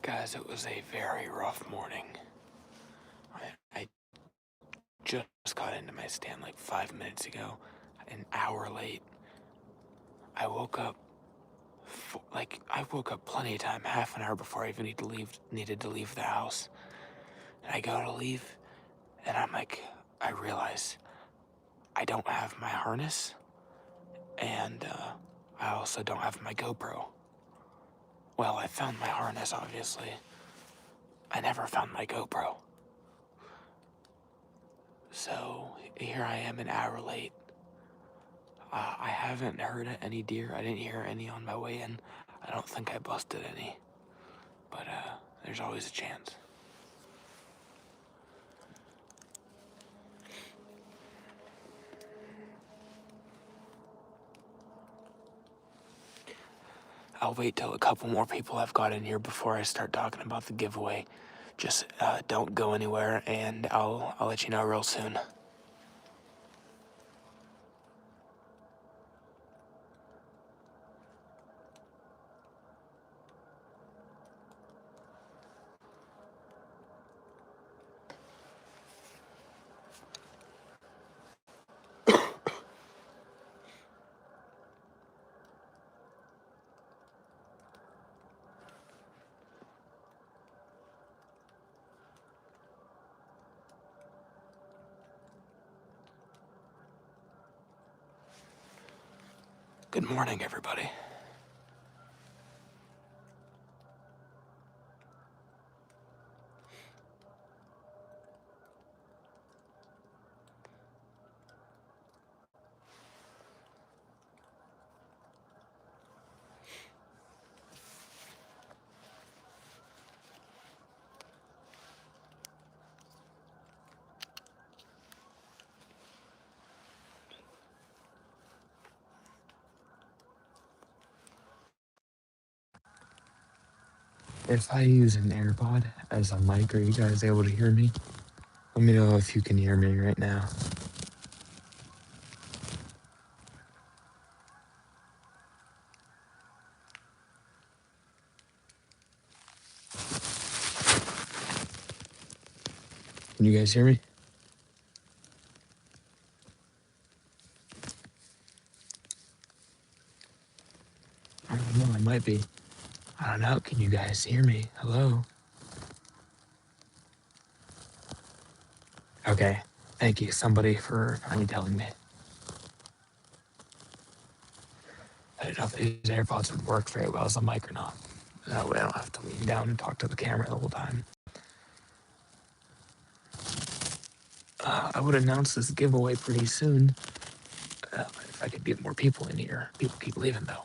Guys, it was a very rough morning. I just got into my stand like 5 minutes ago, an hour late. I woke up, I woke up plenty of time, half an hour before I even needed to leave the house. And I go to leave, and I realize I don't have my harness, and I also don't have my GoPro. Well, I found my harness, obviously. I never found my GoPro. So here I am an hour late. I haven't heard any deer. I didn't hear any on my way in. I don't think I busted any. But there's always a chance. I'll wait till a couple more people have got in here before I start talking about the giveaway. Just don't go anywhere, and I'll let you know real soon. Good morning, everybody. If I use an AirPod as a mic, are you guys able to hear me? Let me know if you can hear me right now. Can you guys hear me? I don't know, I might be. I don't know. Can you guys hear me? Hello? Okay. Thank you, somebody, for finally telling me. I didn't know if these AirPods would work very well as a mic or not. That way I don't have to lean down and talk to the camera the whole time. I would announce this giveaway pretty soon. If I could get more people in here. People keep leaving, though.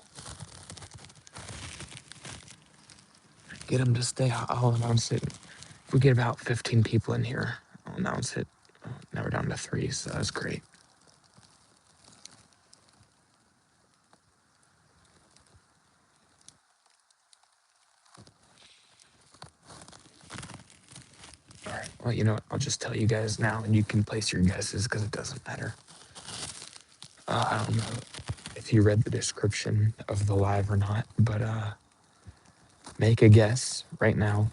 Get them to stay. I'll announce it. If we get about 15 people in here, I'll announce it. Now we're down to 3, so that's great. All right. Well, you know what? I'll just tell you guys now, and you can place your guesses because it doesn't matter. I don't know if you read the description of the live or not, but make a guess right now.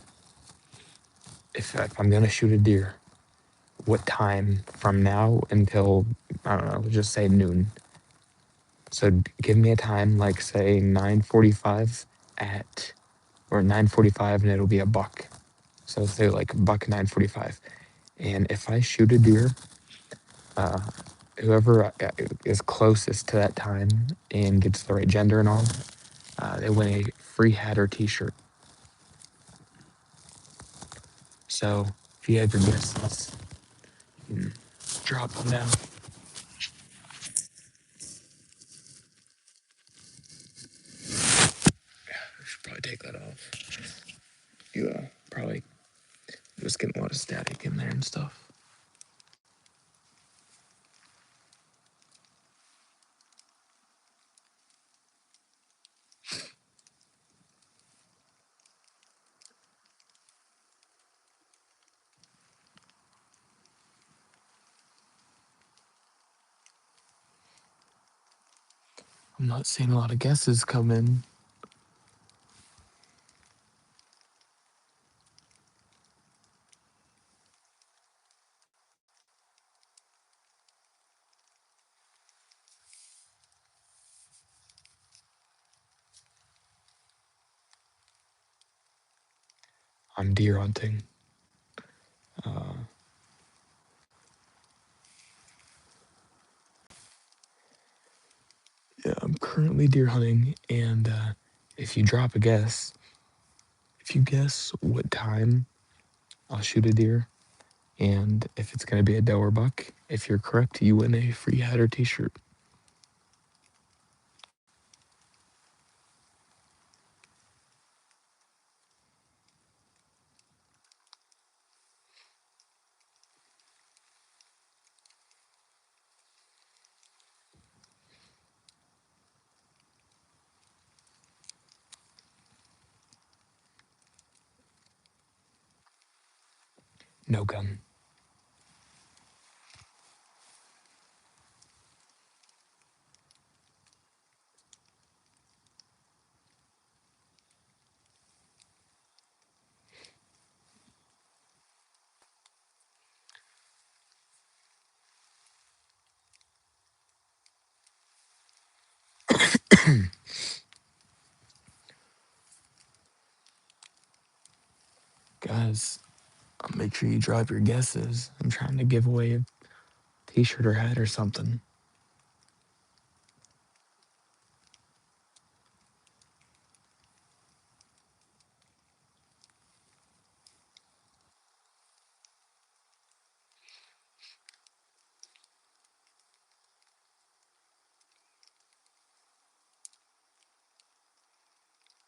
If I'm gonna shoot a deer, what time from now until, I don't know, let's just say noon. So give me a time, like say 9:45 or 9:45, and it'll be a buck. So say like buck 9:45. And if I shoot a deer, whoever is closest to that time and gets the right gender and all, they win a free hat or t-shirt. So if you have your guesses, you can drop them down. I should probably take that off. You probably just getting a lot of static in there and stuff. I'm not seeing a lot of guesses come in. I'm deer hunting. Uh, yeah, I'm currently deer hunting, and if you drop a guess, if you guess what time I'll shoot a deer, and if it's gonna be a doe or buck, if you're correct, you win a free hat or T-shirt. No gun. Guys, make sure you drop your guesses. I'm trying to give away a T-shirt or hat or something.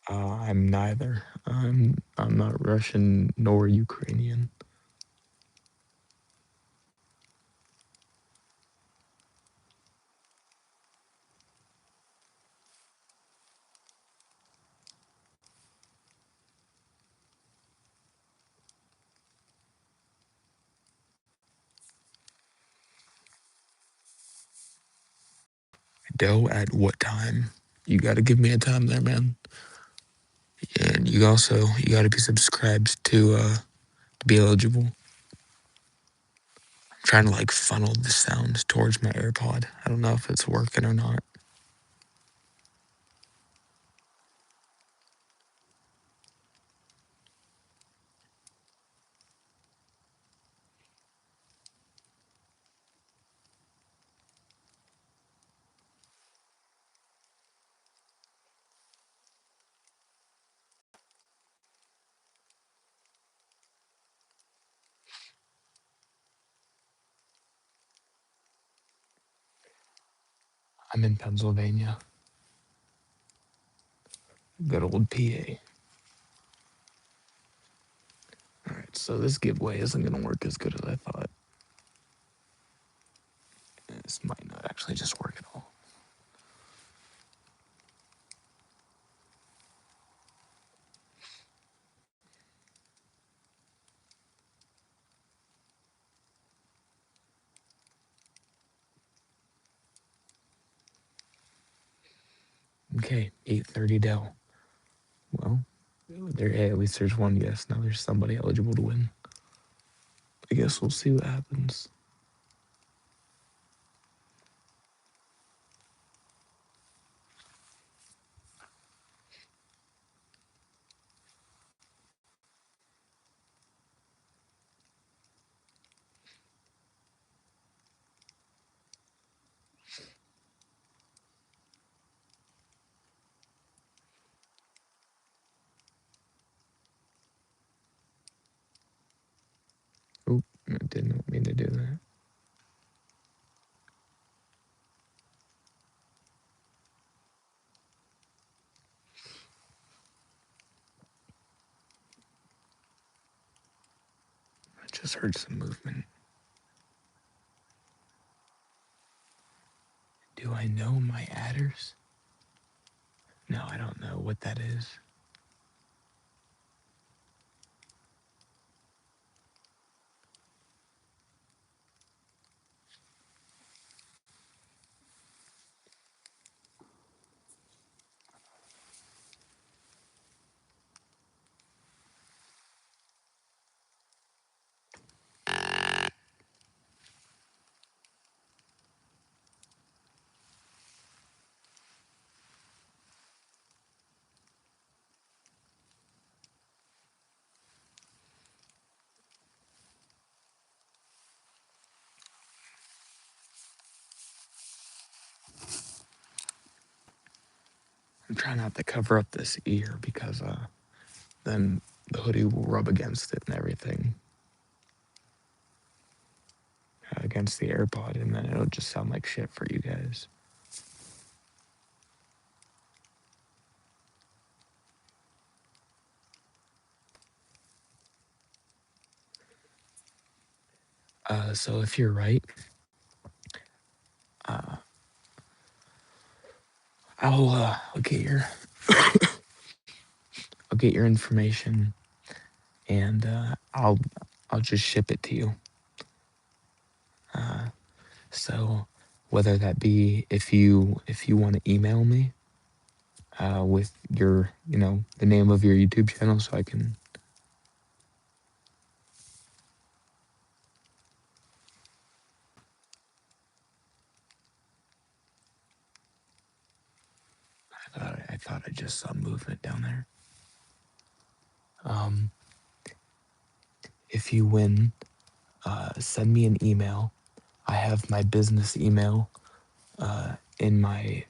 I'm neither. I'm not Russian nor Ukrainian. Doe at what time? You got to give me a time there, man. And you got to be subscribed to be eligible. I'm trying to like funnel the sound towards my AirPod. I don't know if it's working or not. I'm in Pennsylvania. Good old PA. All right, so this giveaway isn't gonna work as good as I thought. This might not actually just work at all. Okay, 8:30 Dell. Well, there. Hey, at least there's one guess. Now there's somebody eligible to win. I guess we'll see what happens. Oop, I didn't mean to do that. I just heard some movement. Do I know my adders? No, I don't know what that is. I'm trying not to cover up this ear because then the hoodie will rub against it and everything, against the AirPod, and then it'll just sound like shit for you guys. So if you're right, uh, I'll get your information, and I'll just ship it to you. Uh, so whether that be if you want to email me with your the name of your YouTube channel, so I can. I thought I just saw movement down there. Um, if you win, send me an email. I have my business email in my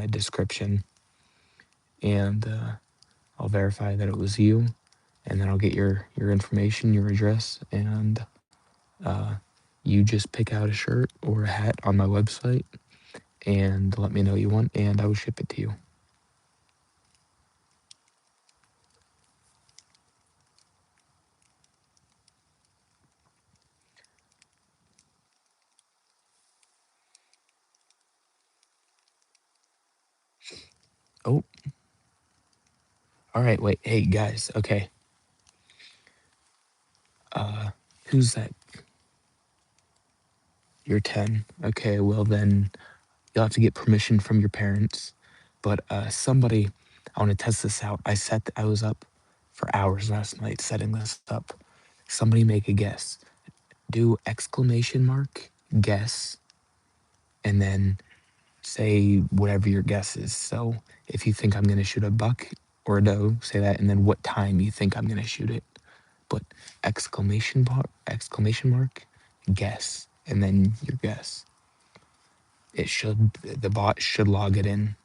description, and I'll verify that it was you, and then I'll get your information, your address, and uh, you just pick out a shirt or a hat on my website and let me know you want, and I will ship it to you. Oh, all right. Wait. Hey guys. Okay. Uh, who's that? You're 10. Okay. Well then, you'll have to get permission from your parents. But somebody, I want to test this out. I was up for hours last night setting this up. Somebody make a guess. Do exclamation mark guess, and then say whatever your guess is. So if you think I'm gonna shoot a buck or a doe, say that, and then what time you think I'm gonna shoot it. But exclamation mark, guess, and then your guess. The bot should log it in.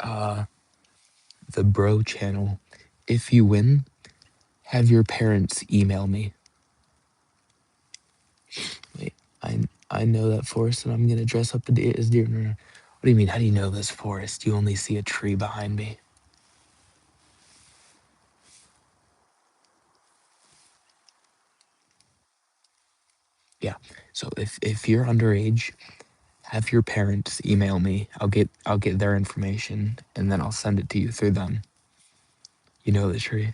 Uh, the bro channel. If you win, have your parents email me. Wait, I know that forest, and I'm gonna dress up as deer. What do you mean? How do you know this forest? You only see a tree behind me. Yeah. So if you're underage, have your parents email me. I'll get their information, and then I'll send it to you through them. You know the tree.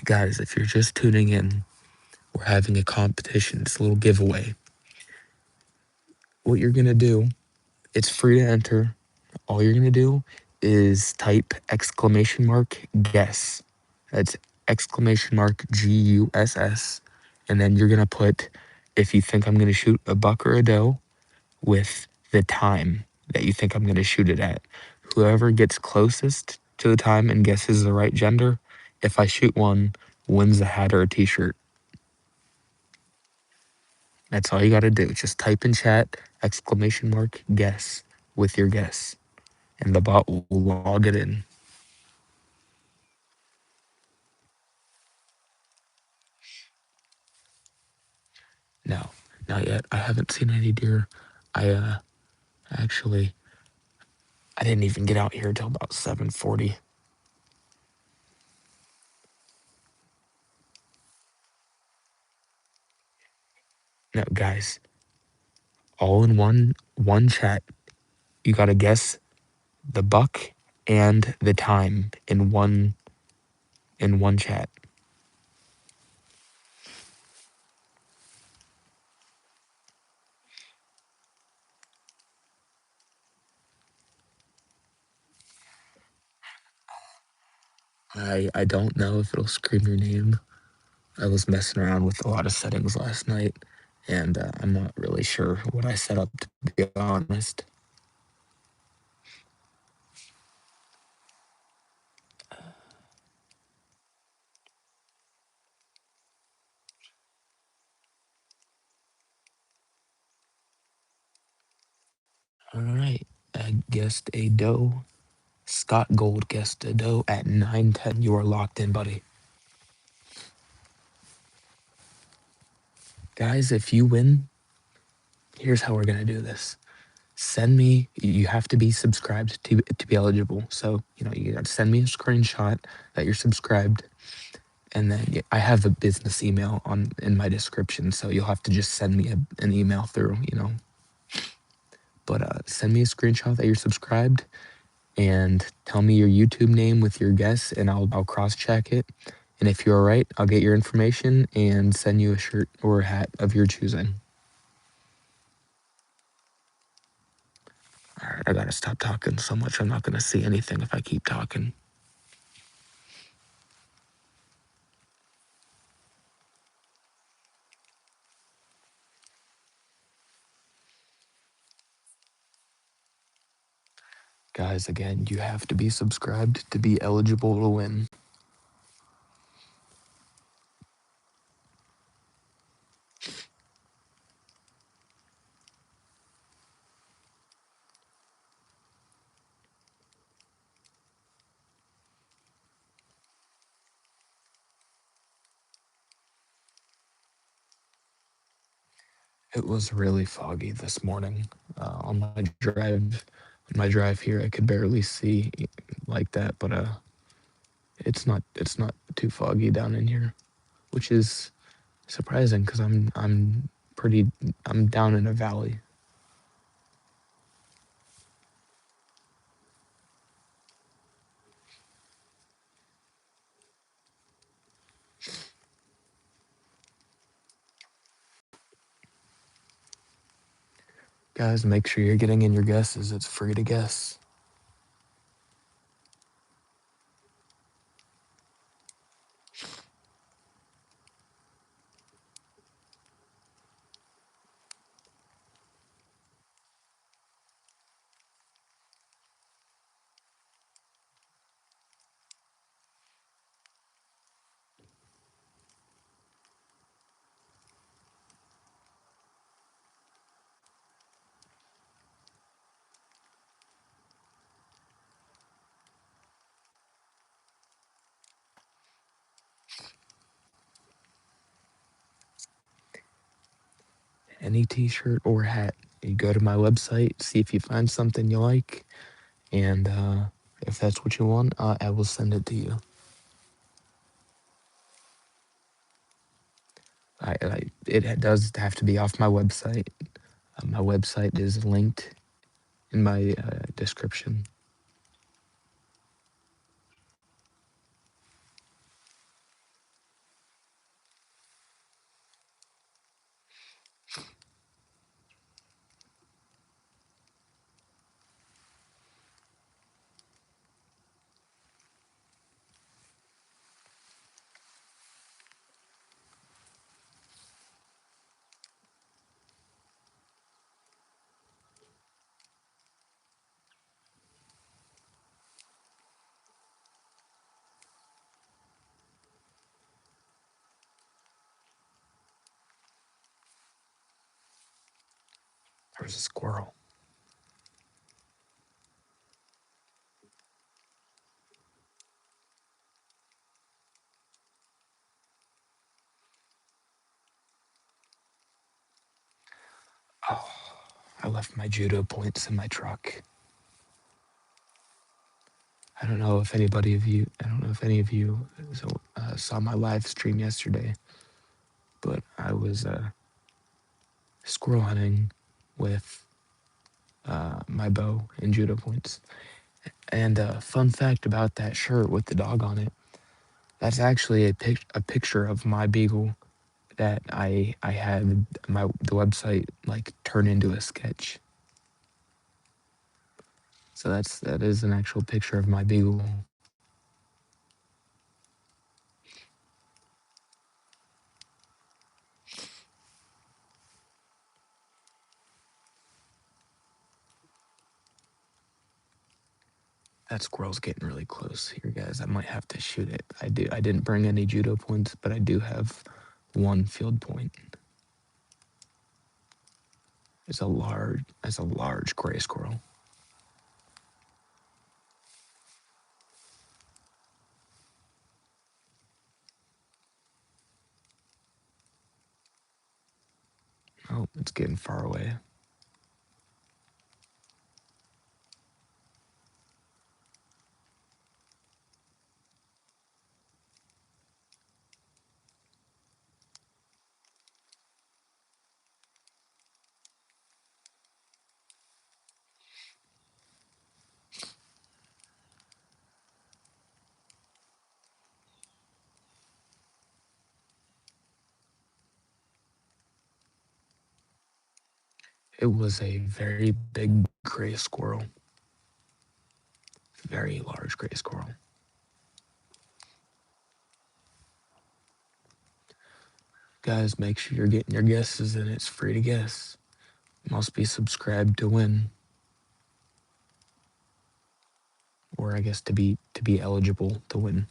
Guys, if you're just tuning in, we're having a competition. It's a little giveaway. What you're gonna do, it's free to enter. All you're gonna do is type exclamation mark guess. That's exclamation mark GUSS. And then you're gonna put, if you think I'm gonna shoot a buck or a doe, with the time that you think I'm gonna shoot it at. Whoever gets closest to the time and guesses the right gender, if I shoot one, wins a hat or a t-shirt. That's all you gotta do. Just type in chat exclamation mark guess with your guess, and the bot will log it in. No, not yet. I haven't seen any deer. I actually I didn't even get out here till about 7:40. No, guys, all in one chat. You gotta guess the buck and the time in one chat. I don't know if it'll scream your name. I was messing around with a lot of settings last night, and I'm not really sure what I set up, to be honest. All right, I guessed a doe. Scott Gold guessed a doe at 9:10. You are locked in, buddy. Guys, if you win, here's how we're gonna do this. Send me. You have to be subscribed to be eligible. So you got to send me a screenshot that you're subscribed, and then I have a business email on in my description. So you'll have to just send me an email through. But send me a screenshot that you're subscribed, and tell me your YouTube name with your guess, and I'll cross check it. And if you're all right, I'll get your information and send you a shirt or a hat of your choosing. All right, I gotta stop talking so much. I'm not gonna see anything if I keep talking. Guys, again, you have to be subscribed to be eligible to win. It was really foggy this morning. On my drive here, I could barely see like that, but it's not too foggy down in here, which is surprising because I'm down in a valley. Guys, make sure you're getting in your guesses. It's free to guess. Any t-shirt or hat. You go to my website, see if you find something you like, and if that's what you want, I will send it to you. It does have to be off my website. My website is linked in my description. There's a squirrel. Oh, I left my judo points in my truck. I don't know if any of you saw my live stream yesterday, but I was squirrel hunting with my bow and judo points. And fun fact about that shirt with the dog on it, that's actually a picture of my beagle that I had the website like turn into a sketch. So that is an actual picture of my beagle. That squirrel's getting really close here, guys. I might have to shoot it. I didn't bring any judo points, but I do have one field point. It's a large gray squirrel. Oh, it's getting far away. It was a very big gray squirrel. Very large gray squirrel. Guys, make sure you're getting your guesses in. It's free to guess. Must be subscribed to win. Or I guess to be eligible to win.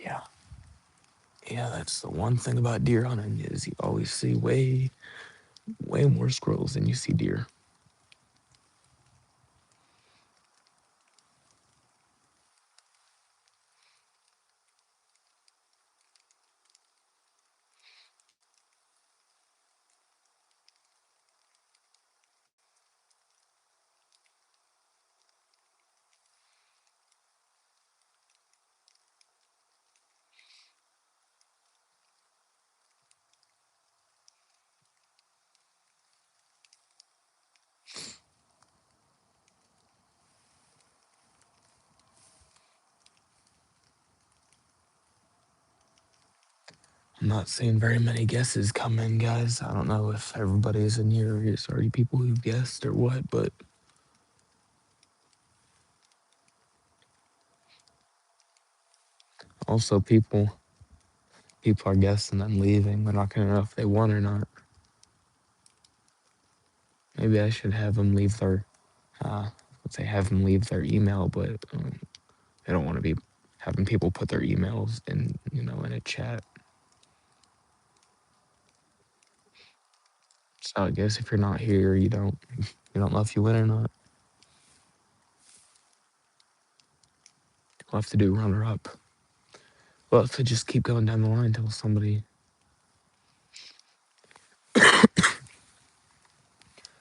Yeah. Yeah, that's the one thing about deer hunting is you always see way more squirrels than you see deer. I'm not seeing very many guesses come in, guys. I don't know if everybody's in here or it's already people who've guessed or what, but also people are guessing and leaving. They're not gonna know if they won or not. Maybe I should have them leave their let's say have them leave their email, but I don't want to be having people put their emails in in a chat. So I guess if you're not here, you don't know if you win or not. We'll have to do runner up. We'll have to just keep going down the line until somebody.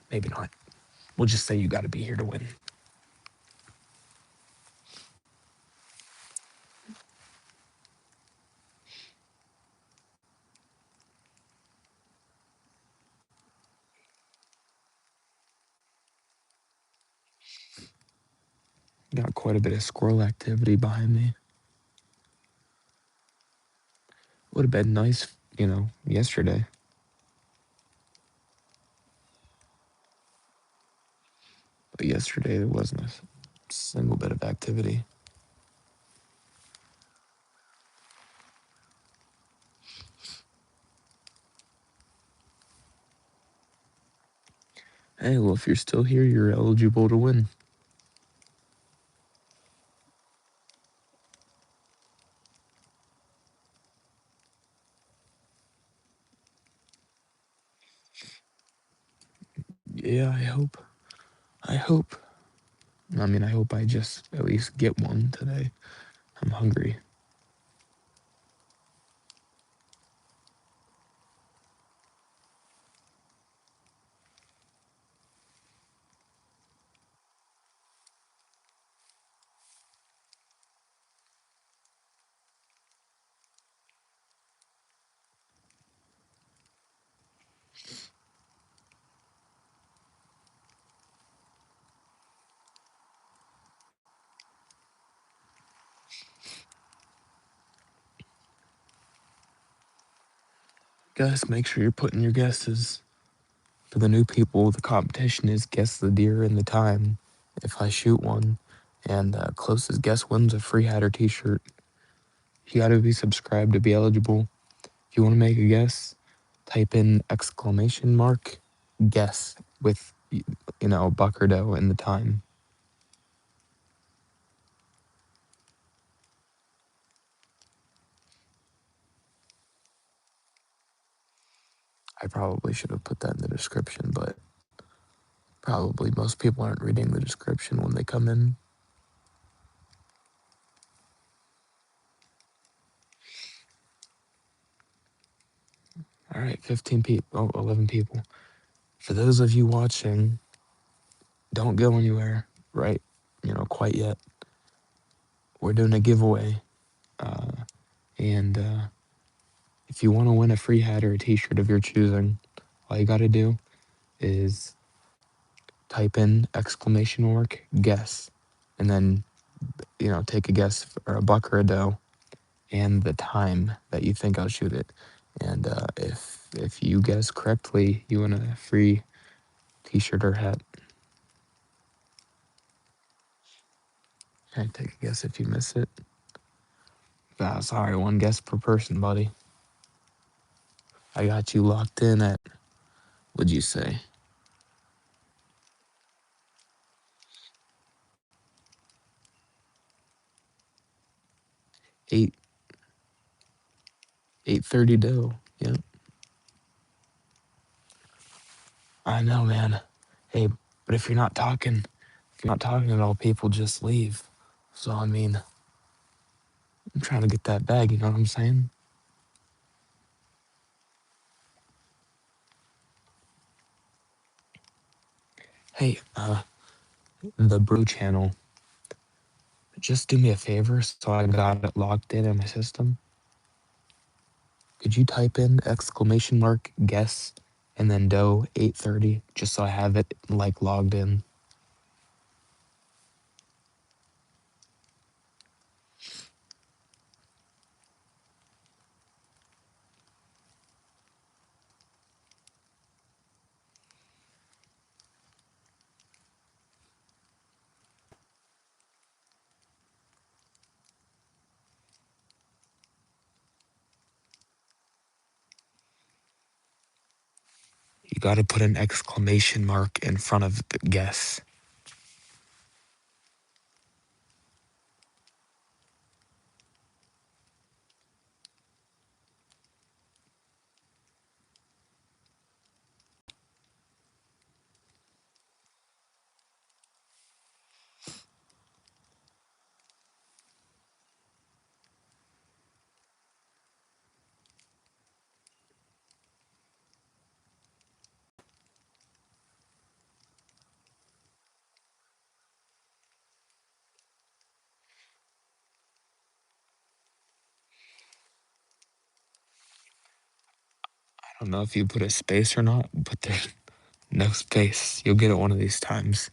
Maybe not. We'll just say you got to be here to win. Got quite a bit of squirrel activity behind me. Would have been nice, yesterday. But yesterday there wasn't a single bit of activity. Hey, well, if you're still here, you're eligible to win. Yeah, I hope. I hope. I mean, I hope I just at least get one today. I'm hungry. Guys, make sure you're putting your guesses. For the new people, the competition is guess the deer and the time. If I shoot one, and closest guess wins a free hat or t-shirt. You got to be subscribed to be eligible. If you want to make a guess, type in exclamation mark guess with buck or doe and the time. I probably should have put that in the description, but probably most people aren't reading the description when they come in. All right, 15 people, 11 people. For those of you watching, don't go anywhere, right? Quite yet. We're doing a giveaway. And if you want to win a free hat or a t-shirt of your choosing, all you got to do is type in exclamation mark guess, and then take a guess for a buck or a doe and the time that you think I'll shoot it. And if you guess correctly, you win a free t-shirt or hat. Okay, take a guess if you miss it. Sorry, one guess per person, buddy. I got you locked in at, what'd you say? 8 8:30 doe. Yep. I know, man. Hey, but if you're not talking at all, people just leave. So I mean, I'm trying to get that bag, you know what I'm saying? Hey, the Brew channel, just do me a favor so I got it locked in my system. Could you type in exclamation mark guess and then doe 8:30 just so I have it like logged in? You got to put an exclamation mark in front of the guess. I don't know if you put a space or not, but there's no space. You'll get it one of these times.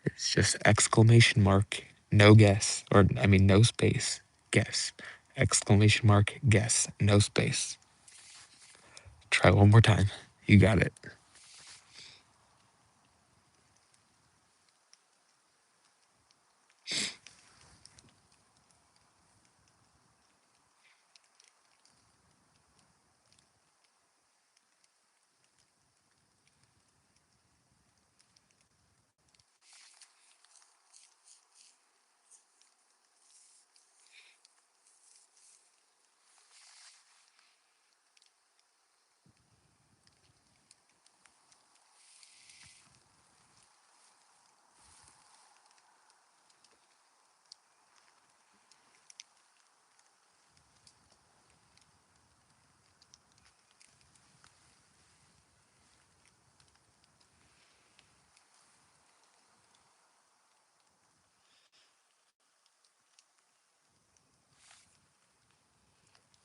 It's just exclamation mark, no guess, or I mean, no space, guess. Exclamation mark, guess, no space. Try one more time. You got it.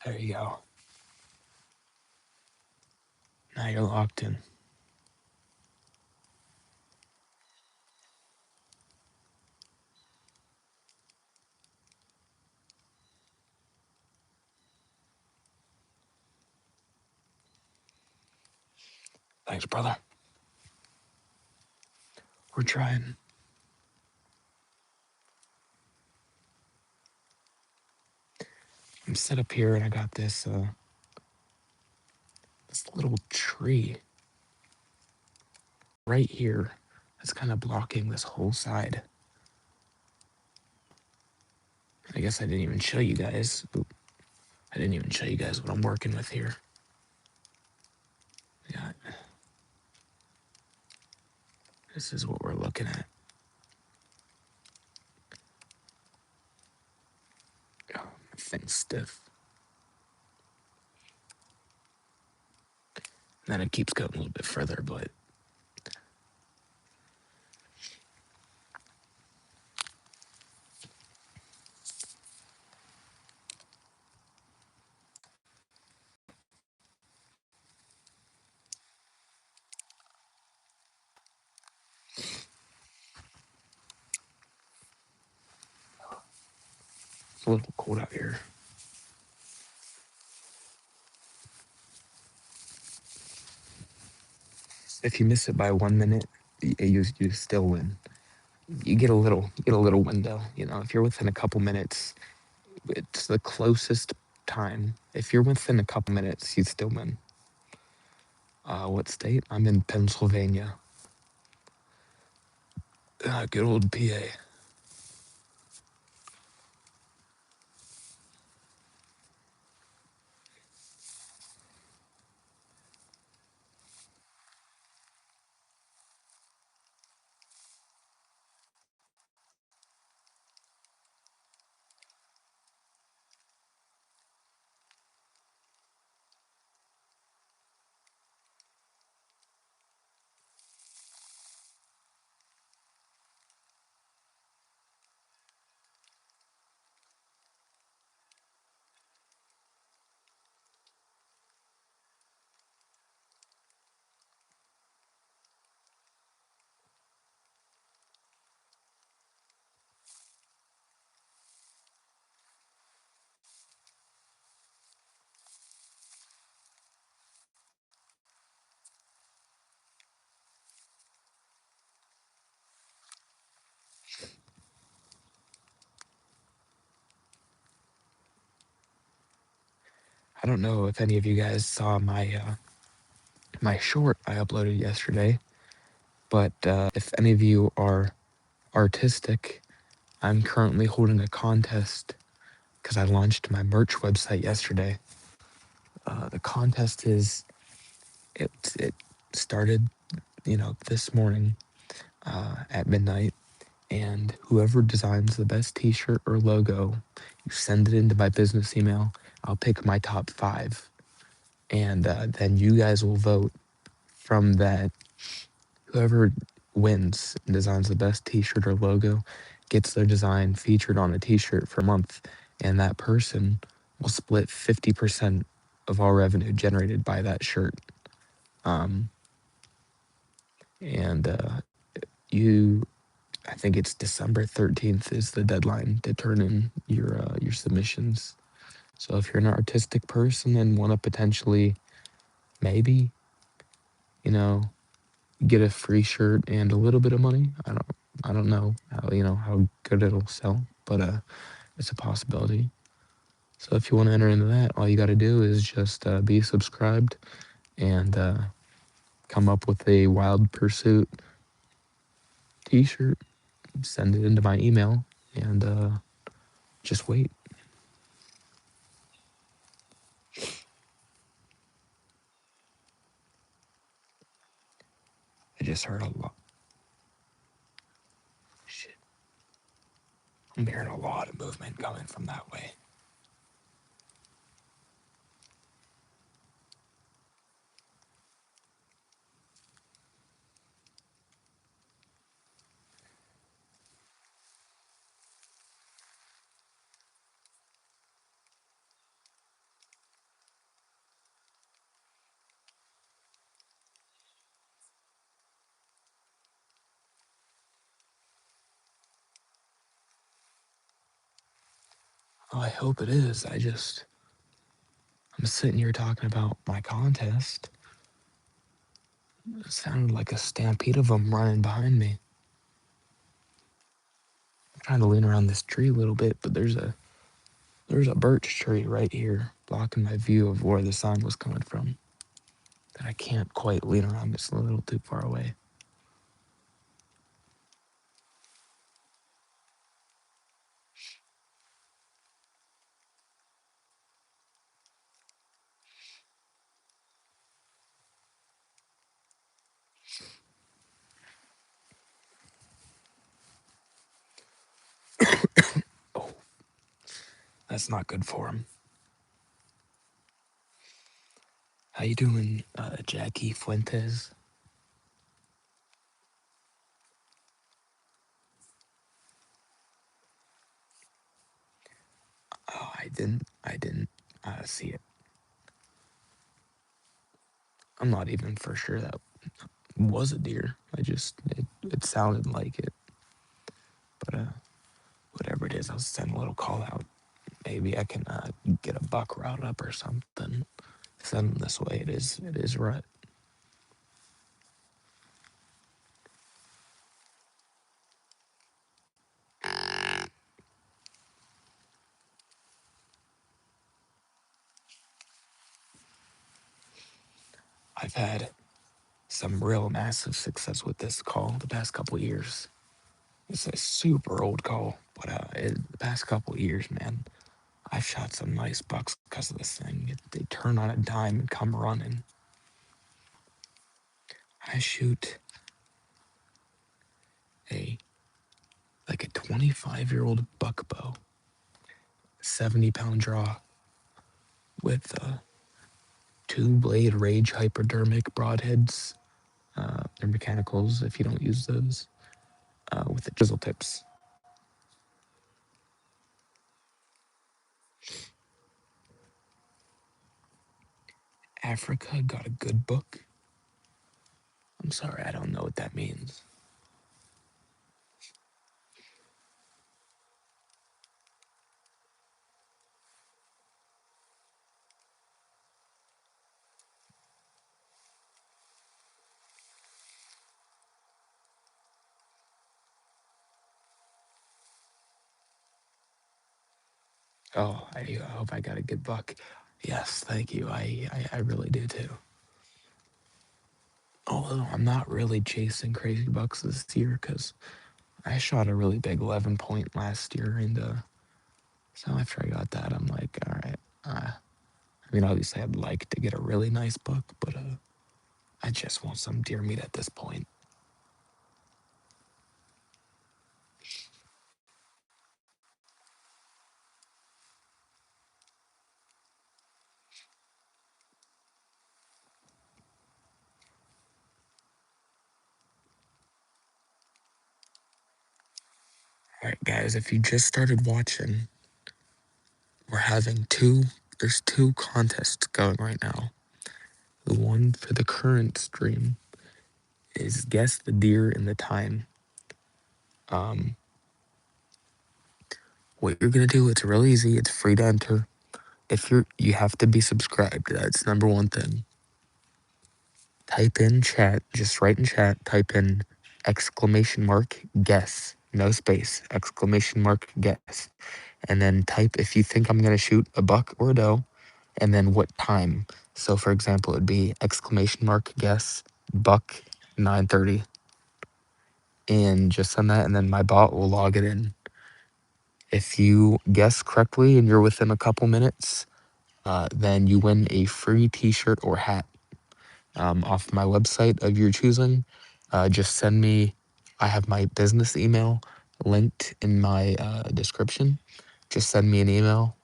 There you go. Now you're locked in. Thanks, brother. We're trying. I'm set up here and I got this little tree right here that's kind of blocking this whole side. I guess I didn't even show you guys. I didn't even show you guys what I'm working with here. Yeah, this is what we're looking at. Oh, my thing's stiff. And then it keeps going a little bit further, but it's a little cold out here. If you miss it by 1 minute, you still win. You get a little window. You know, if you're within a couple minutes, it's the closest time. If you're within a couple minutes, you still win. What state? I'm in Pennsylvania. Good old PA. I don't know if any of you guys saw my short I uploaded yesterday, but if any of you are artistic, I'm currently holding a contest because I launched my merch website yesterday. The contest it started, this morning at midnight, and whoever designs the best T-shirt or logo, you send it into my business email. I'll pick my top 5, and then you guys will vote from that. Whoever wins and designs the best T-shirt or logo gets their design featured on a T-shirt for a month, and that person will split 50% of all revenue generated by that shirt. Um, and you, I think it's December 13th is the deadline to turn in your submissions. So if you're an artistic person and want to potentially, maybe, you know, get a free shirt and a little bit of money, I don't know how good it'll sell, but it's a possibility. So if you want to enter into that, all you got to do is just be subscribed and come up with a Wild Pursuit T-shirt, send it into my email, and just wait. I just heard a lot. Shit, I'm hearing a lot of movement coming from that way. Oh, I hope it is. I'm sitting here talking about my contest, It sounded like a stampede of them running behind me. I'm trying to lean around this tree a little bit, but there's a birch tree right here blocking my view of where the sound was coming from. That I can't quite lean around. It's a little too far away. Oh, that's not good for him. How you doing, Jackie Fuentes? Oh, I didn't see it. I'm not even for sure that was a deer. It sounded like it, but whatever it is, I'll send a little call out. Maybe I can get a buck route up or something. Send them this way. It is rut. I've had some real massive success with this call the past couple years. It's a super old call, but the past couple years, man, I've shot some nice bucks because of this thing. They turn on a dime and come running. I shoot a like a 25-year-old buck bow, 70-pound draw with two blade rage hypodermic broadheads. They're mechanicals if you don't use those. With the chisel tips. Africa got a good book. I'm sorry, I don't know what that means. Oh, I hope I got a good buck. Yes, thank you. I really do too. Although I'm not really chasing crazy bucks this year because I shot a really big 11 point last year, and so after I got that, I'm like, all right. I mean, obviously, I'd like to get a really nice buck, but I just want some deer meat at this point. All right, guys, if you just started watching, we're having there's two contests going right now. The one for the current stream is guess the deer and the time. Um, what you're gonna do, it's real easy. It's free to enter. If you have to be subscribed. That's number one thing. Type in chat, just write in chat, type in exclamation mark guess, no space, exclamation mark guess. And then type if you think I'm gonna shoot a buck or a doe, and then what time. So for example, it'd be exclamation mark guess, buck 9:30. And just send that, and then my bot will log it in. If you guess correctly and you're within a couple minutes, then you win a free t-shirt or hat off my website of your choosing. Just send me, I have my business email linked in my description. Just send me an email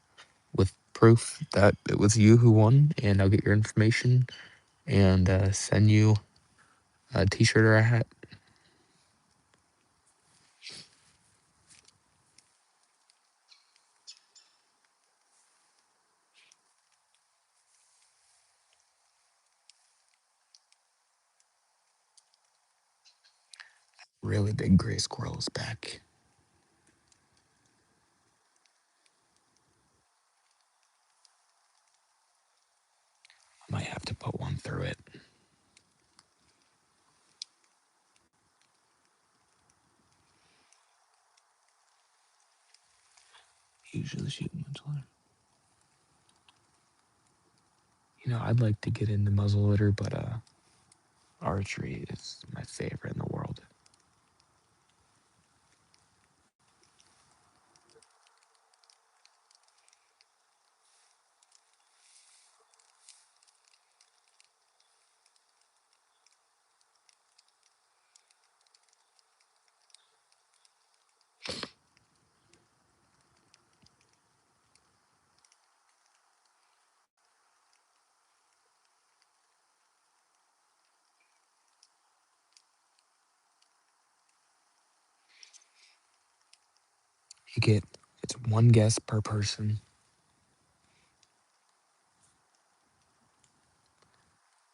with proof that it was you who won, and I'll get your information and send you a t-shirt or a hat. Really big gray squirrel is back. I might have to put one through it. usually shoot much longer. I'd like to get into muzzleloader, but archery is my favorite in the world. It's one guess per person.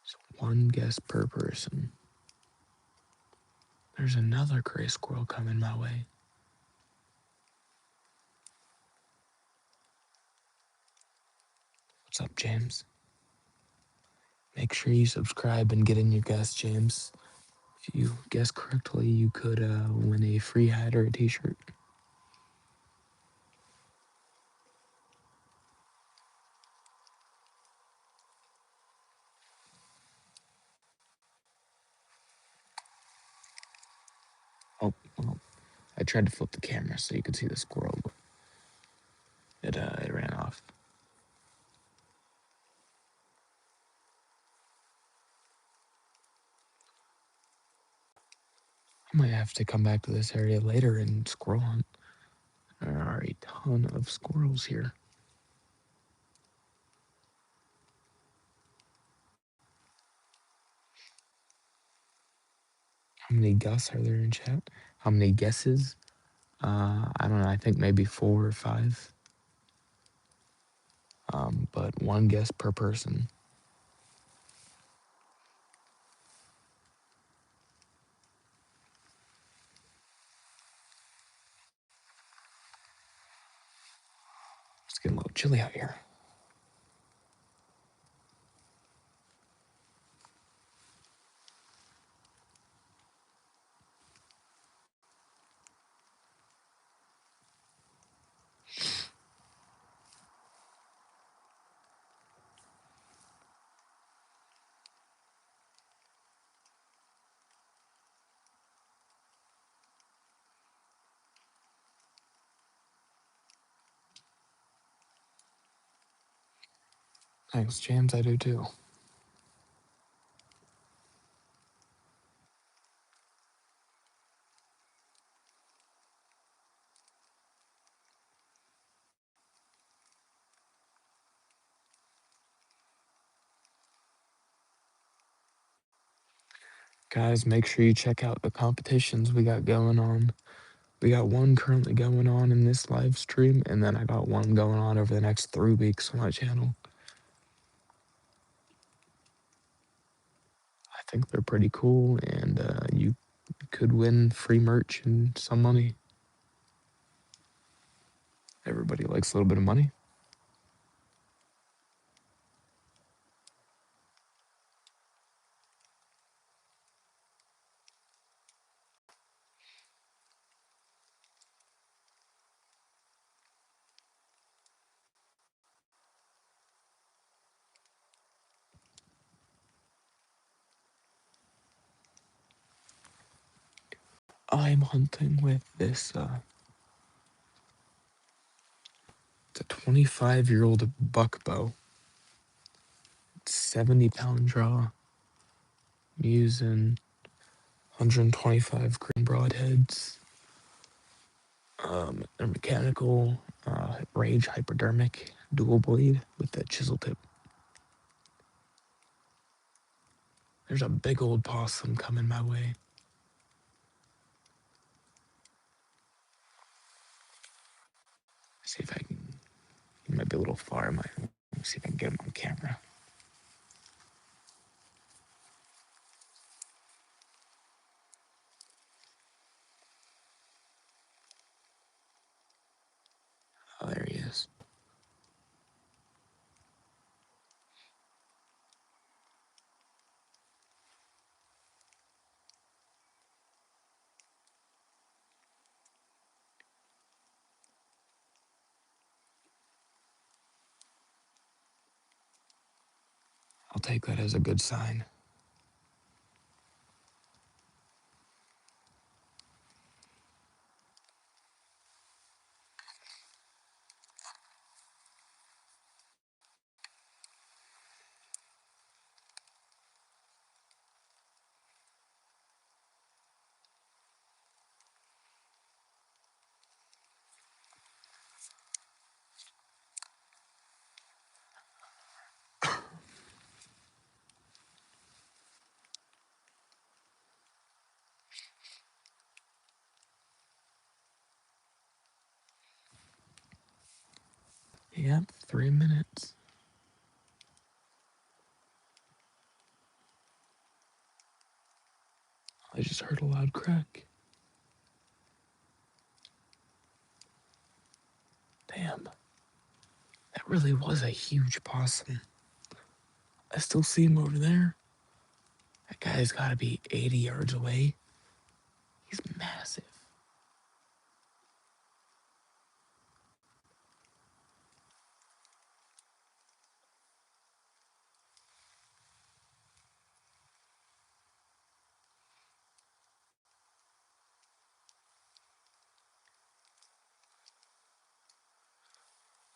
So one guess per person. There's another gray squirrel coming my way. What's up, James? Make sure you subscribe and get in your guess, James. If you guess correctly, you could win a free hat or a t-shirt. Oh, well, I tried to flip the camera so you could see the squirrel, but it ran off. I might have to come back to this area later and squirrel hunt. There are a ton of squirrels here. How many Gus are there in chat? How many guesses? I don't know. I think maybe 4 or 5. But one guess per person. It's getting a little chilly out here. Thanks, James. I do too. Guys, make sure you check out the competitions we got going on. We got one currently going on in this live stream, and then I got one going on over the next 3 weeks on my channel. I think they're pretty cool, and you could win free merch and some money. Everybody likes a little bit of money. I'm hunting with this, it's a 25-year-old buck bow. 70-pound draw. I'm using 125 grain broadheads. They're mechanical, Rage hypodermic dual blade with that chisel tip. There's a big old possum coming my way. See if I can. He might be a little far. Let me see if I can get him on camera. Oh, there he is. I'll take that as a good sign. Yep, 3 minutes. I just heard a loud crack. Damn, that really was a huge possum. I still see him over there. That guy's gotta be 80 yards away. He's massive.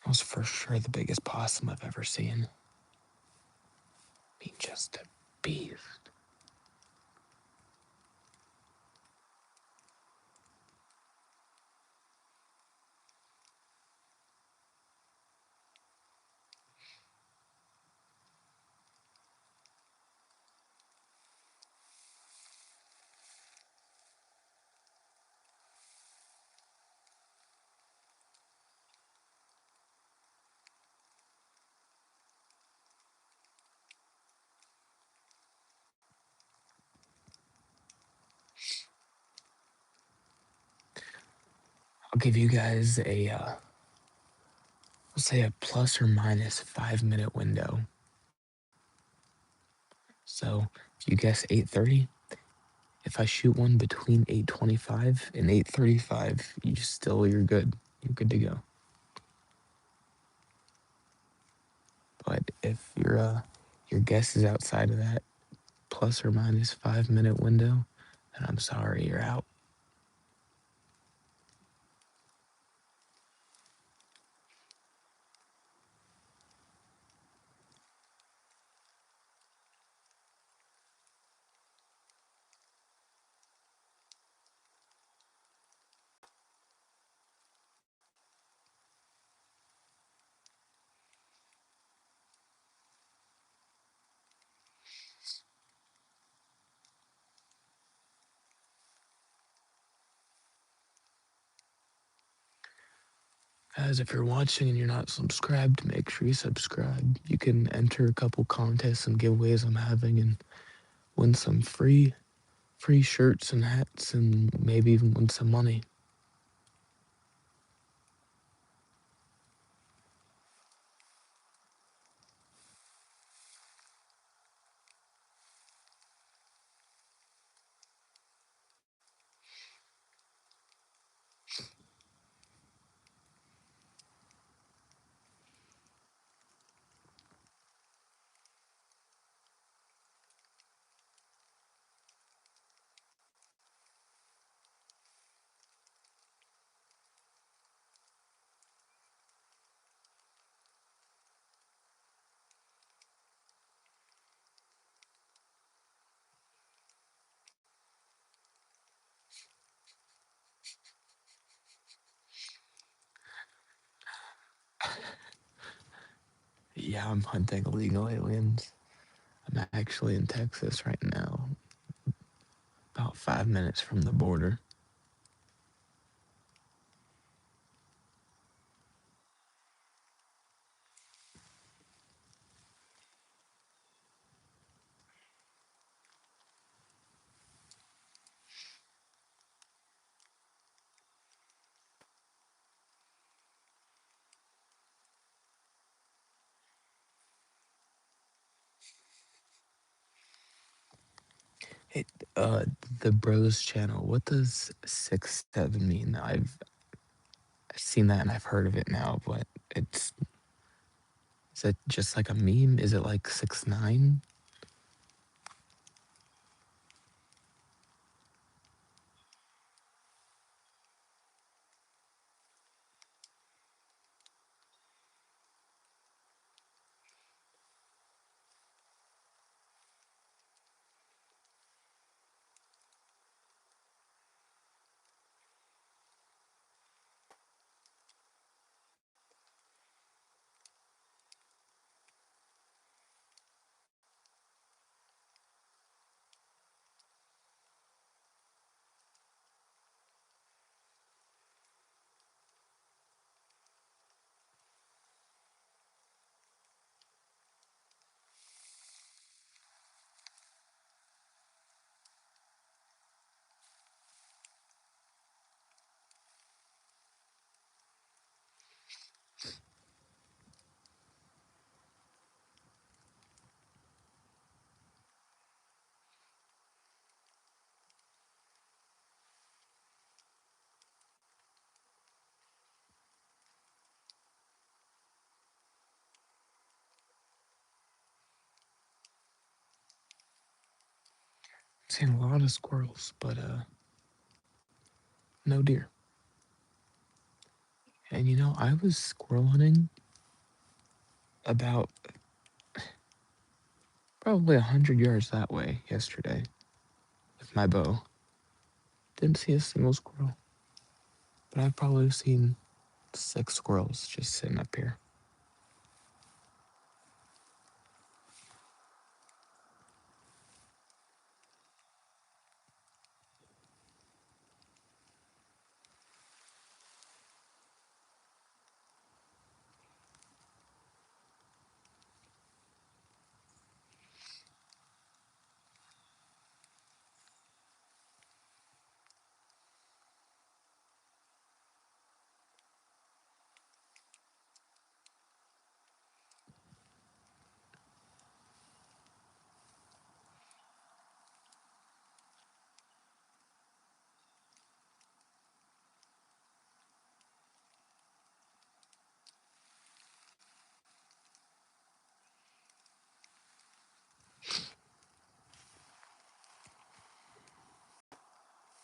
That was for sure the biggest possum I've ever seen. I mean, just a beast. I'll give you guys we'll say a plus or minus 5 minute window. So if you guess 8:30, if I shoot one between 8:25 and 8:35, you're good. You're good to go. But if your guess is outside of that plus or minus 5 minute window, then I'm sorry, you're out. Guys, if you're watching and you're not subscribed, make sure you subscribe. You can enter a couple contests and giveaways I'm having and win some free shirts and hats and maybe even win some money. Yeah, I'm hunting illegal aliens. I'm actually in Texas right now, about 5 minutes from the border. It the Bros channel. What does 6'7" mean? I've seen that and I've heard of it now, but it's Is it just like a meme? Is it like 6'9"? Seen a lot of squirrels, but no deer. And you know, I was squirrel hunting about probably 100 yards that way yesterday with my bow. Didn't see a single squirrel, but I've probably seen 6 squirrels just sitting up here.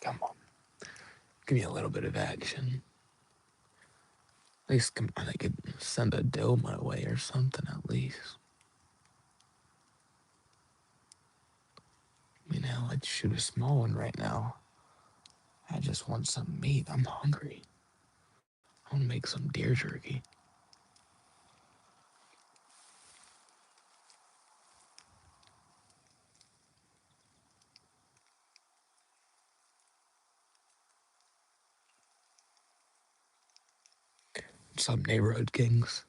Come on, give me a little bit of action. At least, come on, I could send a doe my way or something at least. I mean, hell, I'd shoot a small one right now. I just want some meat. I'm hungry. I want to make some deer jerky. Some neighborhood kings.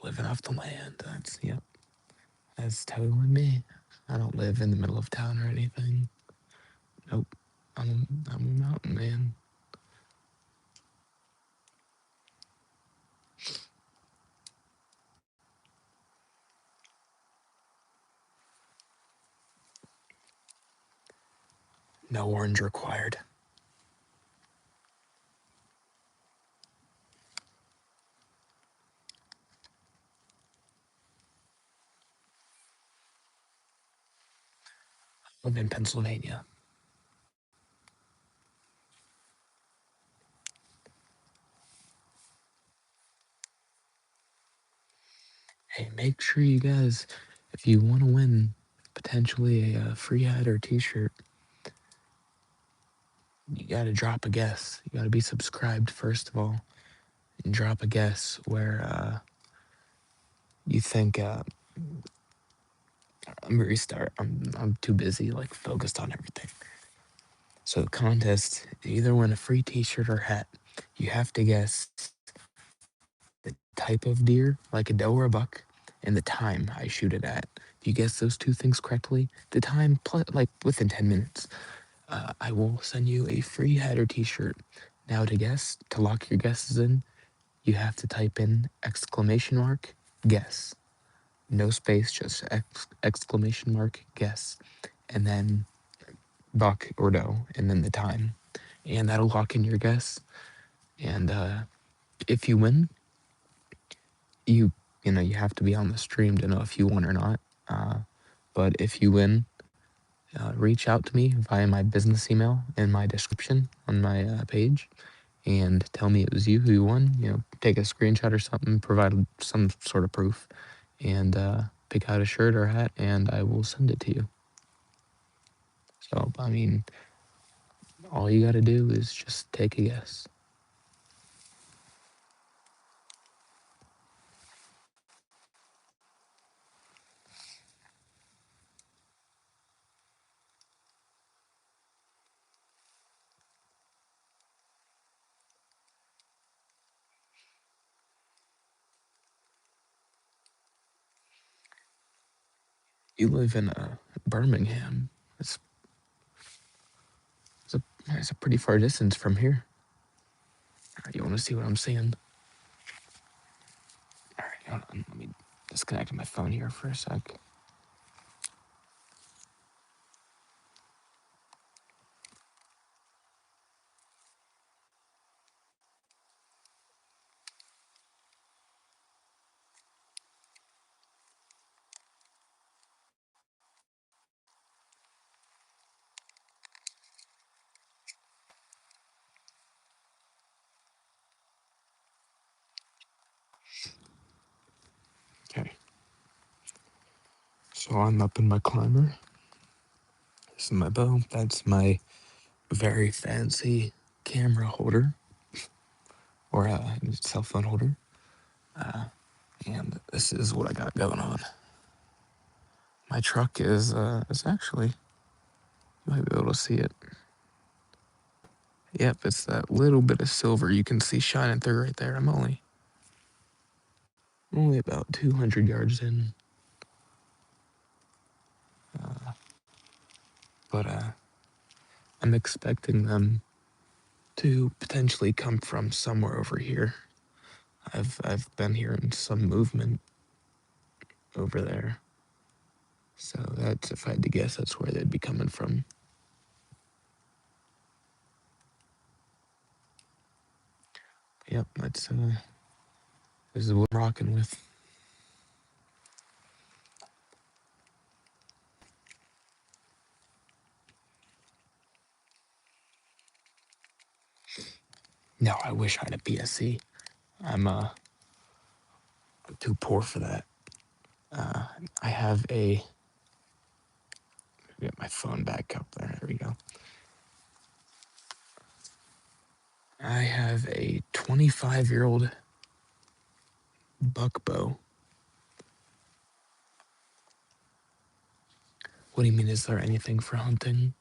Living off the land. Yep, that's totally me. I don't live in the middle of town or anything. Nope. I'm a mountain man. No orange required. Live in Pennsylvania. Hey, make sure you guys, if you want to win potentially a free hat or t-shirt, you got to drop a guess. You got to be subscribed first of all, and drop a guess where you think. Let me restart. I'm too busy, like focused on everything. So the contest, you either win a free t-shirt or hat. You have to guess the type of deer, like a doe or a buck, and the time I shoot it at. If you guess those two things correctly, the time, like within 10 minutes, I will send you a free hat or t-shirt. Now to guess, to lock your guesses in, you have to type in exclamation mark guess. No space, just exclamation mark guess. And then Bach Ordo, and then the time, and that'll lock in your guess. And if you win, you you have to be on the stream to know if you won or not. Uh, but if you win, reach out to me via my business email in my description on my page, and tell me it was you who won. Take a screenshot or something, provide some sort of proof, and pick out a shirt or hat, and I will send it to you. So, I mean, all you got to do is just take a guess. You live in Birmingham. It's, it's a pretty far distance from here. You want to see what I'm saying? All right, hold on. Let me disconnect my phone here for a sec. Okay. So I'm up in my climber. This is my bow. That's my very fancy camera holder, or cell phone holder. And this is what I got going on. My truck is actually, you might be able to see it. Yep, it's that little bit of silver you can see shining through right there. I'm only about 200 yards in, but I'm expecting them to potentially come from somewhere over here. I've been hearing some movement over there, so that's, if I had to guess, that's where they'd be coming from. Yep, this is what I'm rocking with. No, I wish I had a PSC. I'm too poor for that. I have a, get my phone back up there. There we go. I have a 25-year-old buck bow. What do you mean? Is there anything for hunting?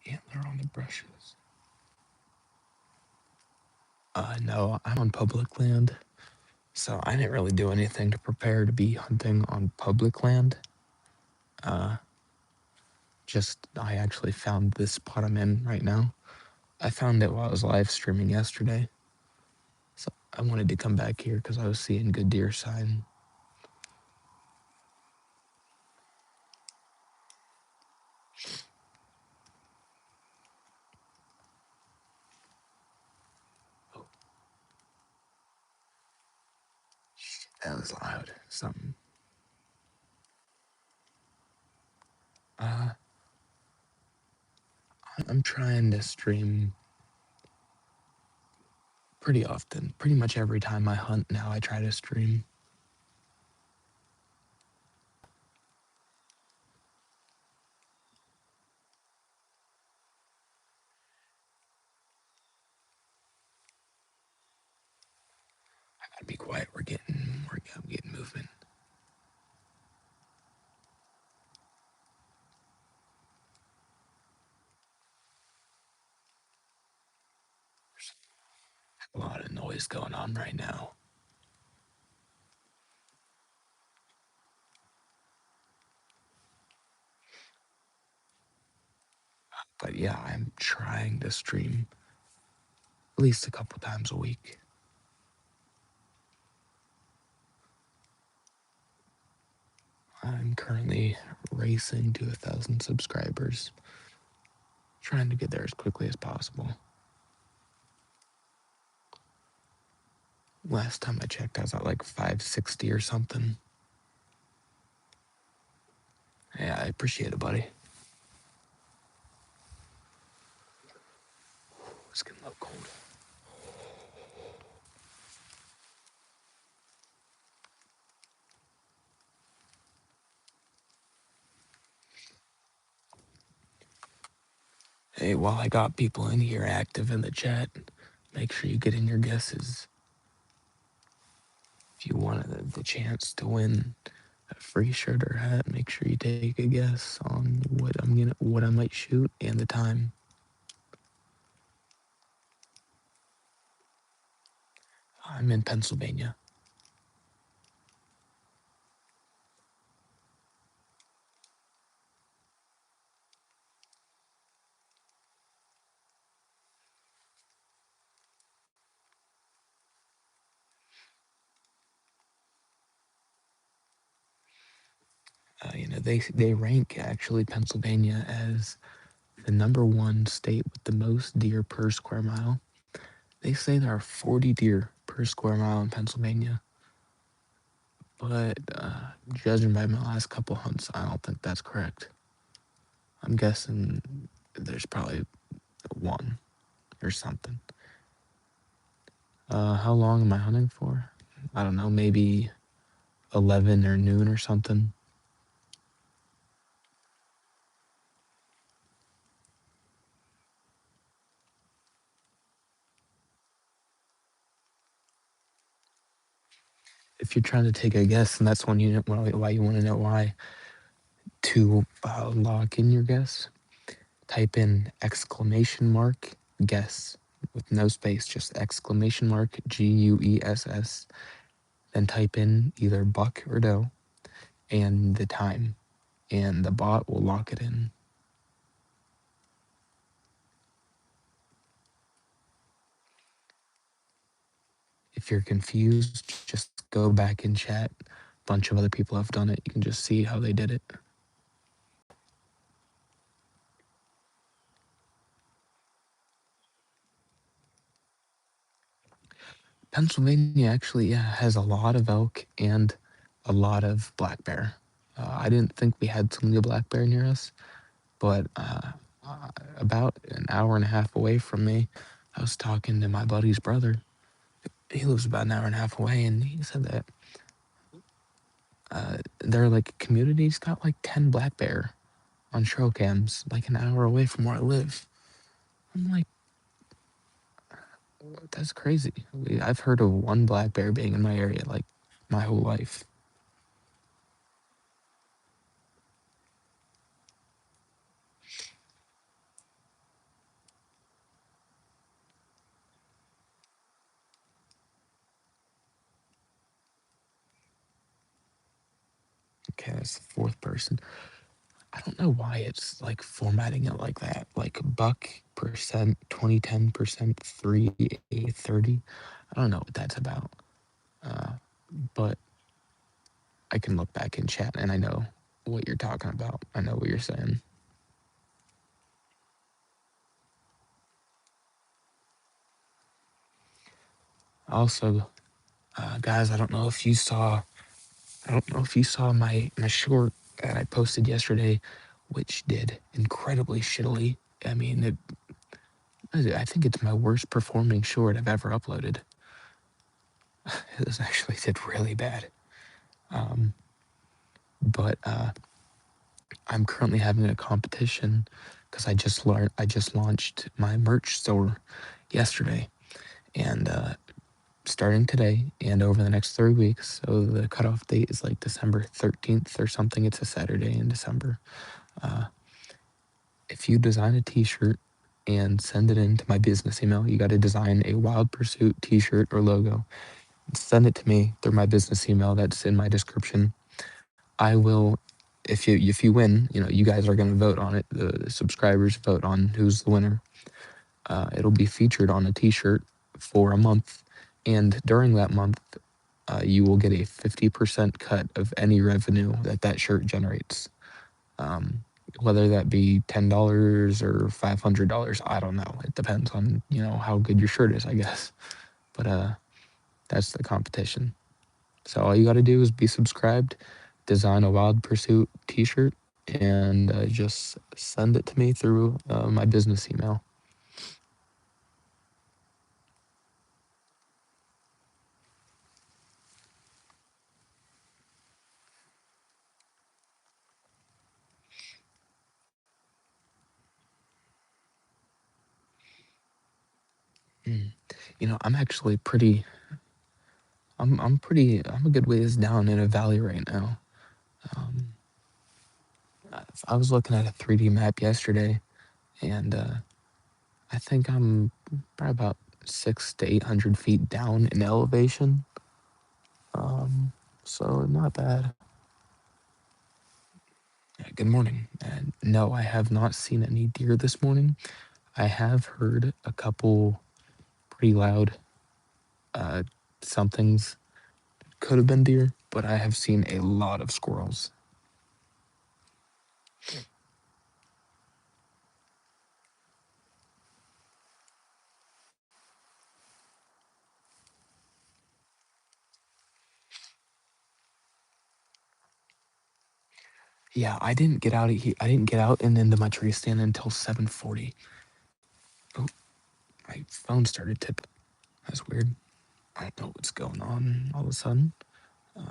Antler on the brushes. No, I'm on public land, so I didn't really do anything to prepare to be hunting on public land. Just, I actually found this spot I'm in right now. I found it while I was live streaming yesterday. So I wanted to come back here because I was seeing good deer sign. Oh, that was loud. Something. Uh, I'm trying to stream pretty often. Pretty much every time I hunt now, I try to stream. I gotta be quiet. I'm getting movement. A lot of noise going on right now. But yeah, I'm trying to stream at least a couple times a week. I'm currently racing to 1,000 subscribers, trying to get there as quickly as possible. Last time I checked, I was at like 560 or something. Yeah, I appreciate it, buddy. It's getting a little cold. Hey, while I got people in here active in the chat, make sure you get in your guesses. If you want the chance to win a free shirt or hat, make sure you take a guess on what I might shoot and the time. I'm in Pennsylvania. They rank actually Pennsylvania as the #1 state with the most deer per square mile. They say there are 40 deer per square mile in Pennsylvania, but judging by my last couple hunts, I don't think that's correct. I'm guessing there's probably one or something. How long am I hunting for? I don't know, maybe 11 or noon or something. If you're trying to take a guess, and that's when why you want to know why, to lock in your guess, type in !guess with no space, just !GUESS, then type in either buck or doe and the time, and the bot will lock it in. If you're confused, just go back and chat. A bunch of other people have done it. You can just see how they did it. Pennsylvania actually, yeah, has a lot of elk and a lot of black bear. I didn't think we had single black bear near us, but about an hour and a half away from me, I was talking to my buddy's brother. He lives about an hour and a half away, and he said that their like community's got like 10 black bear on trail cams, like an hour away from where I live. I'm like, that's crazy. I've heard of one black bear being in my area like my whole life. Okay, that's the fourth person. I don't know why it's like formatting it like that. Like buck percent, 2010%, 3 30. I don't know what that's about. But I can look back in chat and I know what you're talking about. I know what you're saying. Also, guys, I don't know if you saw my short that I posted yesterday, which did incredibly shittily. I mean, I think it's my worst performing short I've ever uploaded. This actually did really bad. But I'm currently having a competition because I just launched my merch store yesterday, and starting today and over the next 3 weeks. So the cutoff date is like December 13th or something. It's a Saturday in December. If you design a T-shirt and send it in to my business email, you got to design a Wild Pursuit T-shirt or logo. Send it to me through my business email. That's in my description. I will, if you win, you guys are going to vote on it. The subscribers vote on who's the winner. It'll be featured on a T-shirt for a month, and during that month, you will get a 50% cut of any revenue that that shirt generates. Um, whether that be $10 or $500, I don't know. It depends on how good your shirt is, I guess. But that's the competition. So all you got to do is be subscribed, design a Wild Pursuit T-shirt, and just send it to me through my business email. Mm. I'm actually pretty. I'm a good ways down in a valley right now. Um, I was looking at a 3D map yesterday, and I think I'm probably about 600 to 800 feet down in elevation. Um, so not bad. Yeah, good morning. And no, I have not seen any deer this morning. I have heard a couple pretty loud uh, somethings. Could have been deer, but I have seen a lot of squirrels. Yeah, I didn't get out and into my tree stand until 7:40. Oh, my phone started tipping. That's weird. I don't know what's going on all of a sudden. Uh,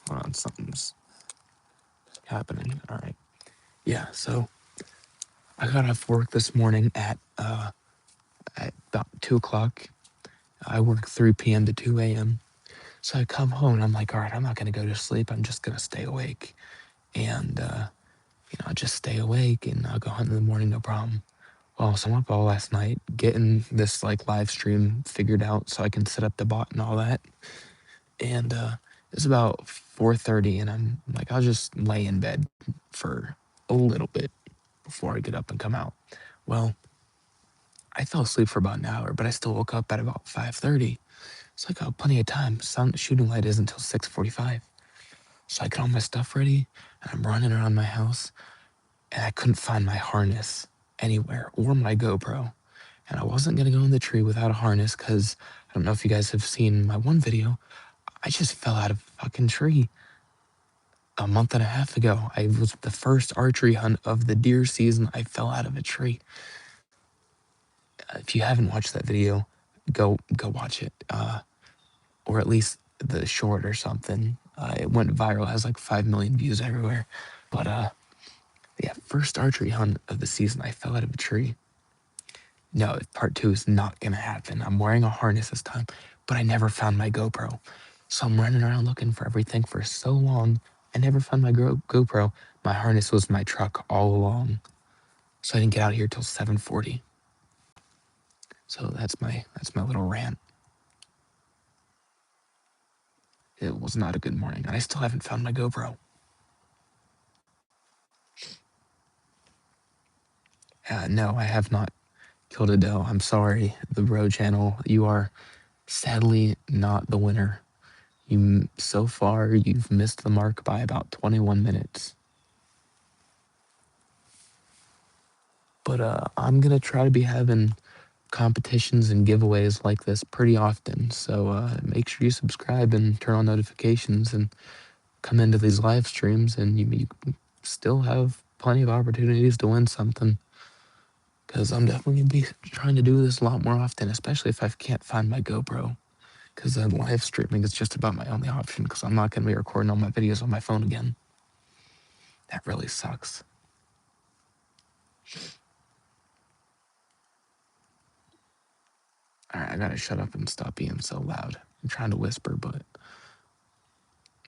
Hold on, something's happening. All right. Yeah, so I got off work this morning at about 2 o'clock. I work 3 p.m. to 2 a.m. So I come home and I'm like, all right, I'm not gonna go to sleep. I'm just gonna stay awake, and I'll just stay awake and I'll go hunt in the morning, no problem. Well, so I'm up all last night getting this like live stream figured out so I can set up the bot and all that. And it's about 4:30, and I'm like, I'll just lay in bed for a little bit before I get up and come out. Well, I fell asleep for about an hour, but I still woke up at about 5:30. So I got plenty of time. Sun shooting light isn't until 6:45. So I get all my stuff ready and I'm running around my house, and I couldn't find my harness anywhere or my GoPro. And I wasn't gonna go in the tree without a harness because I don't know if you guys have seen my one video. I just fell out of a fucking tree a month and a half ago. I was the first archery hunt of the deer season. I fell out of a tree. If you haven't watched that video, go watch it, or at least the short or something. It went viral, has like 5 million views everywhere. But yeah, first archery hunt of the season. I fell out of a tree. No, part two is not gonna happen. I'm wearing a harness this time, but I never found my GoPro. So I'm running around looking for everything for so long. I never found my GoPro. My harness was in my truck all along. So I didn't get out here till 7:40. So that's my little rant. It was not a good morning. And I still haven't found my GoPro. No, I have not killed a doe. I'm sorry, the Bro channel. You are sadly not the winner. So far you've missed the mark by about 21 minutes. But I'm gonna try to be having competitions and giveaways like this pretty often. So make sure you subscribe and turn on notifications and come into these live streams, and you still have plenty of opportunities to win something. Because I'm definitely gonna be trying to do this a lot more often, especially if I can't find my GoPro. Because live streaming is just about my only option. Because I'm not gonna be recording all my videos on my phone again. That really sucks. All right, I gotta shut up and stop being so loud. I'm trying to whisper, but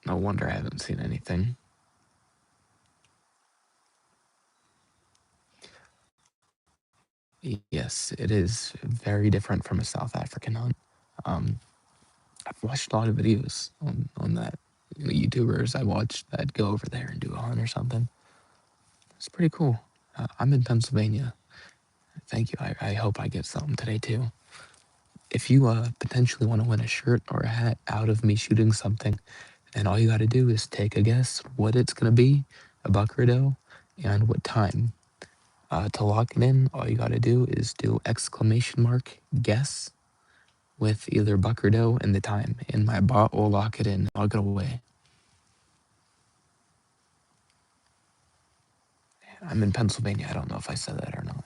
no wonder I haven't seen anything. Yes, it is very different from a South African hunt. Um, I've watched a lot of videos on that. YouTubers I watch that go over there and do a hunt or something. It's pretty cool. I'm in Pennsylvania. Thank you. I hope I get something today too. if you potentially want to win a shirt or a hat out of me shooting something, and all you got to do is take a guess what it's gonna be, a buck or a doe, and what time. To lock it in, all you got to do is do exclamation mark guess with either buck or doe and the time, and my bot will lock it in. I'll get away. I'm in Pennsylvania. I don't know if I said that or not.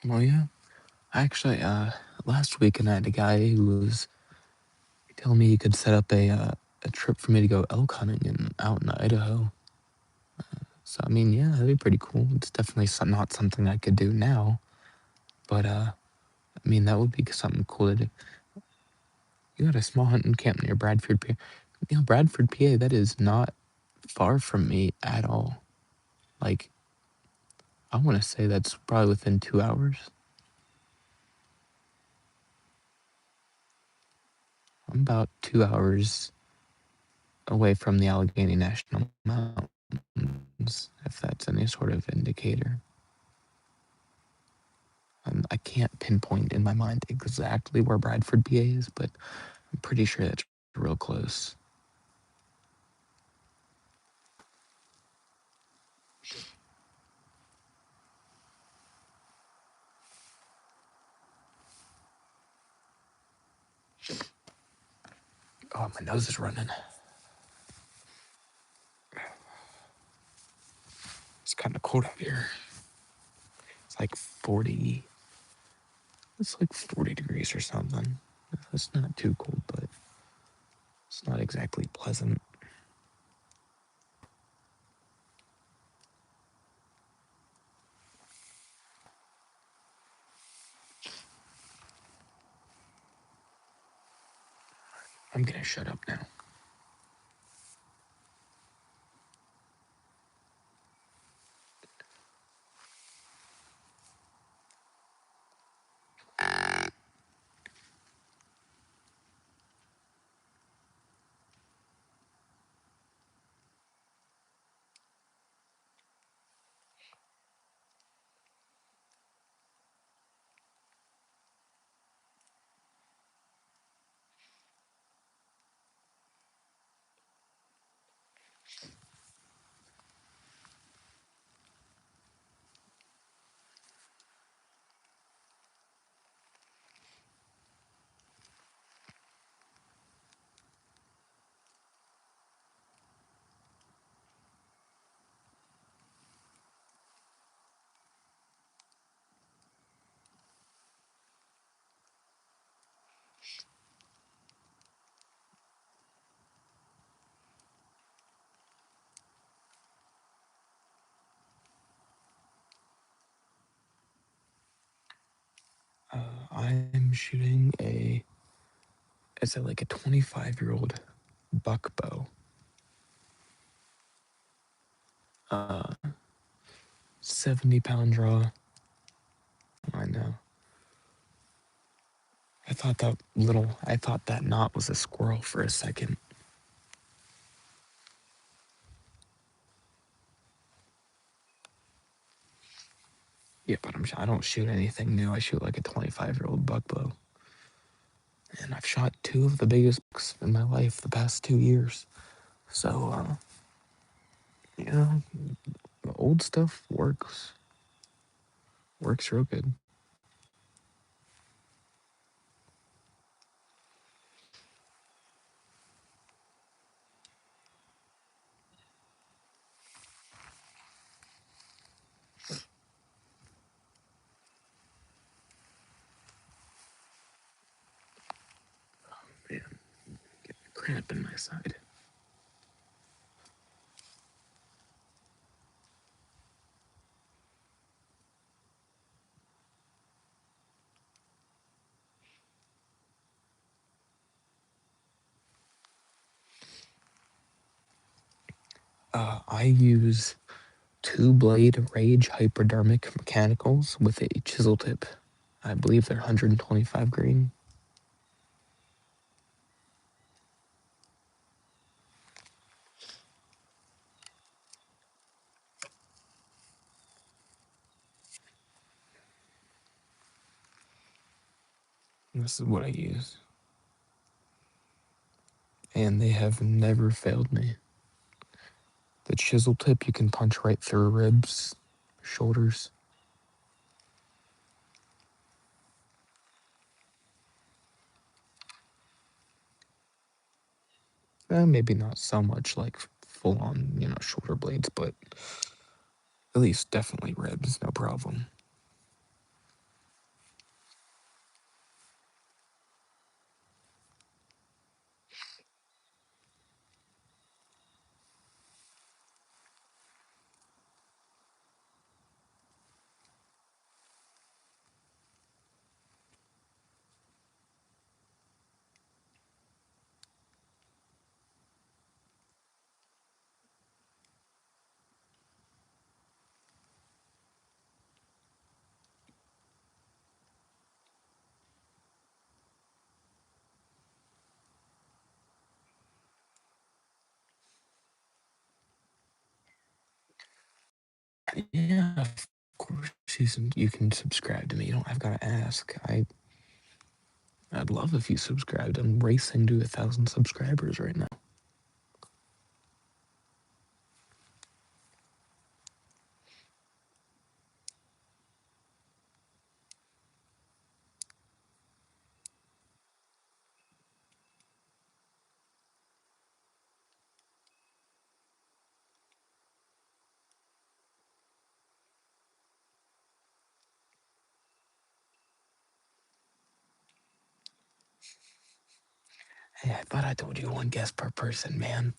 Well, yeah. Actually, last weekend I had a guy who was telling me he could set up a trip for me to go elk hunting out in Idaho. So I mean, yeah, that'd be pretty cool. It's definitely not something I could do now, but I mean that would be something cool to do. You got a small hunting camp near Bradford, PA. You know, Bradford, PA. That is not far from me at all. Like, I want to say that's probably within 2 hours. I'm about 2 hours away from the Allegheny National Mountains, if that's any sort of indicator. I can't pinpoint in my mind exactly where Bradford, PA is, but I'm pretty sure that's real close. Oh, my nose is running. It's kind of cold out here. It's like 40. It's like 40 degrees or something. It's not too cold, but it's not exactly pleasant. I'm gonna shut up now. I'm shooting it's like a 25-year-old buck bow. 70-pound draw. I know. I thought that knot was a squirrel for a second. Yeah, but I don't shoot anything new. I shoot like a 25-year-old buck bow. And I've shot two of the biggest bucks in my life the past 2 years. So, you know, the old stuff works. Works real good. cramp in my side. I use 2-blade Rage hypodermic mechanicals with a chisel tip. I believe they're 125 grain. This is what I use. And they have never failed me. The chisel tip, you can punch right through ribs, shoulders. Maybe not so much like full on, shoulder blades, but at least definitely ribs, no problem. Yeah, of course you can subscribe to me. I've got to ask. I'd love if you subscribed. I'm racing to 1,000 subscribers right now. Hey, I thought I told you one guest per person, man.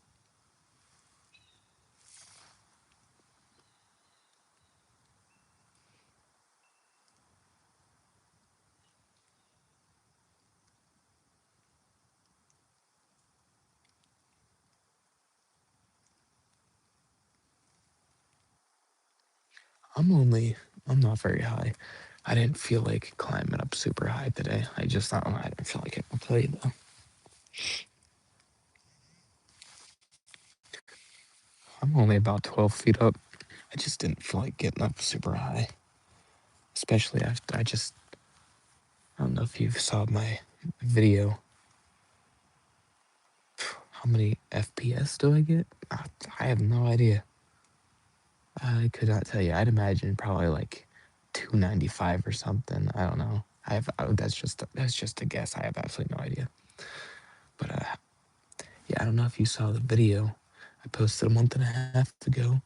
I'm not very high. I didn't feel like climbing up super high today. I just thought, I didn't feel like it. I'll tell you though. I'm only about 12 feet up. I just didn't feel like getting up super high. Especially after I don't know if you saw my video. How many FPS do I get? I have no idea. I could not tell you. I'd imagine probably like 295 or something. I don't know. That's just a guess. I have absolutely no idea. But yeah, I don't know if you saw the video I posted a month and a half ago.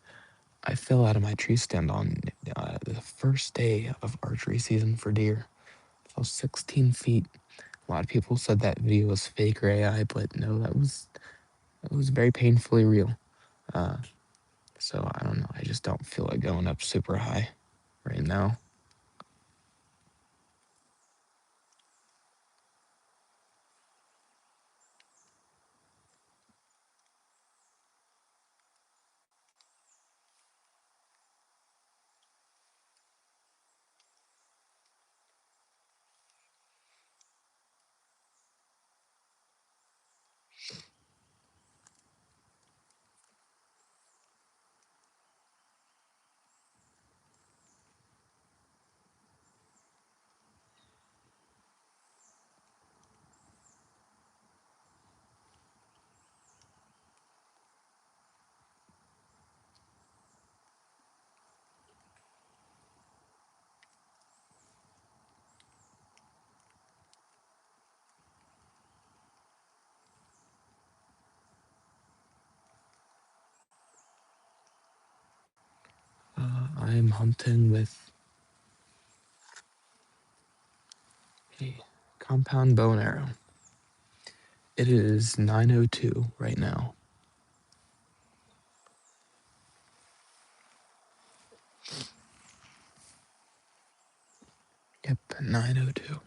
I fell out of my tree stand on the first day of archery season for deer. I fell 16 feet. A lot of people said that video was fake or AI, but no, that was very painfully real. Uh, so I don't know. I just don't feel like going up super high right now. I'm hunting with a compound bow and arrow. It is 9:02 right now. Yep, 9:02.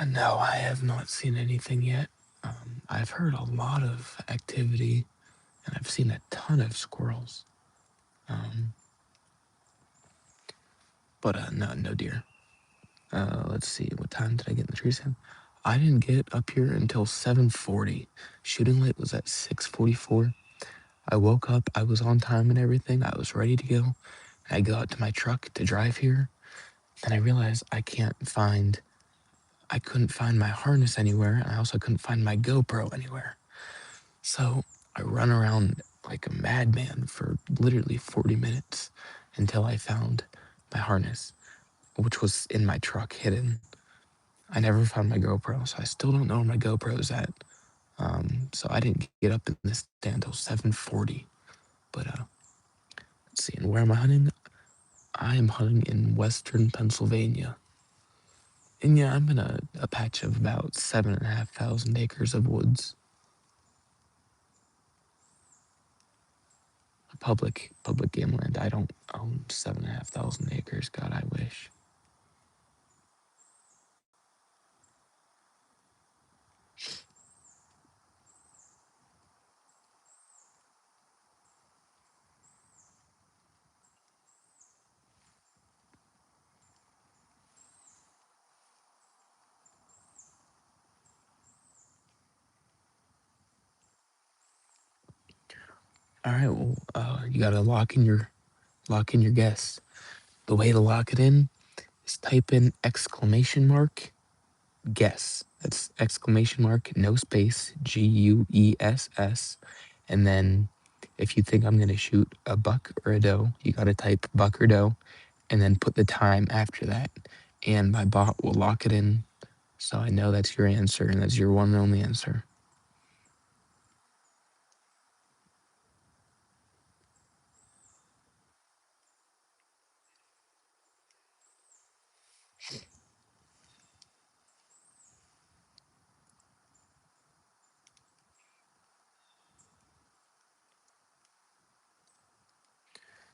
No, I have not seen anything yet. I've heard a lot of activity, and I've seen a ton of squirrels. Um, but no deer. Let's see, what time did I get in the trees in? I didn't get up here until 7:40. Shooting light was at 6:44. I woke up, I was on time and everything. I was ready to go. I go out to my truck to drive here, and I realized I couldn't find my harness anywhere, and I also couldn't find my GoPro anywhere. So I run around like a madman for literally 40 minutes until I found my harness, which was in my truck hidden. I never found my GoPro, so I still don't know where my GoPro's at. So I didn't get up in this stand until 7:40. But let's see, and where am I hunting? I am hunting in western Pennsylvania. And yeah, I'm in a patch of about 7,500 acres of woods. Public game land. I don't own 7,500 acres. God, I wish. All right, well, you gotta lock in your guess. The way to lock it in is type in exclamation mark guess. That's exclamation mark no space GUESS, and then if you think I'm gonna shoot a buck or a doe, you gotta type buck or doe, and then put the time after that, and my bot will lock it in. So I know that's your answer, and that's your one and only answer.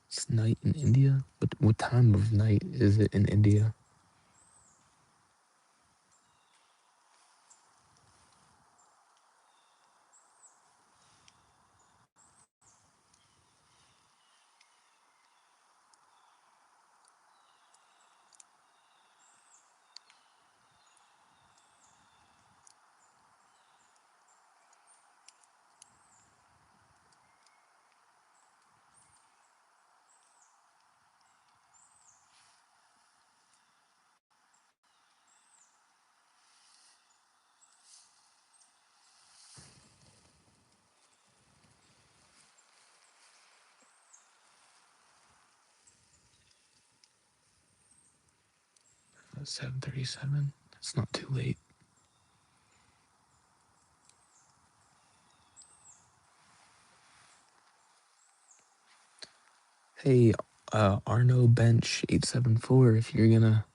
'It's night in India? What time of night is it in India? Oh, 7:37? It's not too late. Hey, Arno Bench 874, if you're gonna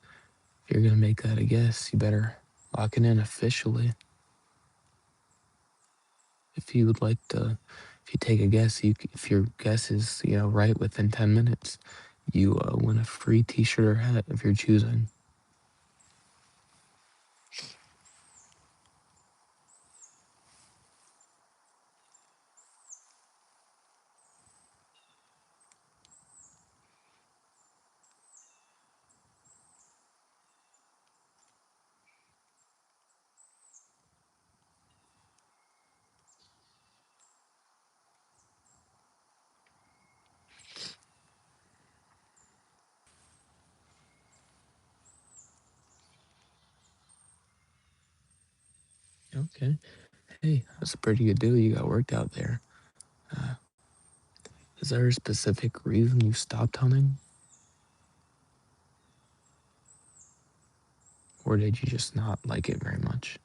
make that a guess, you better lock it in officially. If you would like to, if you take a guess, if your guess is right within 10 minutes, you win a free T-shirt or hat if you're choosing. Okay. Hey, that's a pretty good deal you got worked out there. Uh, is there a specific reason you stopped hunting? Or did you just not like it very much?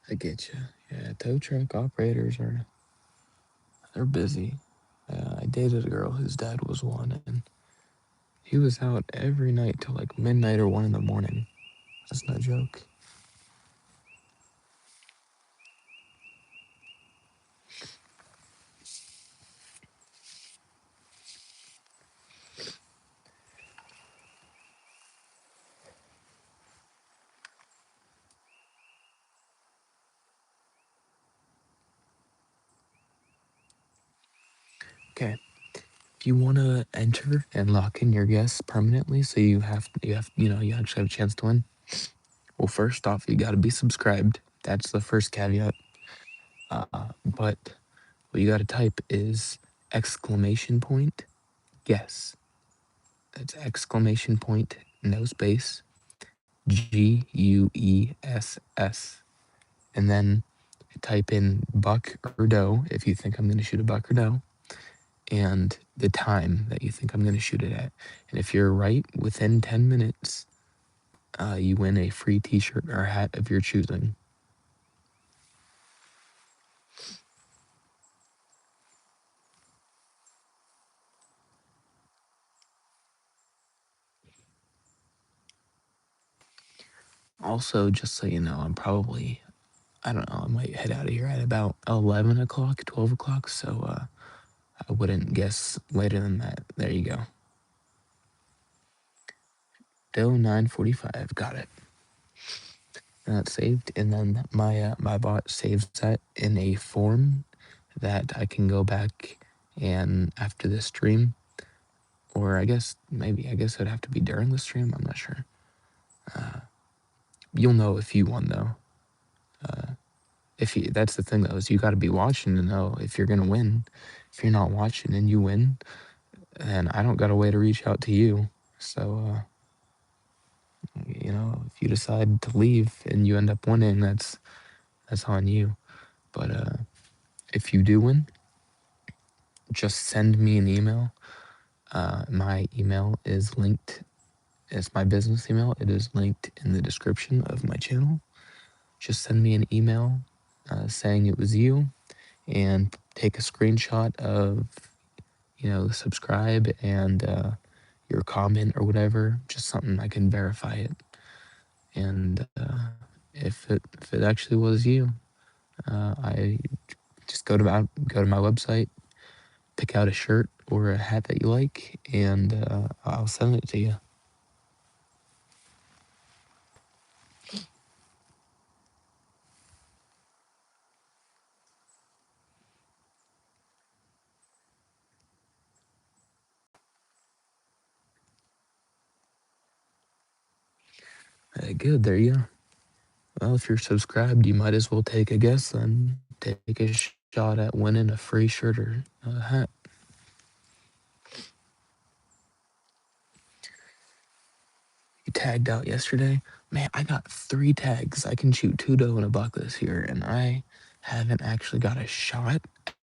I get you. Yeah, tow truck operators they're busy. I dated a girl whose dad was one, and he was out every night till like midnight or 1 in the morning. That's no joke. Okay, if you want to enter and lock in your guests permanently, so you actually have a chance to win. Well, first off, you got to be subscribed. That's the first caveat. But what you got to type is exclamation point guess. That's exclamation point no space GUESS, and then type in buck or doe if you think I'm going to shoot a buck or doe, and the time that you think I'm going to shoot it at. And if you're right within 10 minutes, you win a free T-shirt or hat of your choosing. Also, just so you know, I don't know, I might head out of here at about 11 o'clock, 12 o'clock, so I wouldn't guess later than that. There you go. Doe 9:45. Got it. That's saved, and then my bot saves that in a form that I can go back and after the stream, or I guess it'd have to be during the stream. I'm not sure. You'll know if you won though. If you That's the thing though, is you got to be watching to know if you're gonna win. If you're not watching and you win, then I don't got a way to reach out to you. So if you decide to leave and you end up winning, that's on you. But if you do win, just send me an email. My email is linked. It's my business email. It is linked in the description of my channel. Just send me an email saying it was you, and take a screenshot of subscribe and your comment or whatever. Just something I can verify it. And if it actually was you, I just go to my website, pick out a shirt or a hat that you like, and I'll send it to you. Good, there you go. Well, if you're subscribed, you might as well take a guess then. Take a shot at winning a free shirt or a hat. You tagged out yesterday? Man, I got 3 tags. I can shoot 2 doe and a buck this year, and I haven't actually got a shot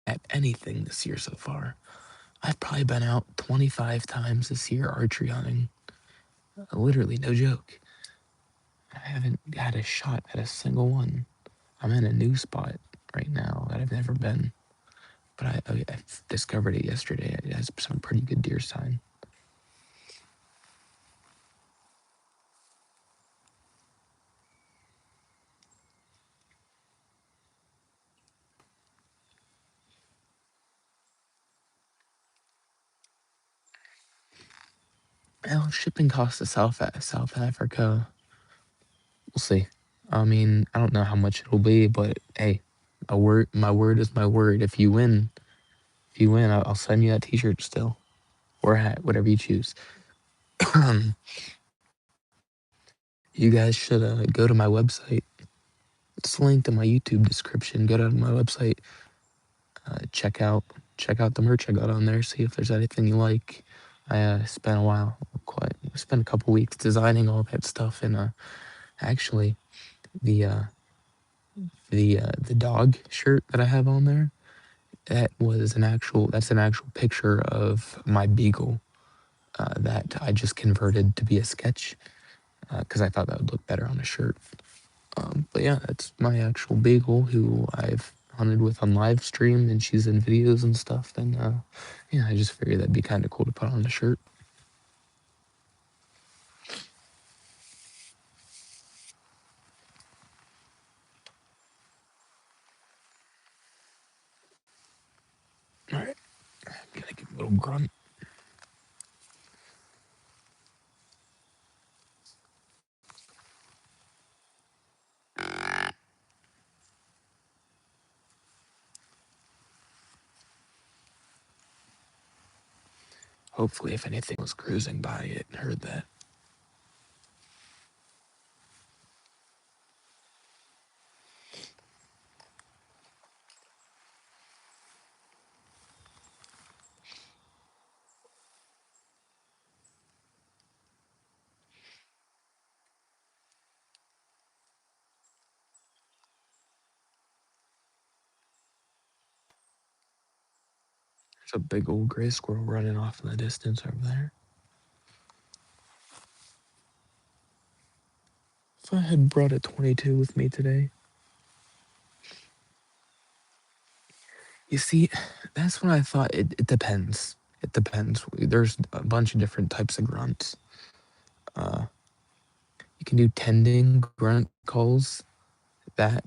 at anything this year so far. I've probably been out 25 times this year archery hunting. Literally, no joke. I haven't had a shot at a single one. I'm in a new spot right now that I've never been. but I discovered it yesterday. It has some pretty good deer sign. Well, shipping costs to South Africa. We'll see. I mean, I don't know how much it'll be, but hey, my word is my word. If you win, I'll send you that T-shirt still, or hat, whatever you choose. You guys should go to my website. It's linked in my YouTube description. Go to my website, uh, check out check out the merch I got on there. See if there's anything you like. I spent a while, spent a couple weeks designing all that stuff, and actually the uh, the dog shirt that I have on there, that's an actual picture of my beagle that I just converted to be a sketch because I thought that would look better on a shirt. But yeah, that's my actual beagle who I've hunted with on live stream, and she's in videos and stuff. And yeah, I just figured that'd be kind of cool to put on a shirt. All right, I'm gonna give a little grunt. Hopefully, if anything was cruising by, it heard that. There's a big old gray squirrel running off in the distance over there. If I had brought a 22 with me today, you see, that's what I thought. It depends. It depends. There's a bunch of different types of grunts. Uh, you can do tending grunt calls. That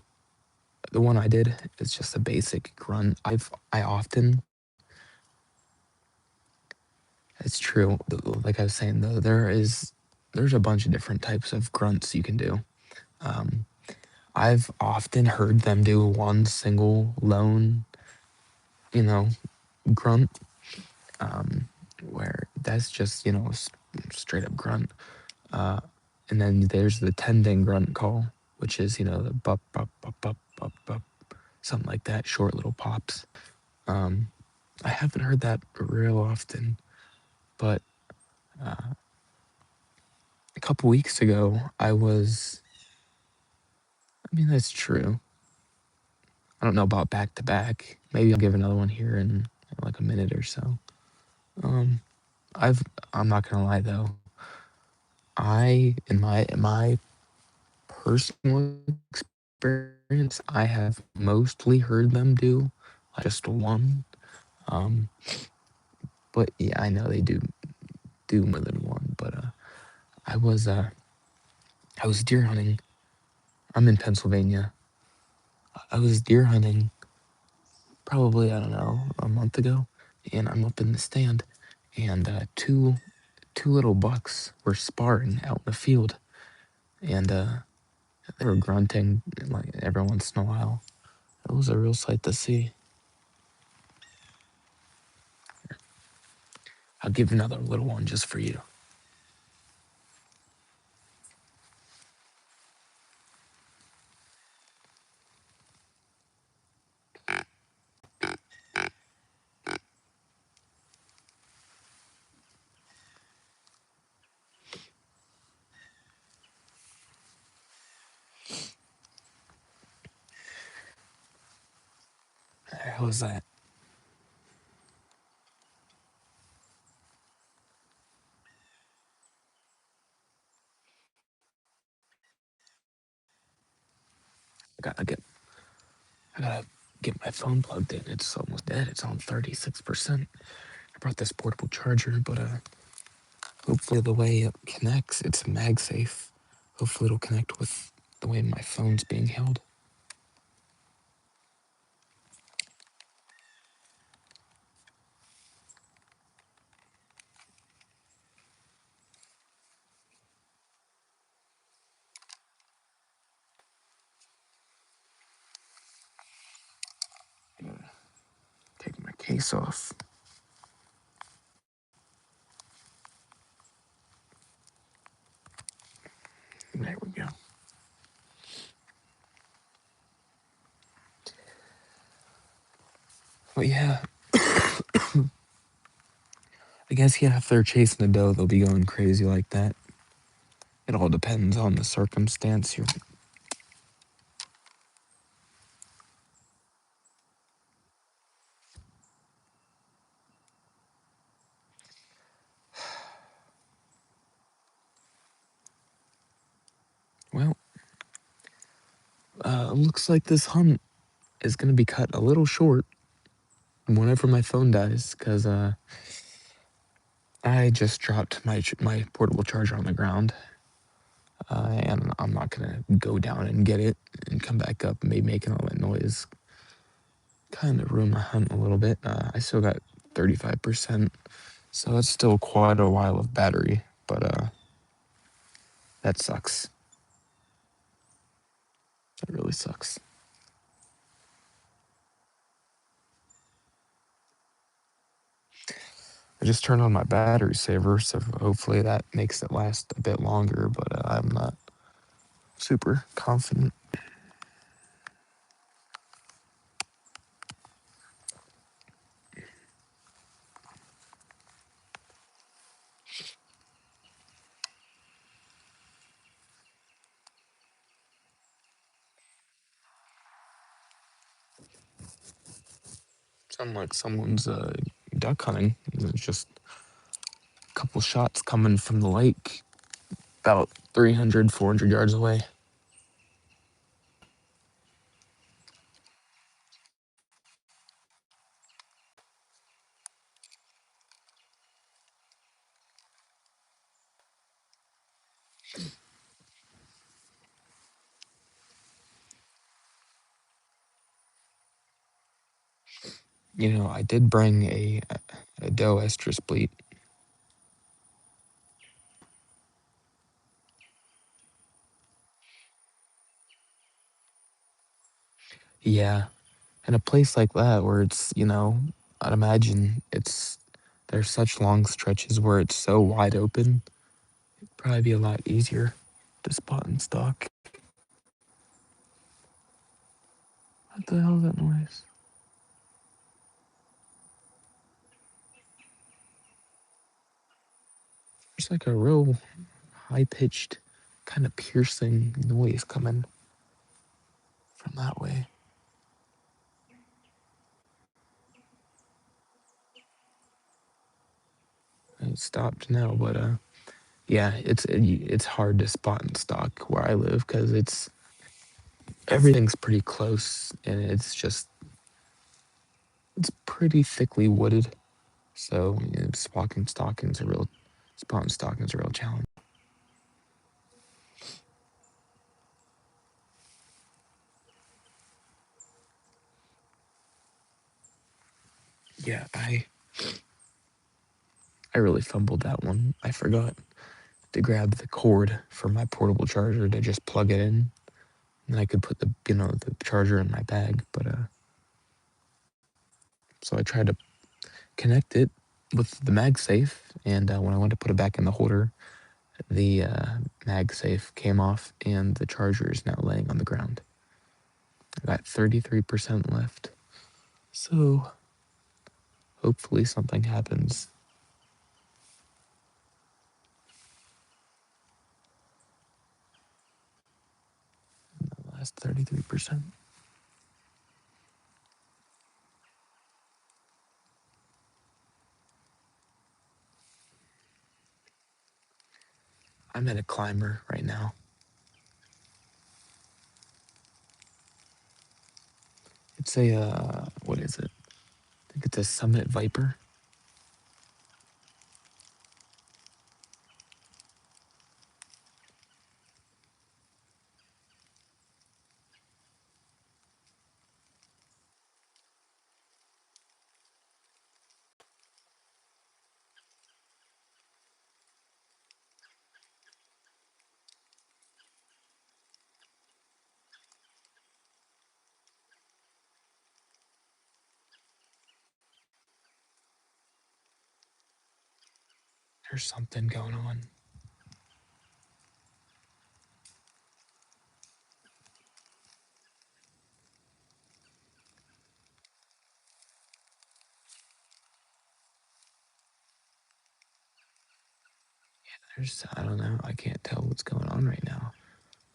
the one I did is just a basic grunt. I often It's true. Like I was saying though, there's a bunch of different types of grunts you can do. Um, I've often heard them do one single lone, you know, grunt, where that's just straight up grunt. Uh, and then there's the tending grunt call, which is the bup bup bup bup bup bup, something like that, short little pops. Um, I haven't heard that real often, but a couple weeks ago, I mean, that's true. I don't know about back to back. Maybe I'll give another one here in like a minute or so. Um, I've I'm not gonna lie though. In my personal experience, I have mostly heard them do just one. Um, but yeah, I know they do more than one. But I was uh I was deer hunting. I'm in Pennsylvania. I was deer hunting probably, I don't know, a month ago, and I'm up in the stand, and two little bucks were sparring out in the field, and they were grunting like every once in a while. It was a real sight to see. I'll give another little one just for you. How was that? I gotta get. I gotta get my phone plugged in. It's almost dead. It's on 36%. I brought this portable charger, but hopefully the way it connects, it's MagSafe. Hopefully it'll connect with the way my phone's being held. Take my case off. There we go. But yeah, I guess yeah, if they're chasing a doe, they'll be going crazy like that. It all depends on the circumstance. Well, looks like this hunt is gonna be cut a little short whenever my phone dies, cause I just dropped my portable charger on the ground, and I'm not gonna go down and get it and come back up and be making all that noise. Kind of ruin my hunt a little bit. I still got 35%, so it's still quite a while of battery, but that sucks. That really sucks. I just turned on my battery saver, so hopefully that makes it last a bit longer, but I'm not super confident. Sound like someone's duck hunting. There's just a couple shots coming from the lake about 300, 400 yards away. You know, I did bring a doe estrus bleat. Yeah, in a place like that where it's, I'd imagine there's such long stretches where it's so wide open, it'd probably be a lot easier to spot and stalk. What the hell is that noise? There's like a real high pitched, kind of piercing noise coming from that way. It stopped now, but yeah, it's hard to spot and stalk where I live because everything's pretty close and it's pretty thickly wooded. So spot and stalking's a real challenge. Yeah, I really fumbled that one. I forgot to grab the cord for my portable charger to just plug it in, and I could put the charger in my bag. But so I tried to connect it with the MagSafe, and when I went to put it back in the holder, the MagSafe came off, and the charger is now laying on the ground. I got 33% left, so hopefully something happens. The last 33%. I'm at a climber right now. It's a what is it? I think it's a Summit Viper. There's something going on. I don't know. I can't tell what's going on right now.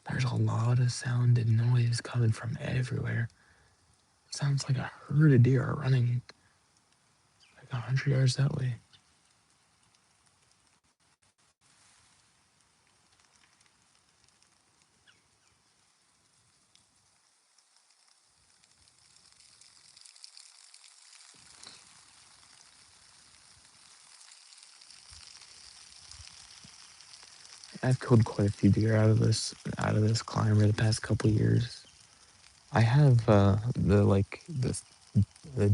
There's a lot of sound and noise coming from everywhere. It sounds like a herd of deer are running like 100 yards that way. I've killed quite a few deer out of this climber the past couple years. I have the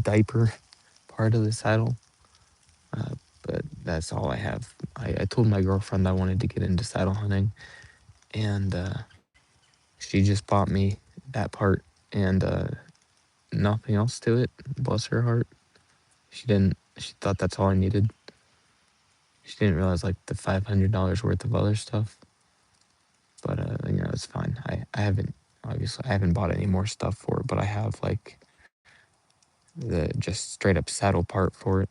diaper part of the saddle, uh, but that's all I have. I told my girlfriend I wanted to get into saddle hunting, and she just bought me that part and nothing else to it. Bless her heart. She didn't. She thought that's all I needed. She didn't realize like the $500 worth of other stuff. But it's fine. I haven't obviously I haven't bought any more stuff for it, but I have like the just straight up saddle part for it.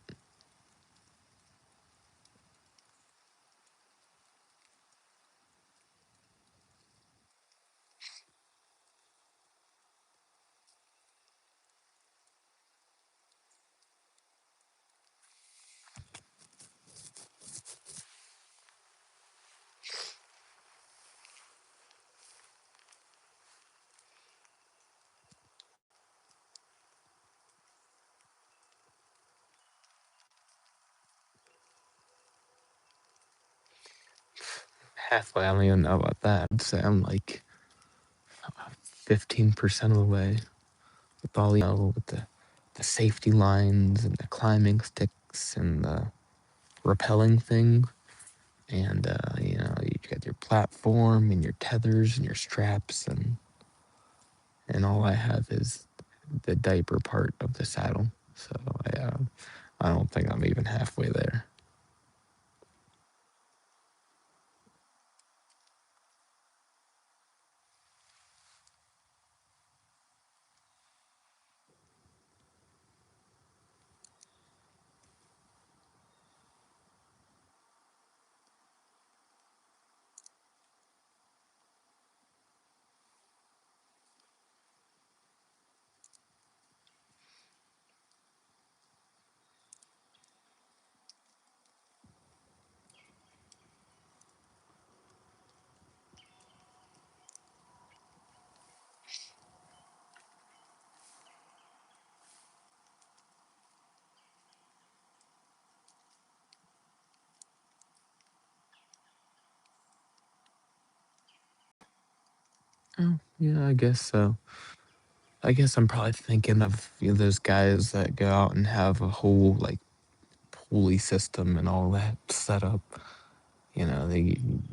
Halfway, I don't even know about that. I'd say I'm like 15% of the way with all with the safety lines and the climbing sticks and the rappelling thing. And you got your platform and your tethers and your straps and all I have is the diaper part of the saddle. So I don't think I'm even halfway there. Oh, yeah, I guess so. I guess I'm probably thinking of those guys that go out and have a whole like pulley system and all that set up.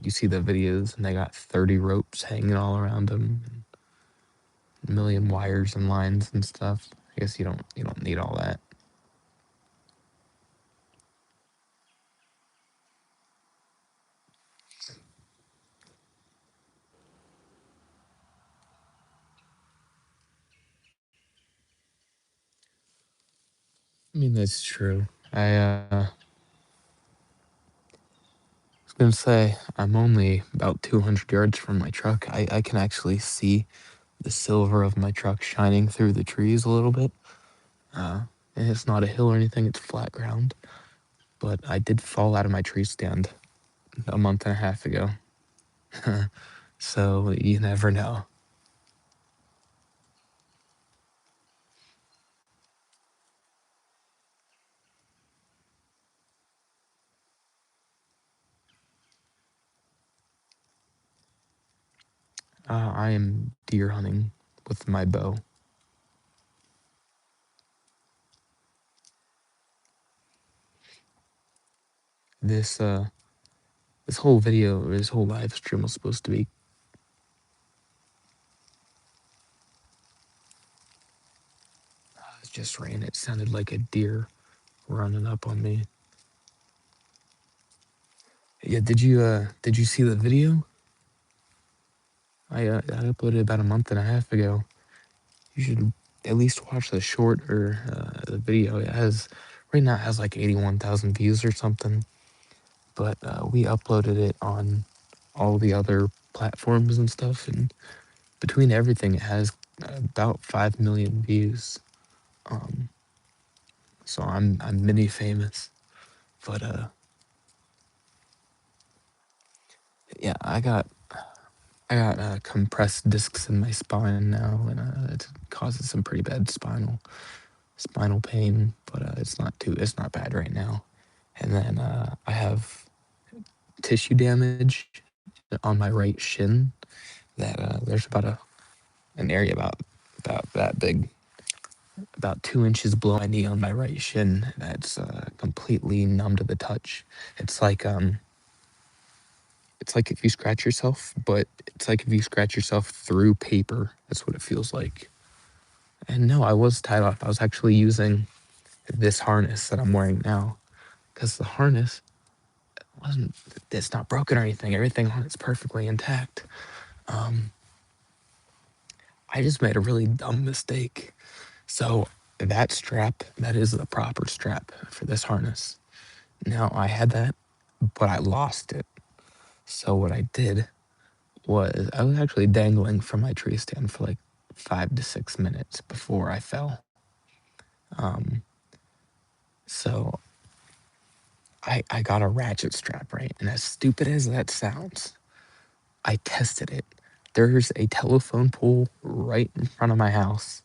You see the videos and they got 30 ropes hanging all around them, a million wires and lines and stuff. I guess you don't need all that. I mean, that's true. I was gonna say I'm only about 200 yards from my truck. I can actually see the silver of my truck shining through the trees a little bit. Uh, and it's not a hill or anything; it's flat ground. But I did fall out of my tree stand a month and a half ago, so you never know. I am deer hunting with my bow. This this whole video, or this whole live stream was supposed to be. It just rain. It sounded like a deer running up on me. Yeah, did you see the video? I uploaded about a month and a half ago. You should at least watch the short or the video. It has right now it has like 81,000 views or something. But we uploaded it on all the other platforms and stuff, and between everything, it has about 5 million views. Um, so I'm mini famous. But yeah, I got compressed discs in my spine now, and it causes some pretty bad spinal pain. But it's not bad right now. And then I have tissue damage on my right shin. That there's about an area about that big, about 2 inches below my knee on my right shin. That's completely numb to the touch. It's like um, it's like if you scratch yourself, but it's like if you scratch yourself through paper. That's what it feels like. And no, I was tied off. I was actually using this harness that I'm wearing now, because the harness wasn't. It's not broken or anything. Everything on it's perfectly intact. Um, I just made a really dumb mistake. So that strap, that is the proper strap for this harness. Now I had that, but I lost it. So what I did was I was actually dangling from my tree stand for like 5 to 6 minutes before I fell. Um, so I got a ratchet strap, right? And as stupid as that sounds, I tested it. There's a telephone pole right in front of my house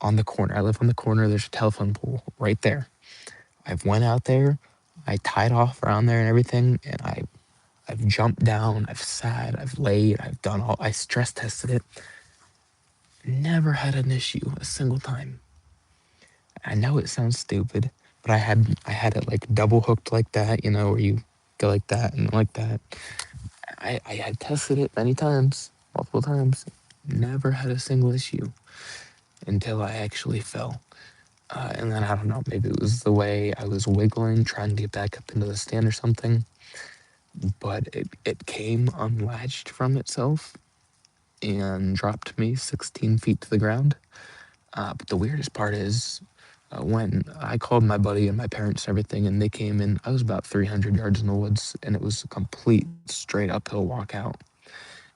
on the corner. I live on the corner. There's a telephone pole right there. I've went out there, I tied off around there and everything, and I've jumped down, I've sat, I've laid, I've done all. I stress tested it. Never had an issue a single time. I know it sounds stupid, but I had it like double hooked like that, where you go like that and like that. I had tested it many times, multiple times. Never had a single issue until I actually fell. And then I don't know, maybe it was the way I was wiggling, trying to get back up into the stand or something. But it came unlatched from itself and dropped me 16 feet to the ground. But the weirdest part is when I called my buddy and my parents and everything, and they came in, I was about 300 yards in the woods, and it was a complete straight uphill walkout.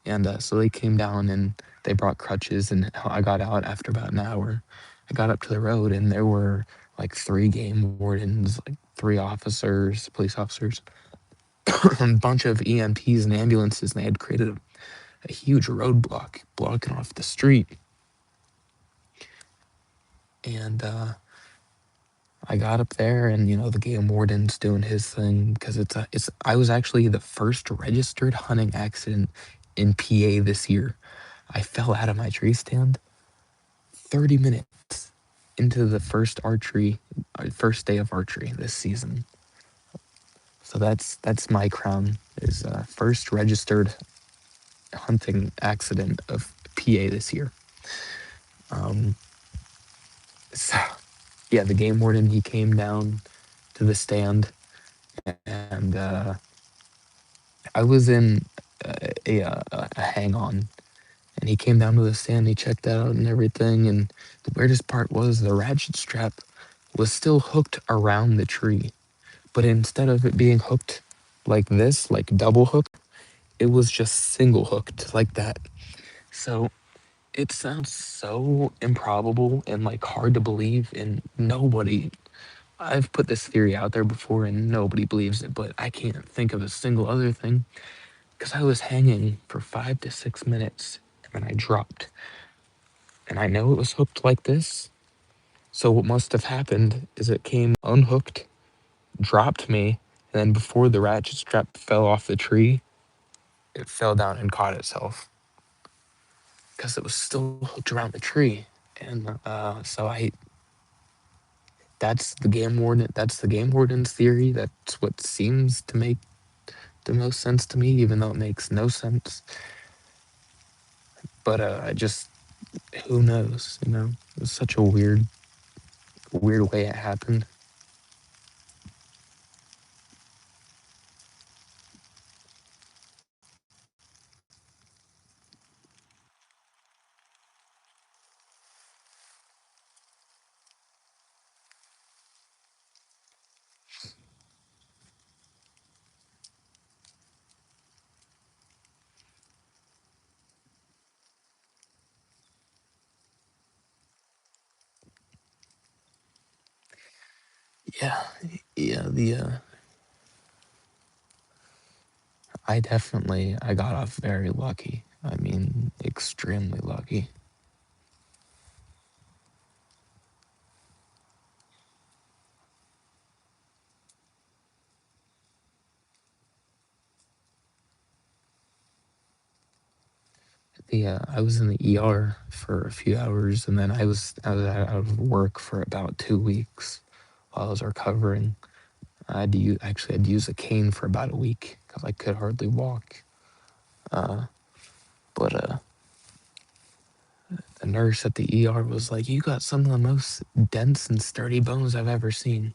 And so they came down and they brought crutches, and I got out after about an hour. I got up to the road, and there were like 3 game wardens, like 3 officers, police officers, a bunch of EMTs and ambulances, and they had created a huge roadblock blocking off the street. And I got up there, and the game warden's doing his thing, because it's I was actually the first registered hunting accident in PA this year. I fell out of my tree stand 30 minutes into the first day of archery this season. So that's my crown, is first registered hunting accident of PA this year. Um, so yeah, the game warden, he came down to the stand, and I was in a hang on, and he came down to the stand. He checked that out and everything. And the weirdest part was the ratchet strap was still hooked around the tree, but instead of it being hooked like this, like double hook, it was just single hooked like that. So it sounds so improbable and like hard to believe, and nobody. I've put this theory out there before and nobody believes it, but I can't think of a single other thing, because I was hanging for 5 to 6 minutes and then I dropped. And I know it was hooked like this. So what must have happened is it came unhooked, dropped me, and then before the ratchet strap fell off the tree, it fell down and caught itself. because it was still hooked around the tree. And so I that's the game warden's theory. That's what seems to make the most sense to me, even though it makes no sense. But I just who knows, you know? It was such a weird way it happened. Yeah, yeah. The I got off very lucky. I mean, extremely lucky. I was in the ER for a few hours, and then I was out of work for about 2 weeks while I was recovering. I had to use a cane for about a week because I could hardly walk. Uh, but the nurse at the ER was like, "You got some of the most dense and sturdy bones I've ever seen."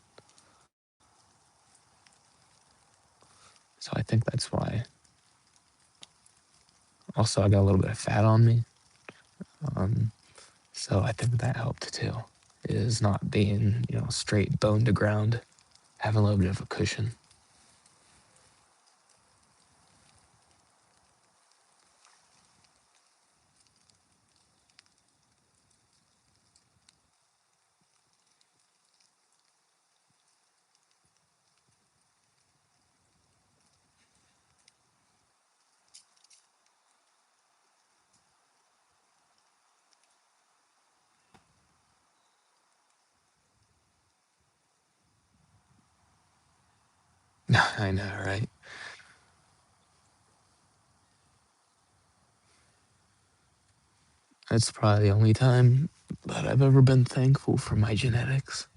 So I think that's why. Also, I got a little bit of fat on me, um, so I think that helped too. Is not being straight bone to ground, having a little bit of a cushion. I know, right? That's probably the only time that I've ever been thankful for my genetics.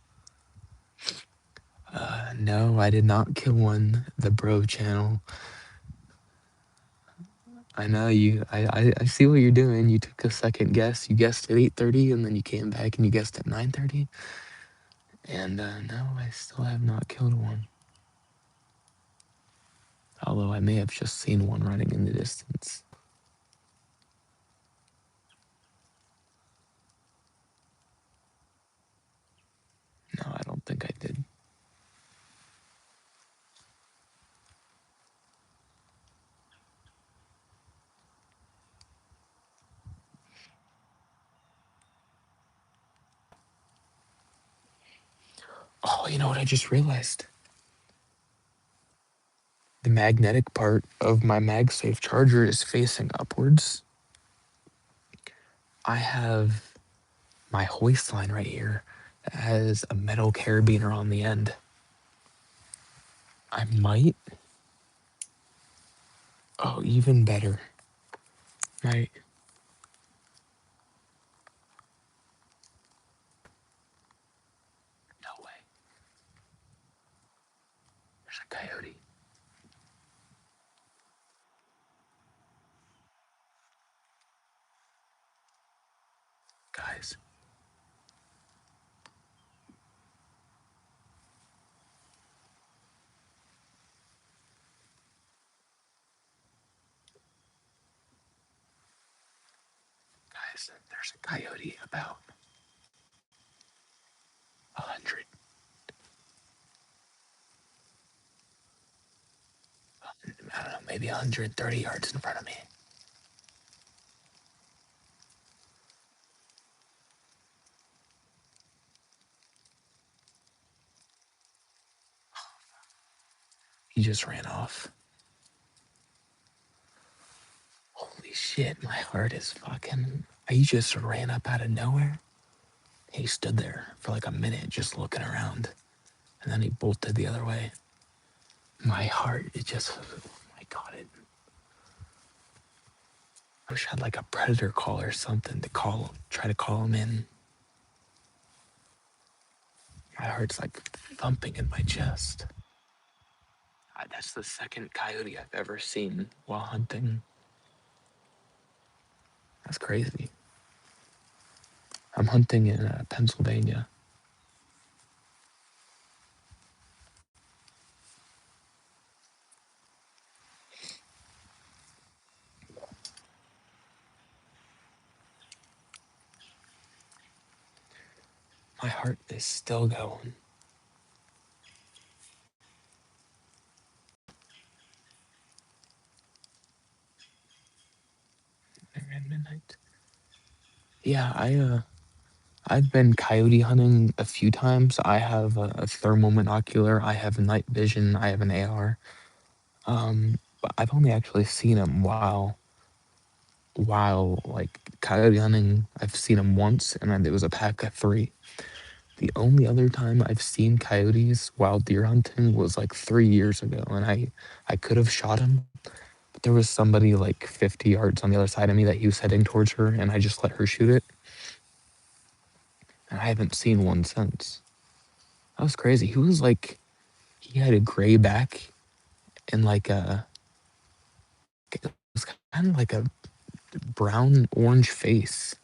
No, I did not kill one. The bro channel. I know you. I see what you're doing. You took a second guess. You guessed at 8:30, and then you came back and you guessed at 9:30. And no, I still have not killed one. Although I may have just seen one running in the distance. No, I don't think I did. Oh, you know what I just realized? The magnetic part of my MagSafe charger is facing upwards. I have my hoist line right here that has a metal carabiner on the end. I might. Oh, even better. Right. No way. There's a coyote. Guys, there's a coyote about 100, I don't know, maybe 130 yards in front of me. He just ran off. Holy shit, my heart is fucking. He just ran up out of nowhere. He stood there for like a minute just looking around, and then he bolted the other way. My heart, it just, oh my god, it. I wish I had like a predator call or something to try to call him in. My heart's like thumping in my chest. That's the second coyote I've ever seen while hunting. That's crazy. I'm hunting in Pennsylvania. My heart is still going. Around midnight. Yeah, I've been coyote hunting a few times. I have a thermal monocular. I have night vision. I have an AR. But I've only actually seen them while like coyote hunting. I've seen them once, and it was a pack of 3. The only other time I've seen coyotes while deer hunting was like 3 years ago, and I could have shot him, but there was somebody like 50 yards on the other side of me that he was heading towards her, and I just let her shoot it. And I haven't seen one since. That was crazy. He had a gray back and like it was kind of like a brown orange face.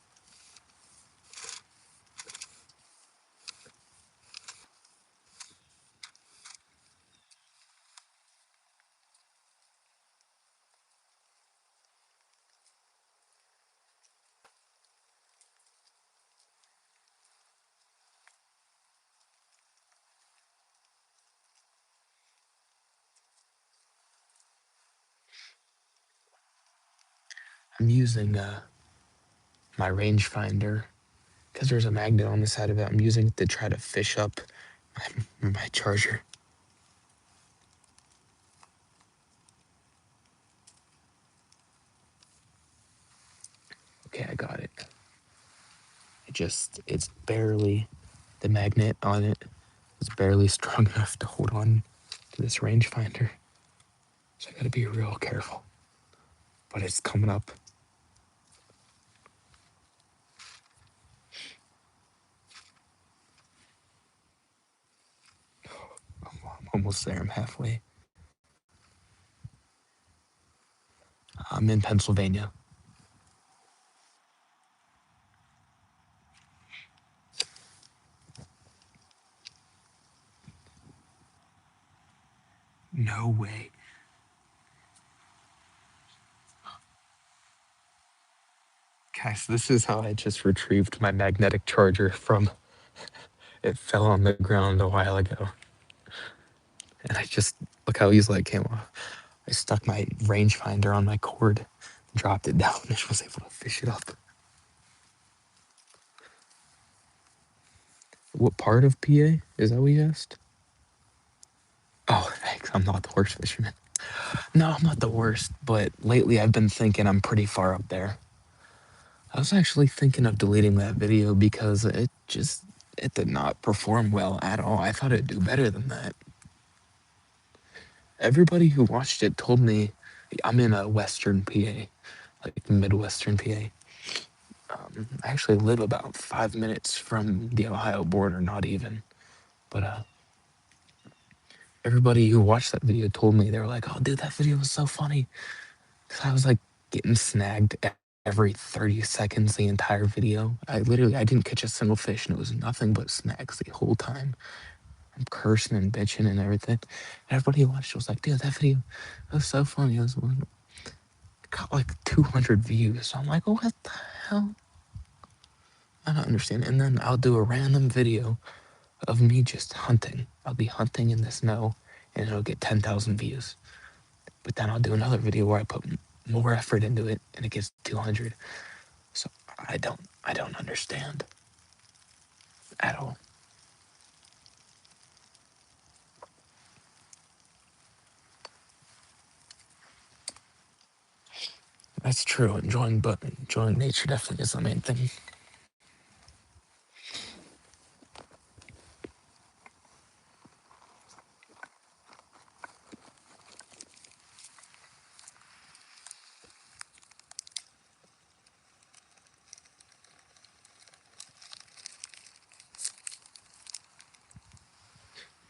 I'm using my rangefinder because there's a magnet on the side of it. I'm using it to try to fish up my charger. Okay, I got it. It's barely, the magnet on it is barely strong enough to hold on to this rangefinder. So I gotta be real careful. But it's coming up. I'm almost there. I'm halfway. I'm in Pennsylvania. No way. Guys, this is how I just retrieved my magnetic charger from, it fell on the ground a while ago. And look how easily it came off. I stuck my rangefinder on my cord, dropped it down, and was able to fish it up. What part of PA? Is that what you asked? Oh, thanks. I'm not the worst fisherman. No, I'm not the worst, but lately I've been thinking I'm pretty far up there. I was actually thinking of deleting that video because it did not perform well at all. I thought it'd do better than that. Everybody who watched it told me I'm in a Western PA, like Midwestern PA. I actually live about 5 minutes from the Ohio border, not even. But everybody who watched that video told me, they were like, "Oh, dude, that video was so funny." 'Cause I was like getting snagged every 30 seconds the entire video. I didn't catch a single fish, and it was nothing but snags the whole time. I'm cursing and bitching and everything. And everybody who watched it was like, "Dude, that video was so funny." It got like 200 views. So I'm like, what the hell? I don't understand. And then I'll do a random video of me just hunting. I'll be hunting in the snow, and it'll get 10,000 views. But then I'll do another video where I put more effort into it, and it gets 200. So I don't understand at all. That's true. But enjoying nature definitely is the main thing.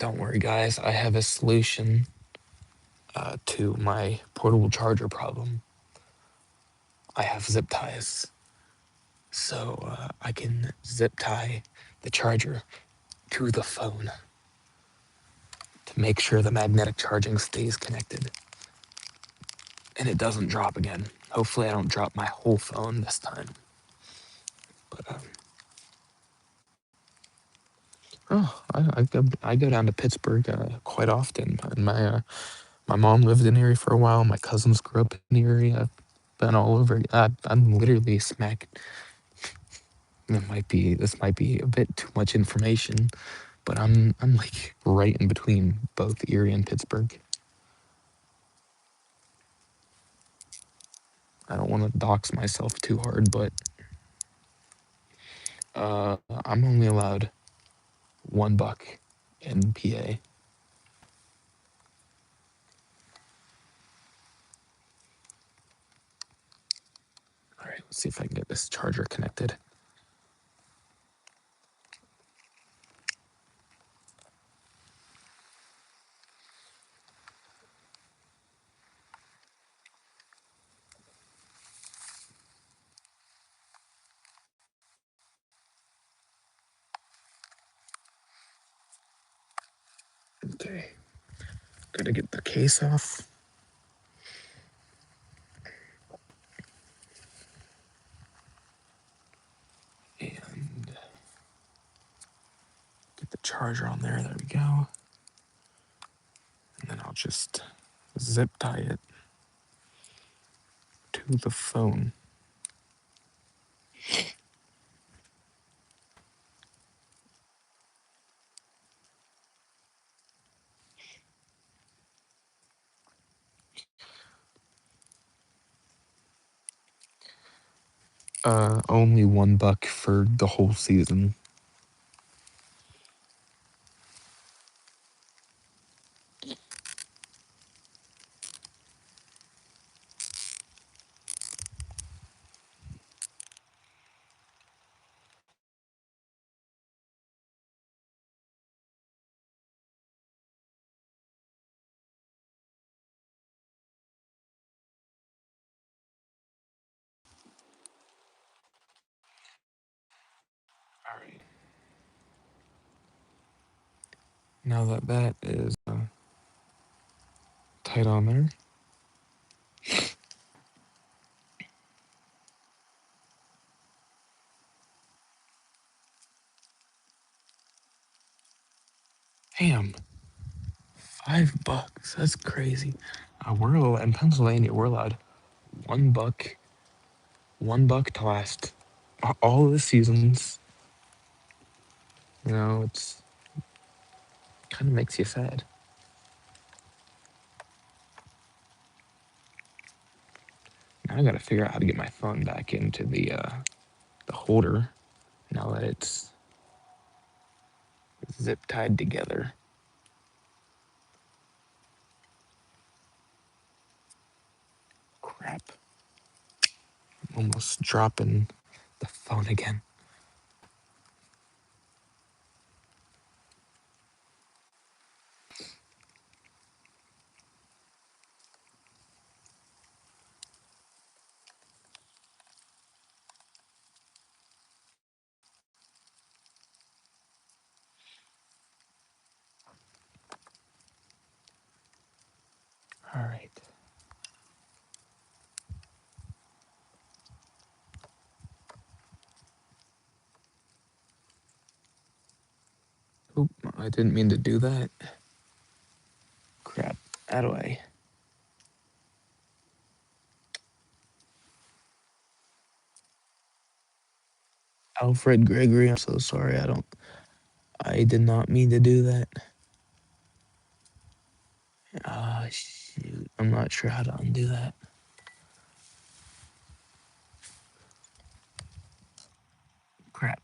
Don't worry, guys. I have a solution to my portable charger problem. I have zip ties, so I can zip tie the charger to the phone to make sure the magnetic charging stays connected and it doesn't drop again. Hopefully, I don't drop my whole phone this time. But I go down to Pittsburgh quite often, and my mom lived in Erie for a while. My cousins grew up in Erie. I've been all over. I'm literally smack. This might be a bit too much information, but I'm like right in between both Erie and Pittsburgh. I don't want to dox myself too hard, but I'm only allowed $1 in PA. All right, let's see if I can get this charger connected. Okay, gotta get the case off. And get the charger on there. There we go. And then I'll just zip tie it to the phone. Only $1 for the whole season. All right. Now that that is tight on there, damn, $5. That's crazy. In Pennsylvania. We're allowed $1, $1 to last all of the seasons. You know, it's kind of makes you sad. Now I gotta figure out how to get my phone back into the holder now that it's zip tied together. Crap. I'm almost dropping the phone again. All right. Oop, I didn't mean to do that. Crap. How do I? Alfred Gregory, I'm so sorry. I did not mean to do that. Ah, shoot. I'm not sure how to undo that. Crap.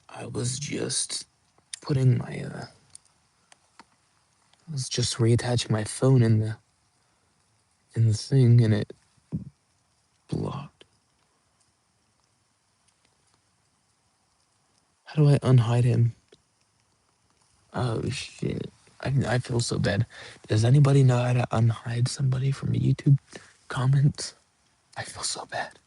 I was just putting my, I was just reattaching my phone in the thing and it blocked. How do I unhide him? Oh shit. I feel so bad. Does anybody know how to unhide somebody from YouTube comments? I feel so bad.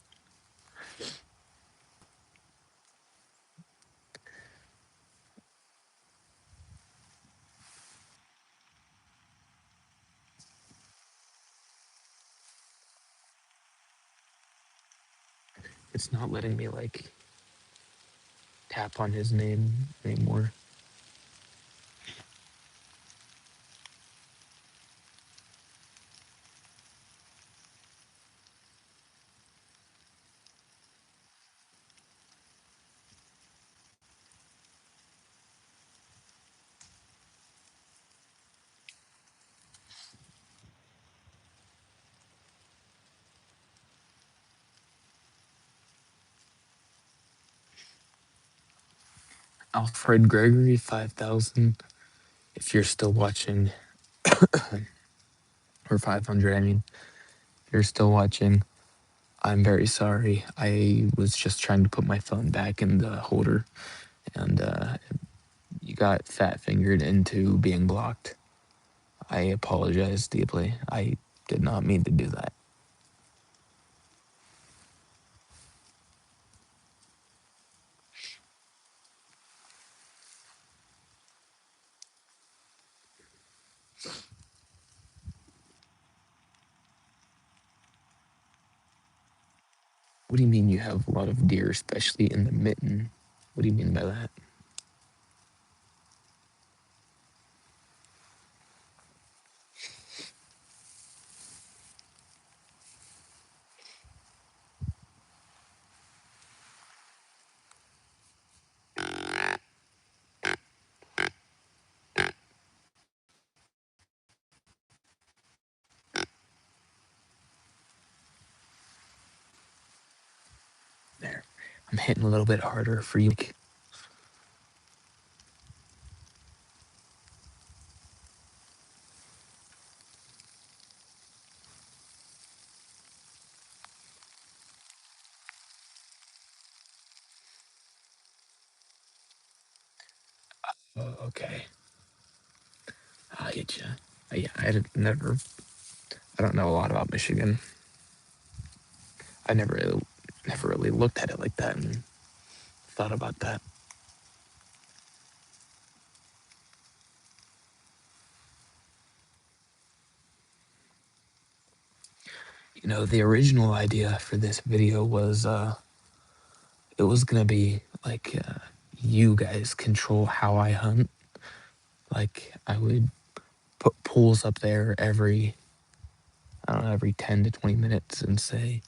It's not letting me like tap on his name anymore. Alfred Gregory 5000. If you're still watching, or 500, I mean, if you're still watching, I'm very sorry. I was just trying to put my phone back in the holder, and you got fat fingered into being blocked. I apologize deeply. I did not mean to do that. What do you mean you have a lot of deer, especially in the mitten? What do you mean by that? There. I'm hitting a little bit harder for you. Oh, okay. I get you. Yeah, I don't know a lot about Michigan. I never really looked at it like that and thought about that. You know, the original idea for this video was it was gonna be like you guys control how I hunt. Like I would put pools up there every, I don't know, every 10 to 20 minutes and say,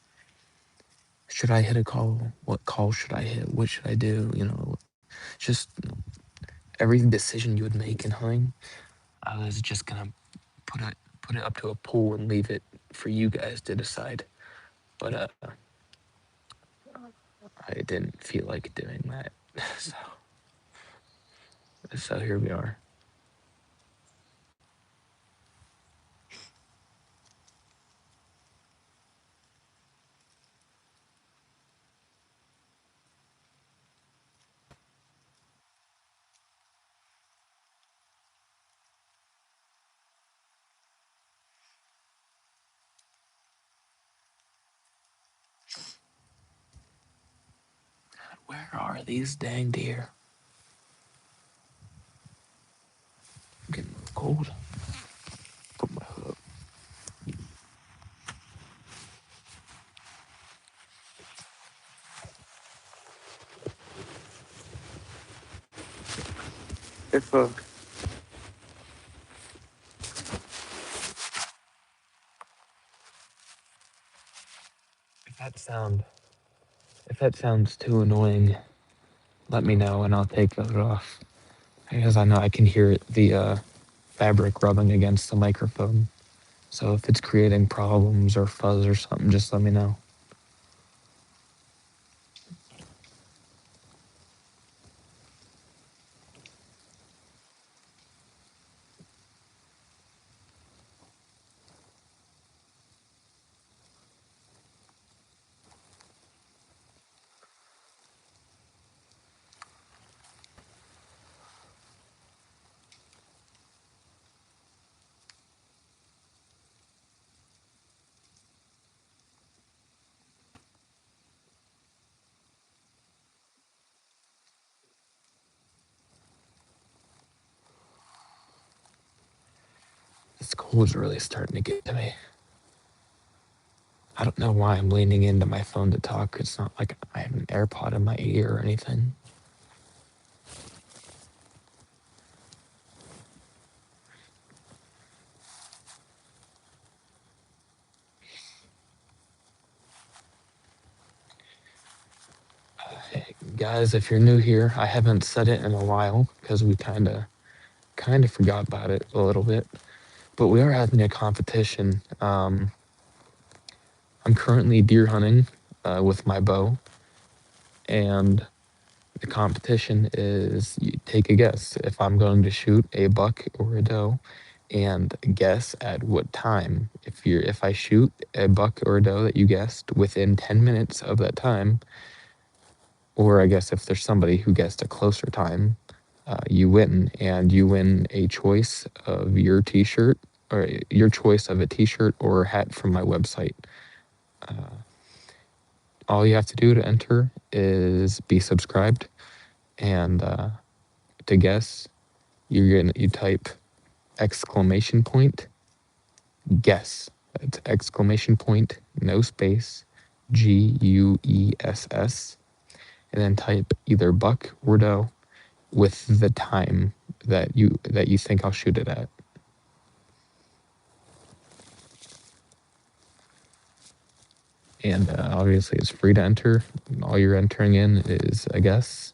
should I hit a call? What call should I hit? What should I do? You know, just every decision you would make in hunting, I was just gonna put it put it up to a pool and leave it for you guys to decide. But I didn't feel like doing that. So so here we are. Where are these dang deer? I'm getting a little cold. Put my hood up. If if that sound if that sounds too annoying, let me know and I'll take it off. Because I know I can hear it, the fabric rubbing against the microphone. So if it's creating problems or fuzz or something, just let me know. This cold's really starting to get to me. I don't know why I'm leaning into my phone to talk. It's not like I have an AirPod in my ear or anything. Hey, guys, if you're new here, I haven't said it in a while because we kind of forgot about it a little bit. But we are having a competition. I'm currently deer hunting with my bow, and the competition is you take a guess if I'm going to shoot a buck or a doe, and guess at what time. If I shoot a buck or a doe that you guessed within 10 minutes of that time, or I guess if there's somebody who guessed a closer time, you win, and you win a choice of your T-shirt or your choice of a T-shirt or hat from my website. All you have to do to enter is be subscribed, and to guess, you type exclamation point guess. That's exclamation point no space GUESS, and then type either buck or doe with the time that you think I'll shoot it at. And obviously, it's free to enter. All you're entering in is a guess.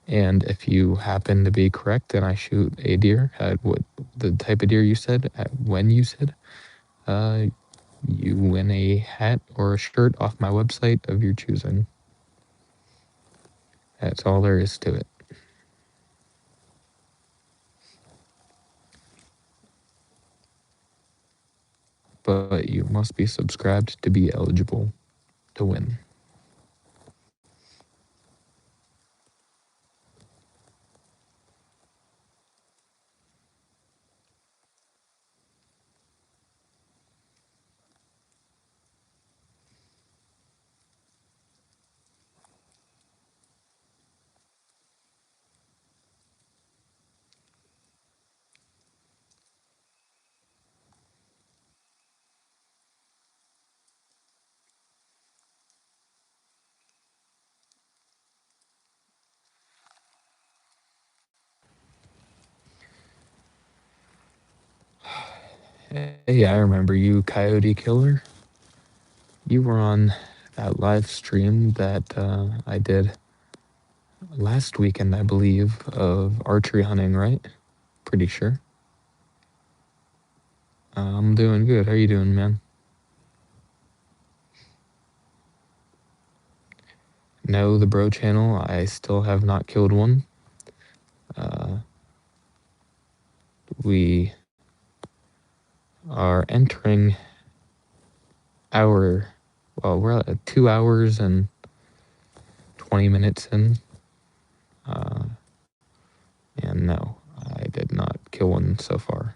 And if you happen to be correct, then I shoot a deer at what the type of deer you said, at when you said, uh, you win a hat or a shirt off my website of your choosing. That's all there is to it. But you must be subscribed to be eligible to win. Hey, I remember you, Coyote Killer. You were on that live stream that I did last weekend, I believe, of archery hunting, right? Pretty sure. I'm doing good. How you doing, man? No, the bro channel. I still have not killed one. Uh, we are entering our, well, we're at 2 hours and 20 minutes in. Uh, and no, I did not kill one so far.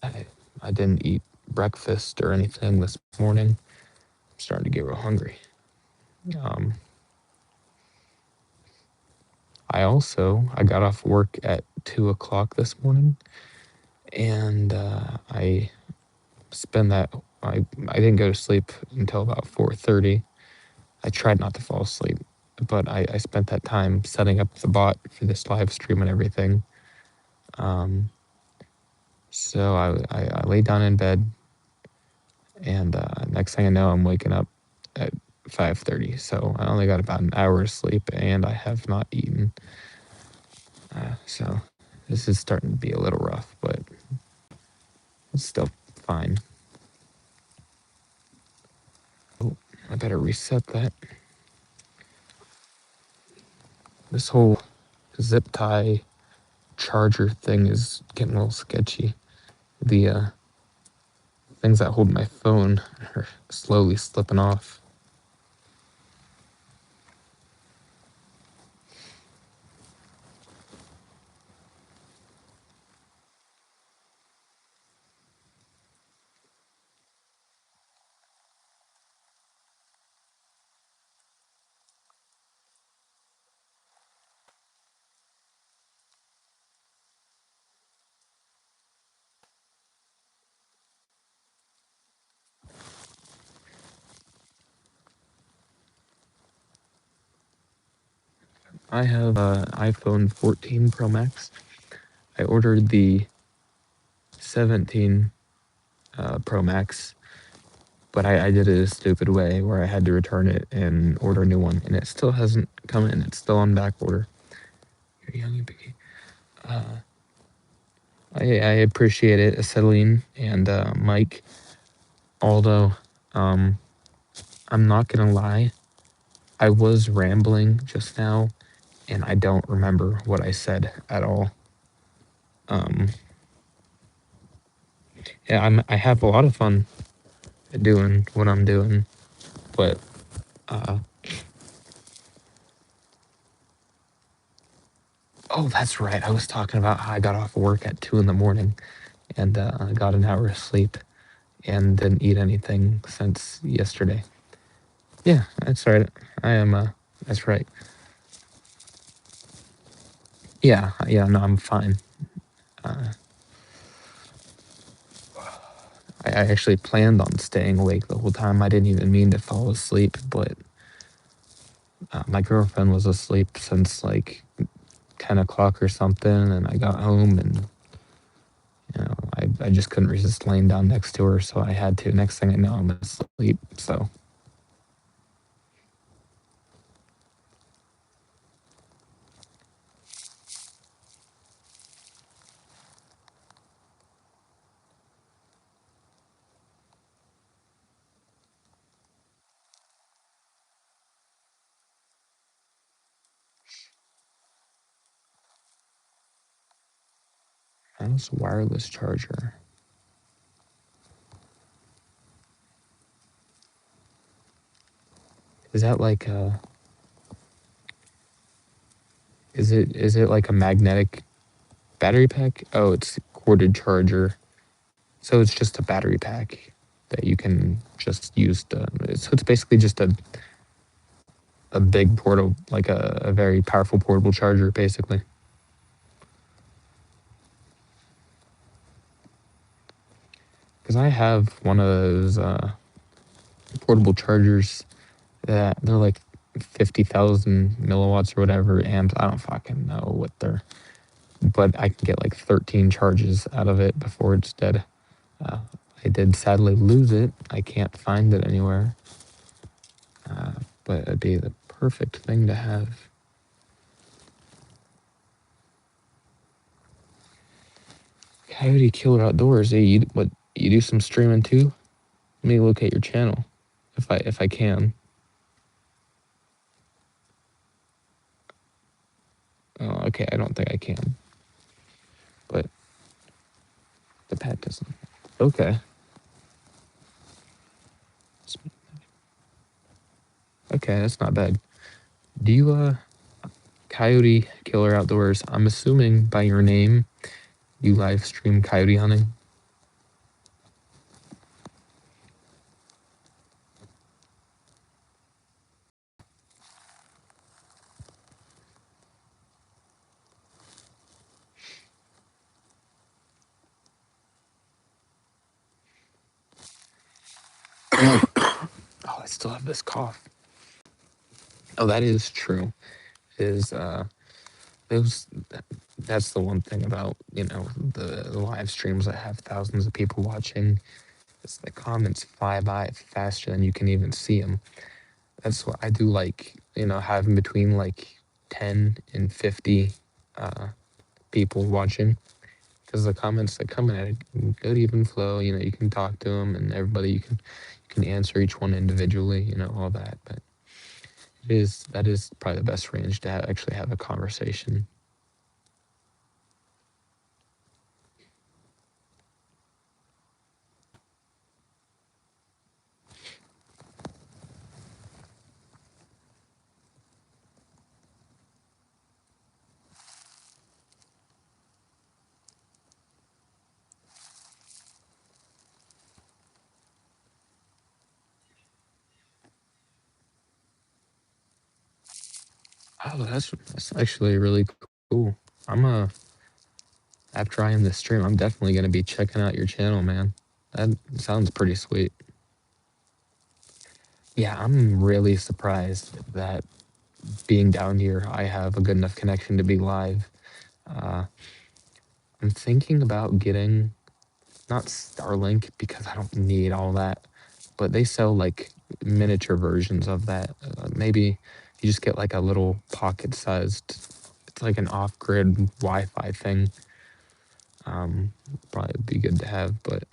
I, I didn't eat breakfast or anything this morning. I'm starting to get real hungry. Um, I got off work at 2 o'clock this morning, and I spend that. I didn't go to sleep until about 4:30. I tried not to fall asleep, but I spent that time setting up the bot for this live stream and everything. Um, so I lay down in bed, and next thing I know, I'm waking up at 5:30. So I only got about an hour's sleep, and I have not eaten. So this is starting to be a little rough, but it's still fine. Oh, I better reset that. This whole zip tie charger thing is getting a little sketchy. The things that hold my phone are slowly slipping off. I have iPhone 14 Pro Max. I ordered the 17 Pro Max, but I did it a stupid way where I had to return it and order a new one, and it still hasn't come in. It's still on back order. You're young and picky. I appreciate it, Celine and Mike. Although, um, I'm not gonna lie, I was rambling just now, and I don't remember what I said at all. Um, yeah, I have a lot of fun doing what I'm doing, but uh, oh, that's right. I was talking about how I got off work at 2 in the morning and got an hour of sleep and didn't eat anything since yesterday. Yeah, that's right. I am. That's right. Yeah, yeah. No, I'm fine. Uh, I actually planned on staying awake the whole time. I didn't even mean to fall asleep, but my girlfriend was asleep since like 10 o'clock or something, and I got home and I just couldn't resist laying down next to her, so I had to. Next thing I know, I'm asleep. So how's wireless charger? Is that like a? Is it like a magnetic battery pack? Oh, it's corded charger. So it's just a battery pack that you can just use to. So it's basically just a big portable, like a very powerful portable charger, basically. Because I have one of those portable chargers that they're like 50,000 milliwatts or whatever amps. I don't fucking know what they're, but I can get like 13 charges out of it before it's dead. Uh, I did sadly lose it. I can't find it anywhere, but it'd be the perfect thing to have. Coyote Killer Outdoors. Hey, you do some streaming too? Let me locate your channel, if I can. Oh, okay, I don't think I can, but the pet doesn't. Okay, okay, that's not bad. Do you Coyote Killer Outdoors? I'm assuming by your name, you live stream coyote hunting. Oh, I still have this cough. Oh, that is true. Is those that's the one thing about the live streams that have thousands of people watching. Is the comments fly by faster than you can even see them. That's what I do. Like having between like 10 and 50 uh, people watching, because the comments that come in at a good even flow. You can talk to them and everybody. You can answer each one individually. All that, but that is probably the best range to actually have a conversation. Oh, that's actually really cool. I'm after I end this stream, I'm definitely gonna be checking out your channel, man. That sounds pretty sweet. Yeah, I'm really surprised that being down here, I have a good enough connection to be live. Uh, I'm thinking about getting not Starlink because I don't need all that, but they sell like miniature versions of that. Maybe you just get like a little pocket sized, it's like an off grid Wi Fi thing. Probably be good to have, but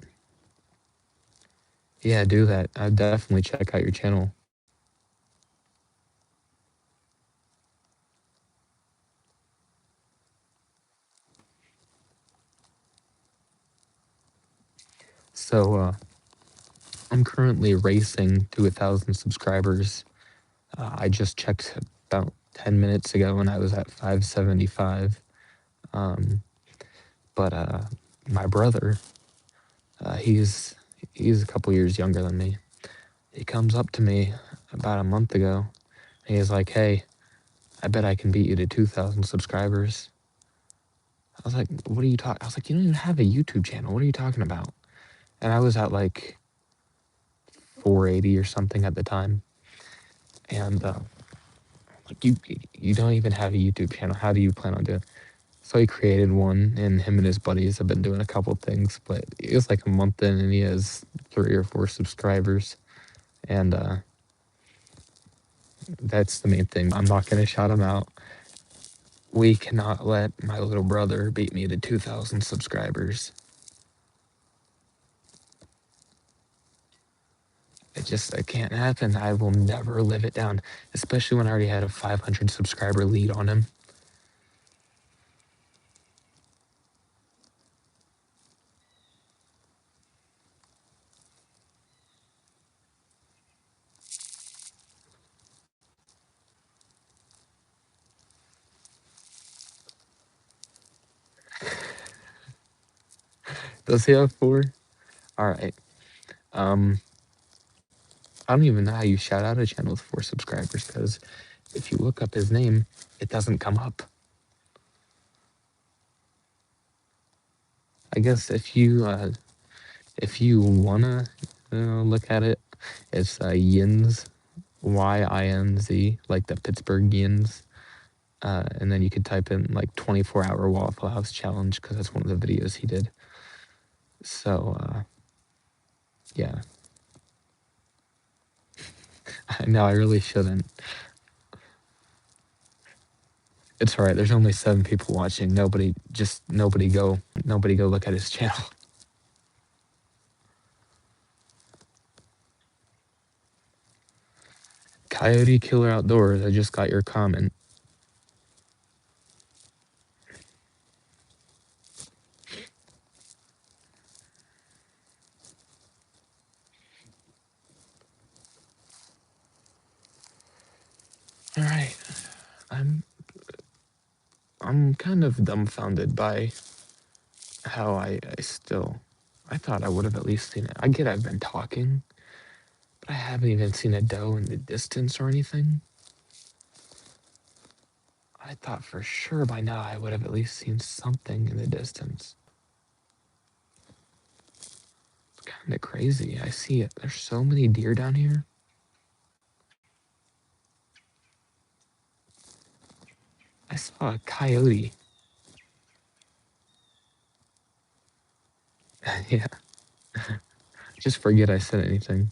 yeah, do that. I definitely check out your channel. So I'm currently racing to 1,000 subscribers. I just checked about 10 minutes ago and I was at 575. Um, but my brother, he's a couple years younger than me. He comes up to me about a month ago and he's like, "Hey, I bet I can beat you to 2,000 subscribers." I was like, "What are you talking?" I was like, "You don't even have a YouTube channel. What are you talking about?" And I was at like 480 or something at the time. And like, you don't even have a YouTube channel. How do you plan on doing it? So he created one, and him and his buddies have been doing a couple things, but it was like a month in, and he has 3 or 4 subscribers, and that's the main thing. I'm not gonna shout him out. We cannot let my little brother beat me to 2,000 subscribers. It can't happen. I will never live it down, especially when I already had a 500 subscriber lead on him. Does he have 4? All right. Um, I don't even know how you shout out a channel with 4 subscribers because if you look up his name, it doesn't come up. I guess if you wanna look at it, it's Yinz, Yinz, like the Pittsburgh Yins. And then you could type in like 24-hour Waffle House challenge because that's one of the videos he did. So yeah, no, I really shouldn't. It's all right. There's only 7 people watching. Nobody go look at his channel. Coyote Killer Outdoors. I just got your comment. All right. I'm I'm kind of dumbfounded by how I thought I would have at least seen it. I get I've been talking, but I haven't even seen a doe in the distance or anything. I thought for sure by now I would have at least seen something in the distance. It's kind of crazy. I see it. There's so many deer down here. I saw a coyote. Yeah, just forget I said anything.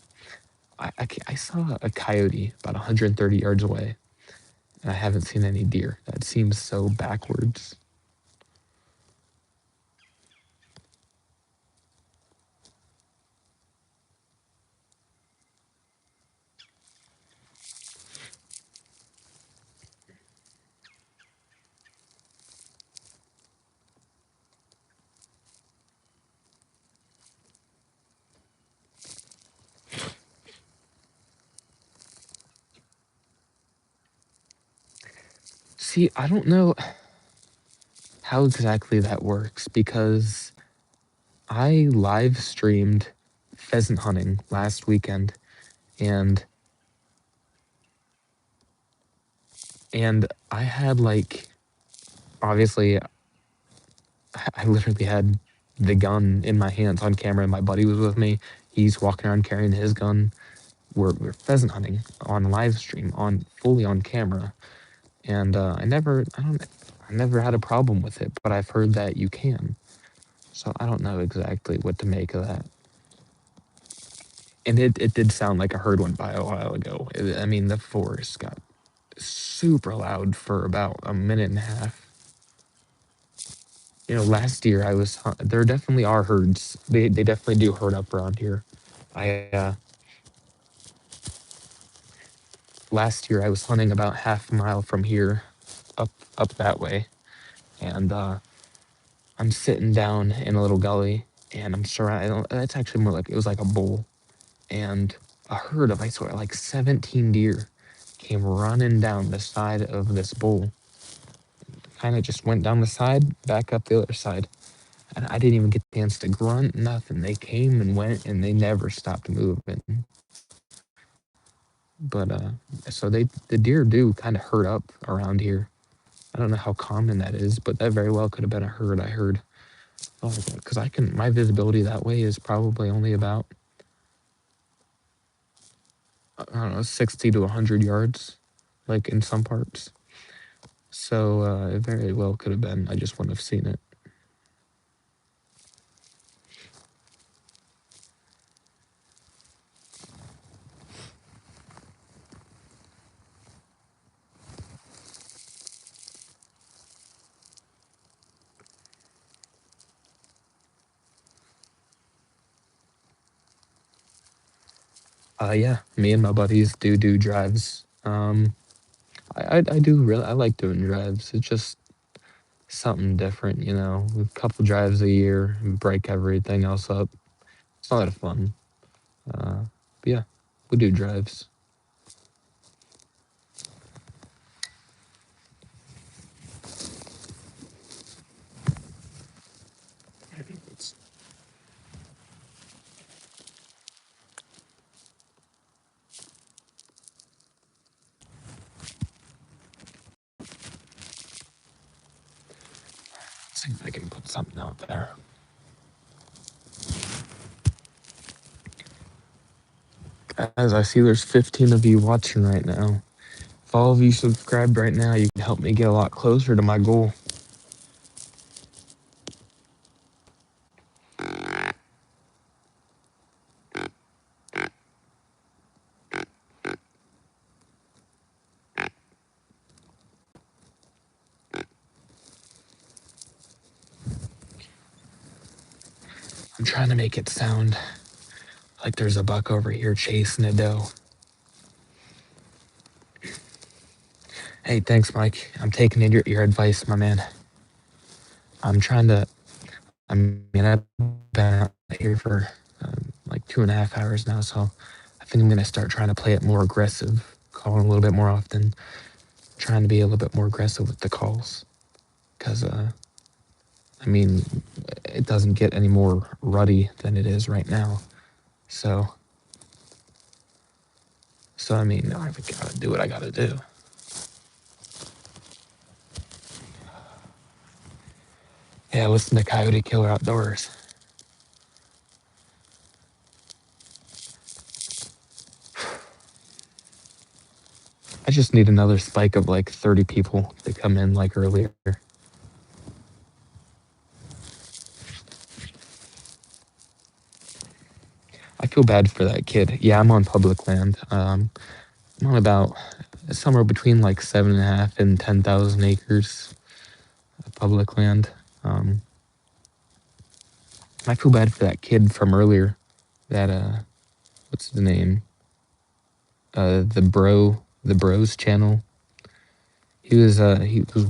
I saw a coyote about 130 yards away, and I haven't seen any deer. That seems so backwards. See, I don't know how exactly that works because I live streamed pheasant hunting last weekend, and I had like obviously I literally had the gun in my hands on camera and my buddy was with me. He's walking around carrying his gun. we're pheasant hunting on live stream, on fully on camera, and I never had a problem with it, but I've heard that you can. So I don't know exactly what to make of that. And it did sound like a herd went by a while ago. I mean, the forest got super loud for about a minute and a half. You know, last year there definitely are herds. They definitely do herd up around here. I Last year I was hunting about half a mile from here, up that way, and I'm sitting down in a little gully, and I'm surrounded. It's actually more like it was like a bowl, and a herd of, I swear, like 17 deer came running down the side of this bowl. Kind of just went down the side, back up the other side, and I didn't even get the chance to grunt, nothing. They came and went, and they never stopped moving. But so the deer do kind of herd up around here. I don't know how common that is, but that very well could have been a herd. I heard. Oh, because my visibility that way is probably only about, I don't know, 60 to 100 yards, like in some parts. So it very well could have been. I just wouldn't have seen it. Yeah, me and my buddies do drives. I do really, I like doing drives. It's just something different, you know. A couple drives a year, break everything else up. It's a lot of fun. Uh, but yeah, we do drives. Let's see if I can put something out there. Guys, I see there's 15 of you watching right now. If all of you subscribed right now, you can help me get a lot closer to my goal. I'm trying to make it sound like there's a buck over here chasing a doe. Hey, thanks, Mike. I'm taking your advice, my man. I'm trying to. I mean, I've been out here for like 2.5 hours now, so I think I'm gonna start trying to play it more aggressive, calling a little bit more often, trying to be a little bit more aggressive with the calls, because I mean, it doesn't get any more ruddy than it is right now. So, I mean, I've got to do what I got to do. Yeah, listen to Coyote Killer Outdoors. I just need another spike of like 30 people to come in like earlier. I feel bad for that kid. Yeah, I'm on public land. I'm on about somewhere between like 7.5 and 10,000 acres of public land. I feel bad for that kid from earlier. That what's the name? The Bros channel. He was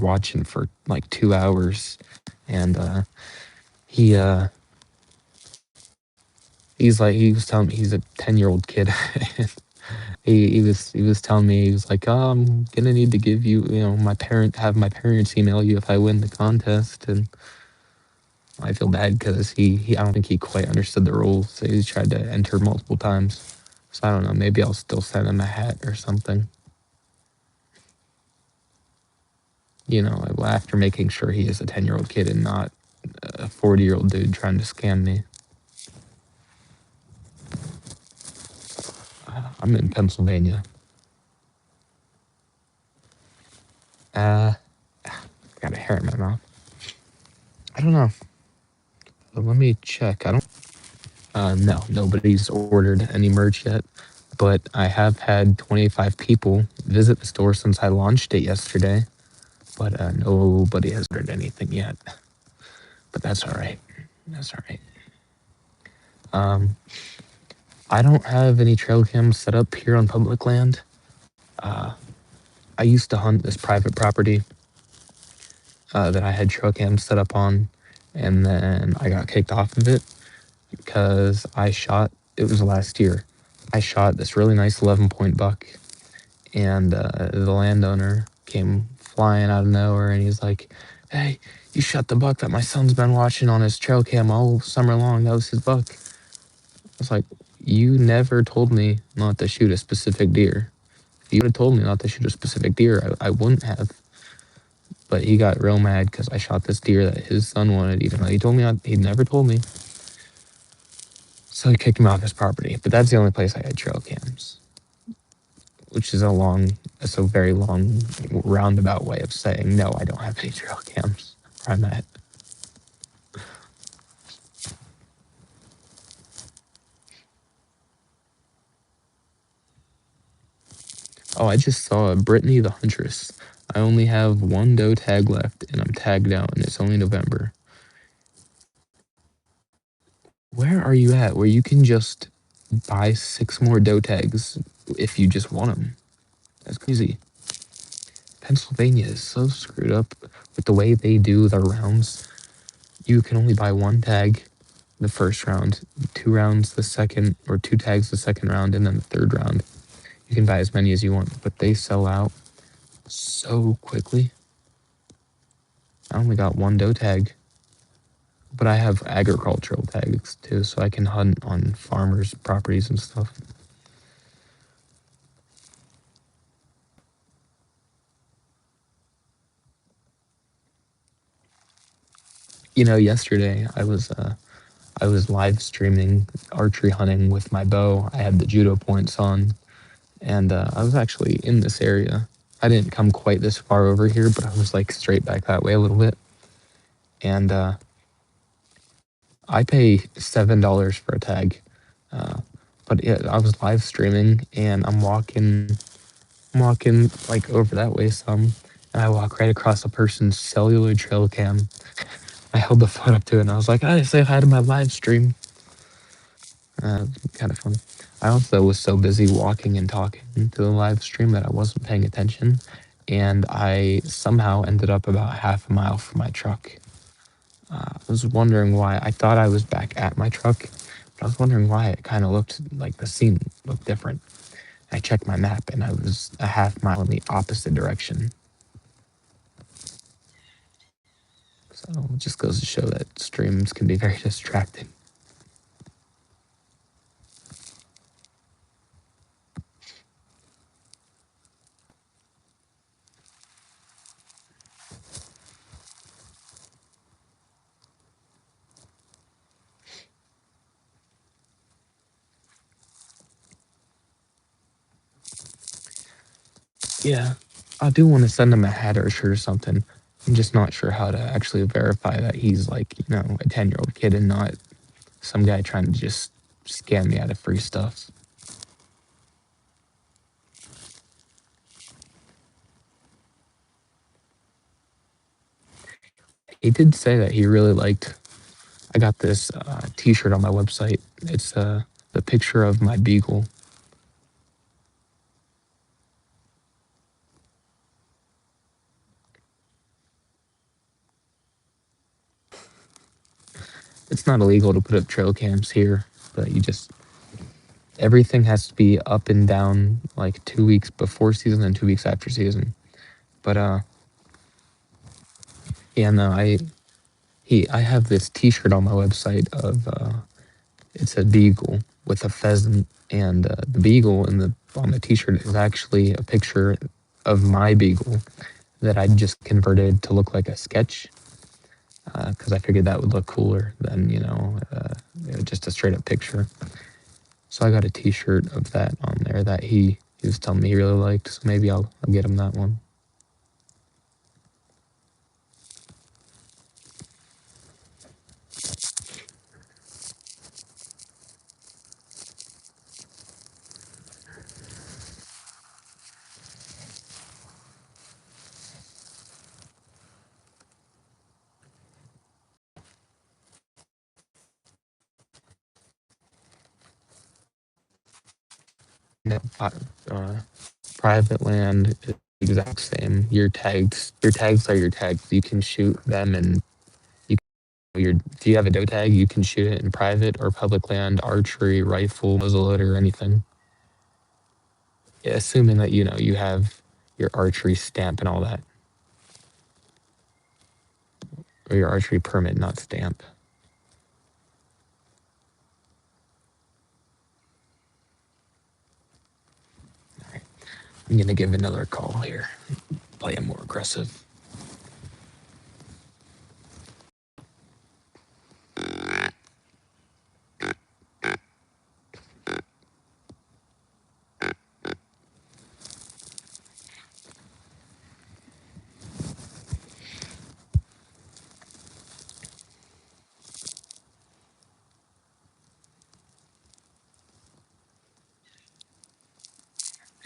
watching for like 2 hours, and he he was telling me he's a 10-year-old kid. He was telling me, he was like, oh, I'm gonna need to give you, you know, have my parents email you if I win the contest. And I feel bad because he I don't think he quite understood the rules. So he tried to enter multiple times. So I don't know, maybe I'll still send him a hat or something. You know, after making sure he is a 10-year-old kid and not a 40-year-old dude trying to scam me. I'm in Pennsylvania. Uh, got a hair in my mouth. I don't know. Let me check. I don't. No, nobody's ordered any merch yet, but I have had 25 people visit the store since I launched it yesterday. But nobody has ordered anything yet. But that's all right. That's all right. Um, I don't have any trail cams set up here on public land. Uh, I used to hunt this private property that I had trail cams set up on, and then I got kicked off of it because I shot. It was last year. I shot this really nice 11-point buck, and the landowner came flying out of nowhere, and he's like, "Hey, you shot the buck that my son's been watching on his trail cam all summer long. That was his buck." I was like, "You never told me not to shoot a specific deer. If you would have told me not to shoot a specific deer, I wouldn't have." But he got real mad because I shot this deer that his son wanted, even though he told me not, he never told me. So he kicked him off his property. But that's the only place I had trail cams, which is it's a very long roundabout way of saying no, I don't have any trail cams where I'm at. Oh, I just saw Brittany the Huntress. I only have one doe tag left, and I'm tagged out, and it's only November. Where are you at where you can just buy 6 more doe tags if you just want them? That's crazy. Pennsylvania is so screwed up with the way they do their rounds. You can only buy 1 tag the first round, 2 rounds the second, or 2 tags the second round, and then the third round. You can buy as many as you want, but they sell out so quickly. I only got 1 doe tag, but I have agricultural tags too, so I can hunt on farmers' properties and stuff. Yesterday I was live streaming archery hunting with my bow. I had the judo points on, and I was actually in this area. I didn't come quite this far over here, but I was like straight back that way a little bit. And I pay $7 for a tag, uh, but yeah, I was live streaming, and I'm walking like over that way some, and I walk right across a person's cellular trail cam. I held the phone up to it, and I was like, "I say hi to my live stream." Kind of funny. I also was so busy walking and talking to the live stream that I wasn't paying attention, and I somehow ended up about half a mile from my truck. I was wondering why. I thought I was back at my truck, but I was wondering why it kind of looked like the scene looked different. I checked my map, and I was a half mile in the opposite direction. So it just goes to show that streams can be very distracting. Yeah, I do want to send him a hat or a shirt or something. I'm just not sure how to actually verify that he's like, a 10-year-old kid and not some guy trying to just scam me out of free stuff. He did say that he really liked. I got this T-shirt on my website. It's the picture of my beagle. It's not illegal to put up trail cams here, but everything has to be up and down like 2 weeks before season and 2 weeks after season. But yeah, no, I have this T-shirt on my website of it's a beagle with a pheasant, and the beagle on the T-shirt is actually a picture of my beagle that I just converted to look like a sketch because I figured that would look cooler than just a straight up picture. So I got a T-shirt of that on there that he was telling me he really liked. So maybe I'll get him that one. No, private land is the exact same. Your tags are your tags. You can shoot them, and you if you have a doe tag, you can shoot it in private or public land, archery, rifle, muzzleloader, anything. Yeah, assuming that you have your archery stamp and all that, or your archery permit, not stamp. I'm gonna give another call here. Play it more aggressive.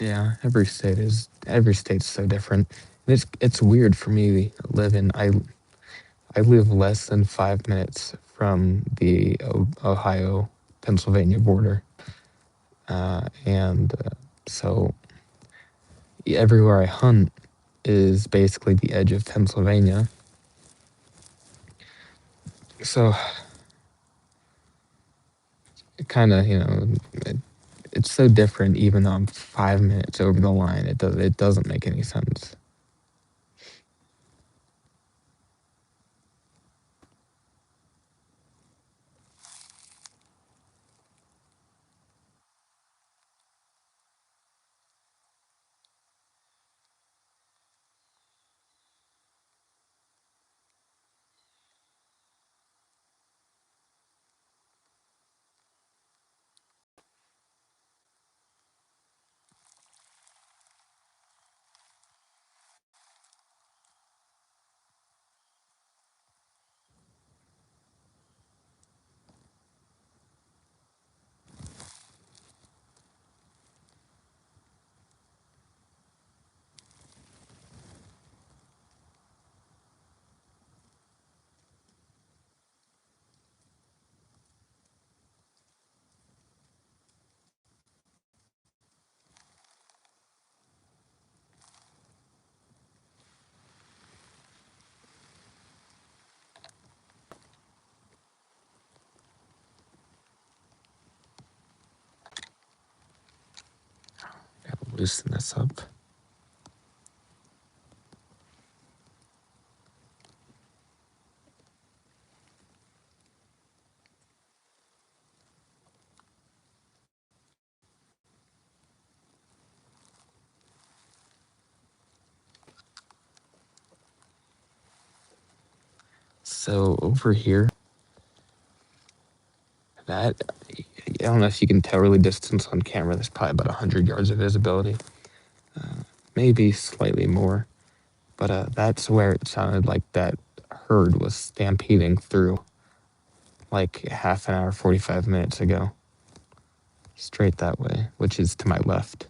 Yeah, every state's so different. And it's weird for me living. I live less than 5 minutes from the Ohio Pennsylvania border, and so everywhere I hunt is basically the edge of Pennsylvania. So it kind of it's so different. Even though I'm 5 minutes over the line, it doesn't make any sense. Gotta loosen this up. So over here, that I don't know if you can tell really distance on camera. There's probably about 100 yards of visibility, maybe slightly more. But that's where it sounded like that herd was stampeding through, like half an hour, 45 minutes ago, straight that way, which is to my left.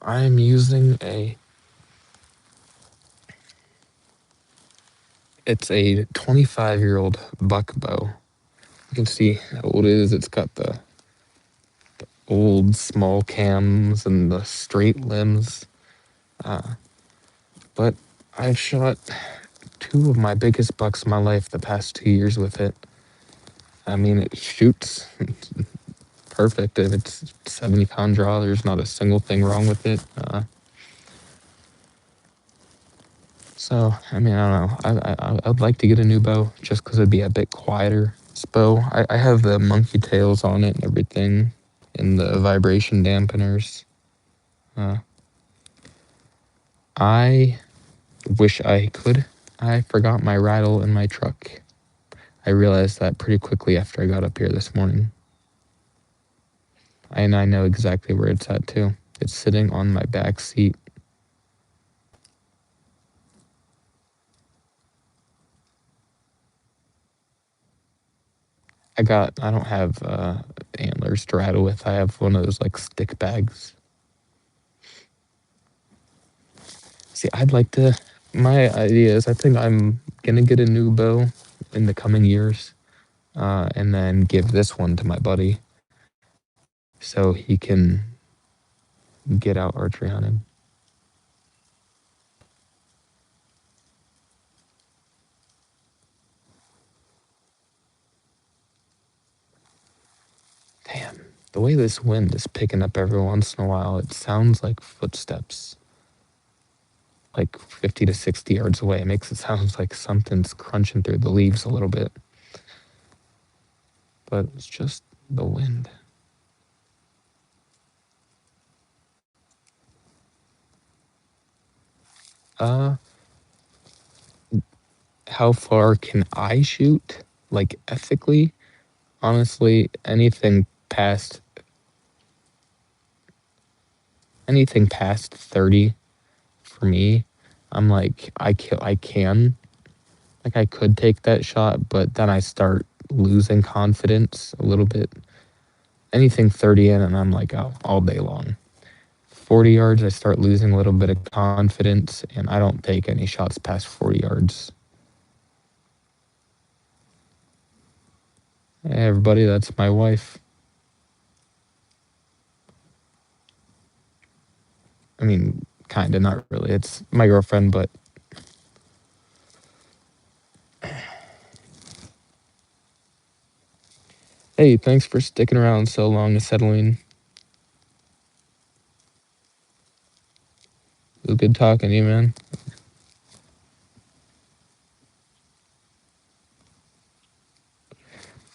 I'm using it's a 25-year-old buck bow. You can see how old it is. It's got the old small cams and the straight limbs. But I've shot two of my biggest bucks in my life the past 2 years with it. I mean, it shoots perfect. If it's 70-pound draw, there's not a single thing wrong with it. So, I mean, I don't know. I'd like to get a new bow just because it'd be a bit quieter. This bow, I have the monkey tails on it and everything. and the vibration dampeners. I wish I could. I forgot my rattle in my truck. I realized that pretty quickly after I got up here this morning. And I know exactly where it's at too. It's sitting on my back seat. I don't have antlers to rattle with. I have one of those like stick bags. See, my idea is I think I'm gonna get a new bow in the coming years, and then give this one to my buddy so he can get out archery hunting. Damn, the way this wind is picking up every once in a while, it sounds like footsteps. Like 50 to 60 yards away. It makes it sound like something's crunching through the leaves a little bit. But it's just the wind. Uh, how far can I shoot? Like ethically? Honestly, anything past 30 for me, I'm like, I can. Like I could take that shot, but then I start losing confidence a little bit. Anything 30 in and I'm like, oh, all day long. 40 yards, I start losing a little bit of confidence, and I don't take any shots past 40 yards. Hey, everybody, that's my wife. I mean, kind of, not really. It's my girlfriend, but hey, thanks for sticking around so long, Acetylene. It was good talking to you, man.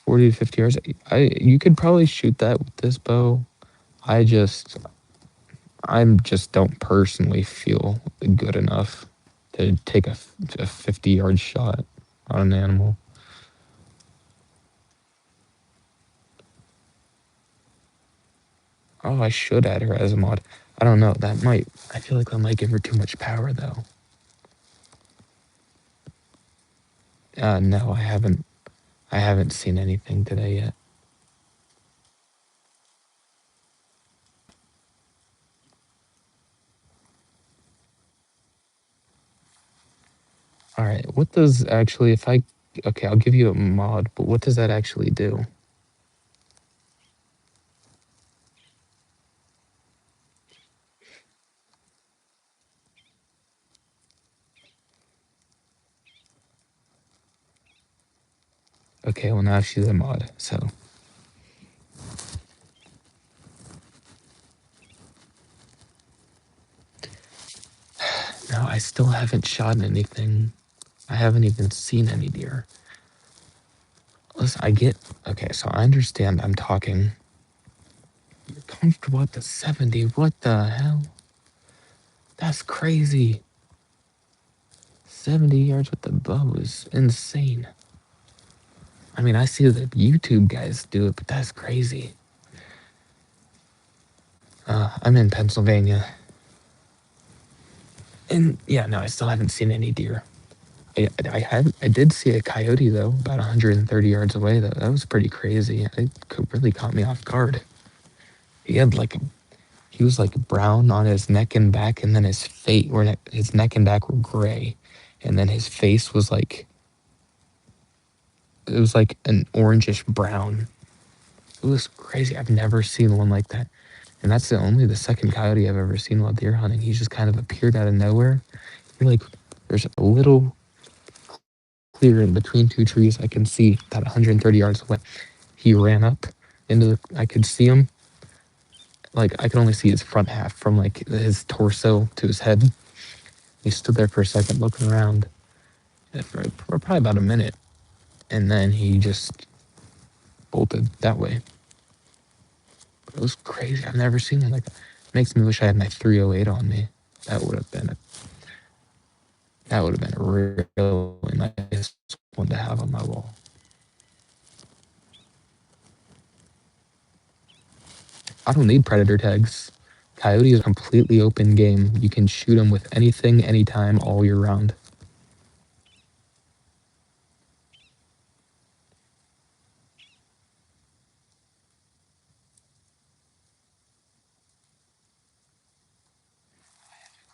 40 to 50 yards. You could probably shoot that with this bow. I just don't personally feel good enough to take a 50-yard shot on an animal. Oh, I should add her as a mod. I don't know. I feel like that might give her too much power, though. No, I haven't. I haven't seen anything today yet. All right. What does actually, okay, I'll give you a mod, but what does that actually do? Okay, well, now she's a mod, so. No, I still haven't shot anything. I haven't even seen any deer. Listen, okay, so I understand I'm talking. You're comfortable at the 70. What the hell? That's crazy. 70 yards with the bow is insane. I mean, I see the YouTube guys do it, but that's crazy. I'm in Pennsylvania. And yeah, no, I still haven't seen any deer. I did see a coyote though, about 130 yards away. That was pretty crazy. It really caught me off guard. He was like brown on his neck and back, and then his neck and back were gray, and then his face was like it was like an orangish brown. It was crazy. I've never seen one like that. And that's the second coyote I've ever seen while deer hunting. He just kind of appeared out of nowhere. There's a little clearing between two trees. I can see that 130 yards away. He ran up I could see him. Like, I could only see his front half from like his torso to his head. He stood there for a second looking around for probably about a minute. And then he just bolted that way. It was crazy. I've never seen it like that. Makes me wish I had my 308 on me. That would have been a really nice one to have on my wall. I don't need predator tags. Coyote is a completely open game. You can shoot them with anything, anytime, all year round.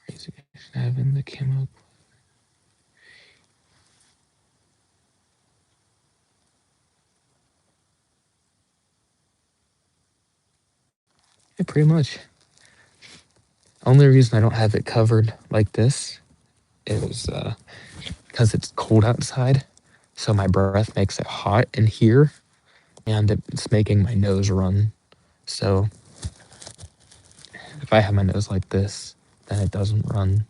Crazy. Having the camo. Yeah, pretty much. Only reason I don't have it covered like this is because it's cold outside. So my breath makes it hot in here and it's making my nose run. So if I have my nose like this, then it doesn't run.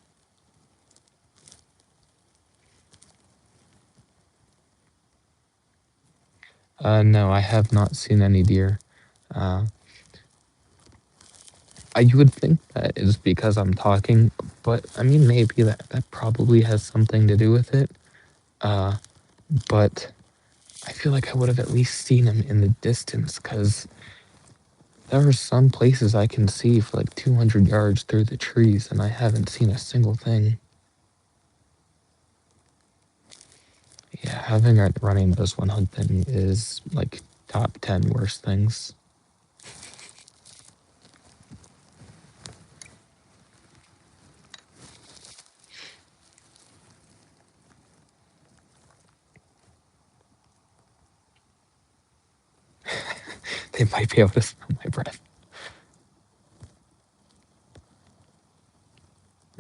No, I have not seen any deer. Uh, you would think that is because I'm talking, but I mean, maybe that probably has something to do with it. Uh, but I feel like I would have at least seen them in the distance because there are some places I can see for like 200 yards through the trees, and I haven't seen a single thing. Yeah, having a running nose when hunting is like top 10 worst things. They might be able to smell my breath.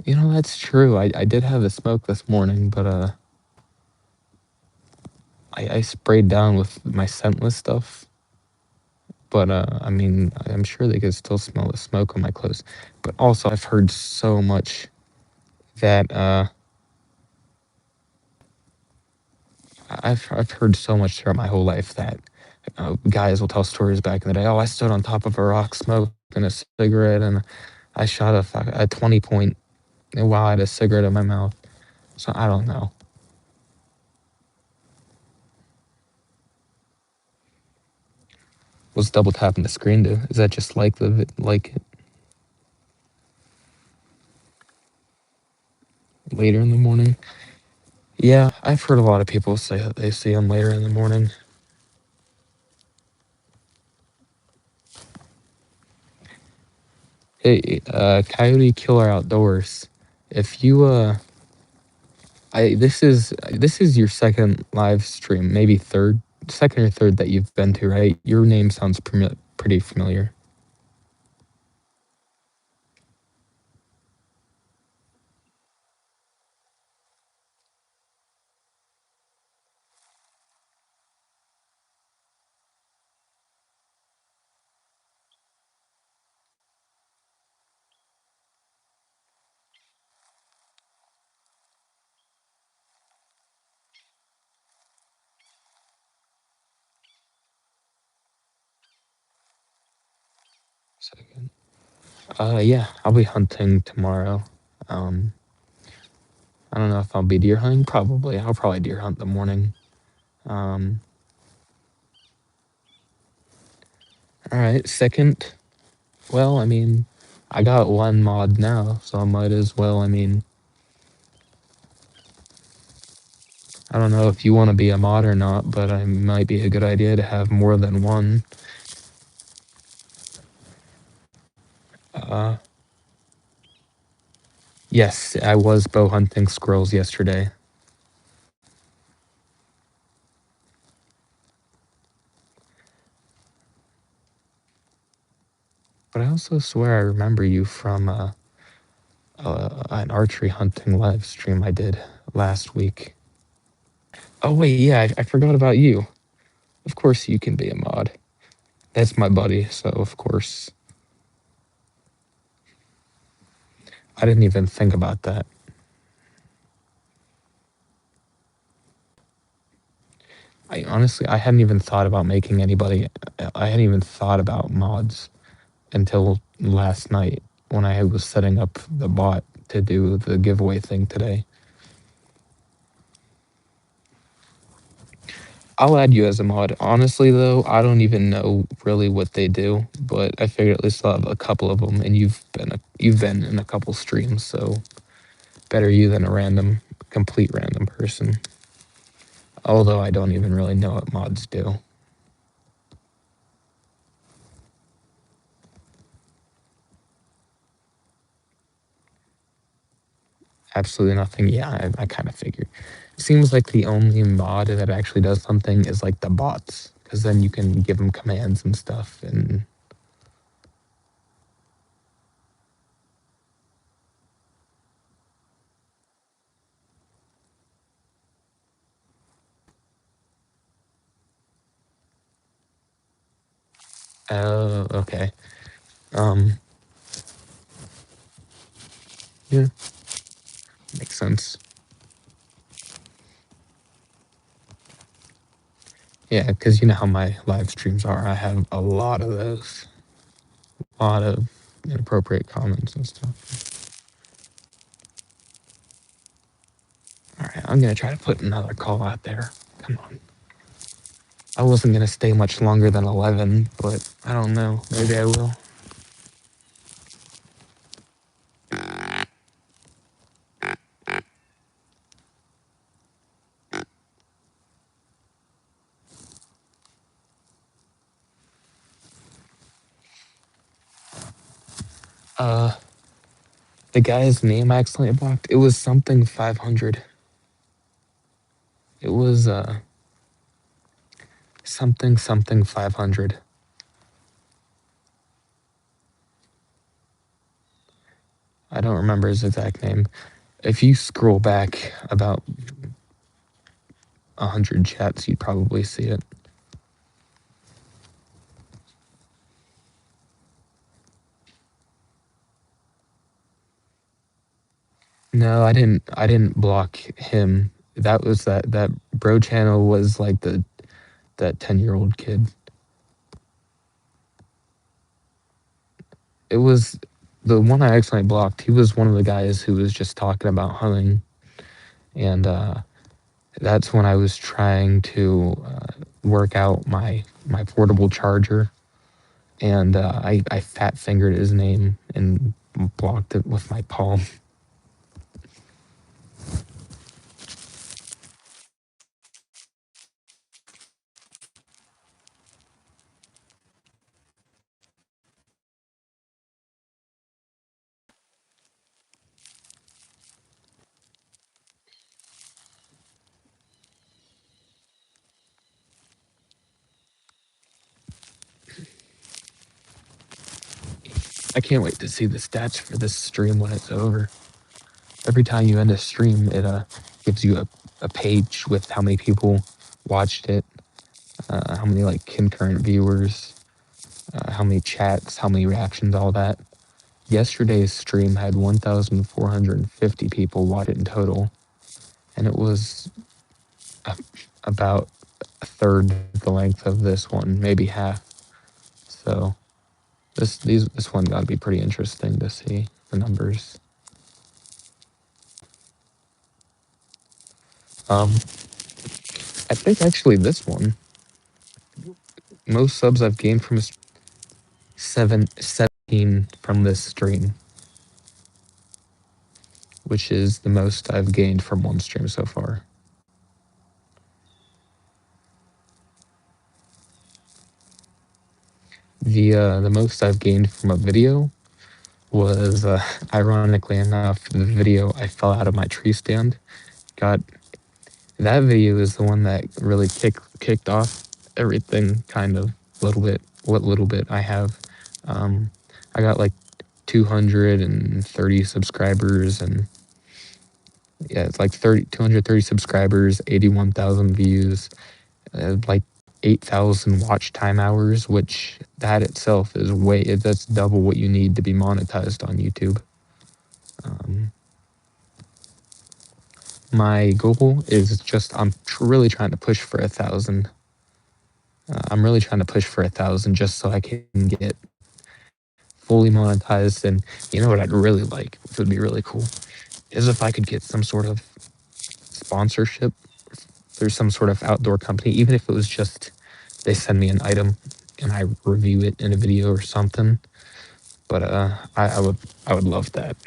You know, that's true. I did have a smoke this morning, but I sprayed down with my scentless stuff. But I mean, I'm sure they could still smell the smoke on my clothes. But also, I've heard so much that I've heard so much throughout my whole life that guys will tell stories back in the day. Oh, I stood on top of a rock smoking a cigarette, and I shot a 20 point while I had a cigarette in my mouth. So I don't know. What's double tapping the screen do? Is that just like like later in the morning? Yeah, I've heard a lot of people say that they see them later in the morning. Hey, Coyote Killer Outdoors. If you I this is your second live stream, maybe third, second or third that you've been to, right? Your name sounds pretty familiar. Second. Yeah, I'll be hunting tomorrow. Um, I don't know if I'll be deer hunting. Probably. I'll probably deer hunt the morning. Um, all right. Second. Well, I mean, I got one mod now, so I might as well. I mean, I don't know if you want to be a mod or not, but it might be a good idea to have more than one. Uh, yes, I was bow hunting squirrels yesterday. But I also swear I remember you from an archery hunting live stream I did last week. Oh wait, yeah, I forgot about you. Of course you can be a mod. That's my buddy, so of course. I didn't even think about that. I honestly, I hadn't even thought about making anybody. I hadn't even thought about mods. until last night when I was setting up the bot to do the giveaway thing today. I'll add you as a mod. Honestly, though, I don't even know really what they do, but I figured at least I'll have a couple of them, and you've been in a couple streams, so better you than a complete random person. Although I don't even really know what mods do. Absolutely nothing. Yeah, I kind of figured. It seems like the only mod that actually does something is like the bots, because then you can give them commands and stuff. And oh, okay. Um, yeah, makes sense. Yeah, because you know how my live streams are. I have a lot of those, a lot of inappropriate comments and stuff. All right, I'm gonna try to put another call out there. Come on. I wasn't gonna stay much longer than 11, but I don't know. Maybe I will. Uh, the guy's name I accidentally blocked. It was something 500. It was something something 500. I don't remember his exact name. If you scroll back about 100 chats, you'd probably see it. No, I didn't block him. That was that bro channel was like that 10-year-old kid. It was the one I accidentally blocked. He was one of the guys who was just talking about hunting, and that's when I was trying to work out my portable charger, and I fat fingered his name and blocked it with my palm. I can't wait to see the stats for this stream when it's over. Every time you end a stream, it gives you a page with how many people watched it, how many like concurrent viewers, how many chats, how many reactions, all that. Yesterday's stream had 1,450 people watch it in total, and it was about a third the length of this one, maybe half. So this one got to be pretty interesting to see the numbers. Um, I think actually this one, most subs I've gained from 17 from this stream, which is the most I've gained from one stream so far. The most I've gained from a video was ironically enough the video I fell out of my tree stand. Got that video is the one that really kicked off everything, kind of little bit, what little bit I have. I got like 230 subscribers, and yeah, it's like 230 subscribers, 81,000 views, like 8,000 watch time hours, which that itself is that's double what you need to be monetized on YouTube. My goal is just, I'm really trying to push for 1,000. I'm really trying to push for 1,000 just so I can get fully monetized. And you know what I'd really like, which would be really cool, is if I could get some sort of sponsorship through some sort of outdoor company, even if it was just they send me an item and I review it in a video or something. But I would love that.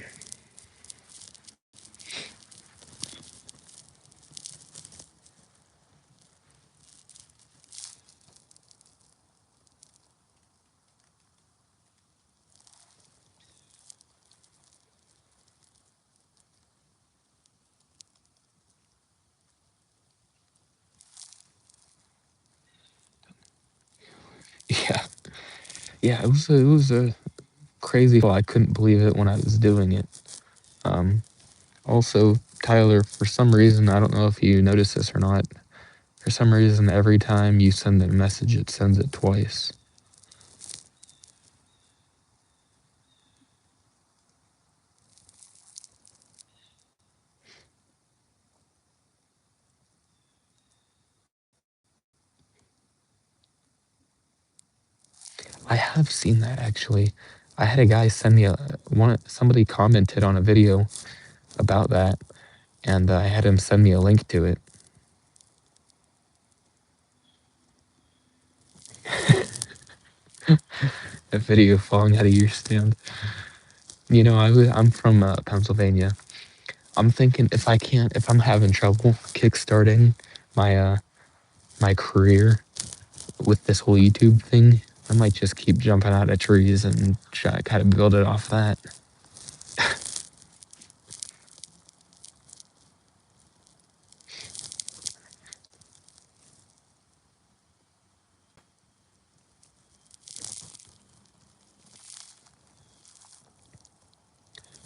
Yeah, yeah. It was a crazy. Well, I couldn't believe it when I was doing it. Um, Also, Tyler, for some reason, I don't know if you noticed this or not. For some reason, every time you send a message, it sends it twice. I have seen that actually. I had a guy send me a one. Somebody commented on a video about that, and I had him send me a link to it. A video falling out of your stand. You know, I'm from Pennsylvania. I'm thinking if I'm having trouble kickstarting my my career with this whole YouTube thing, I might just keep jumping out of trees and try to kind of build it off that.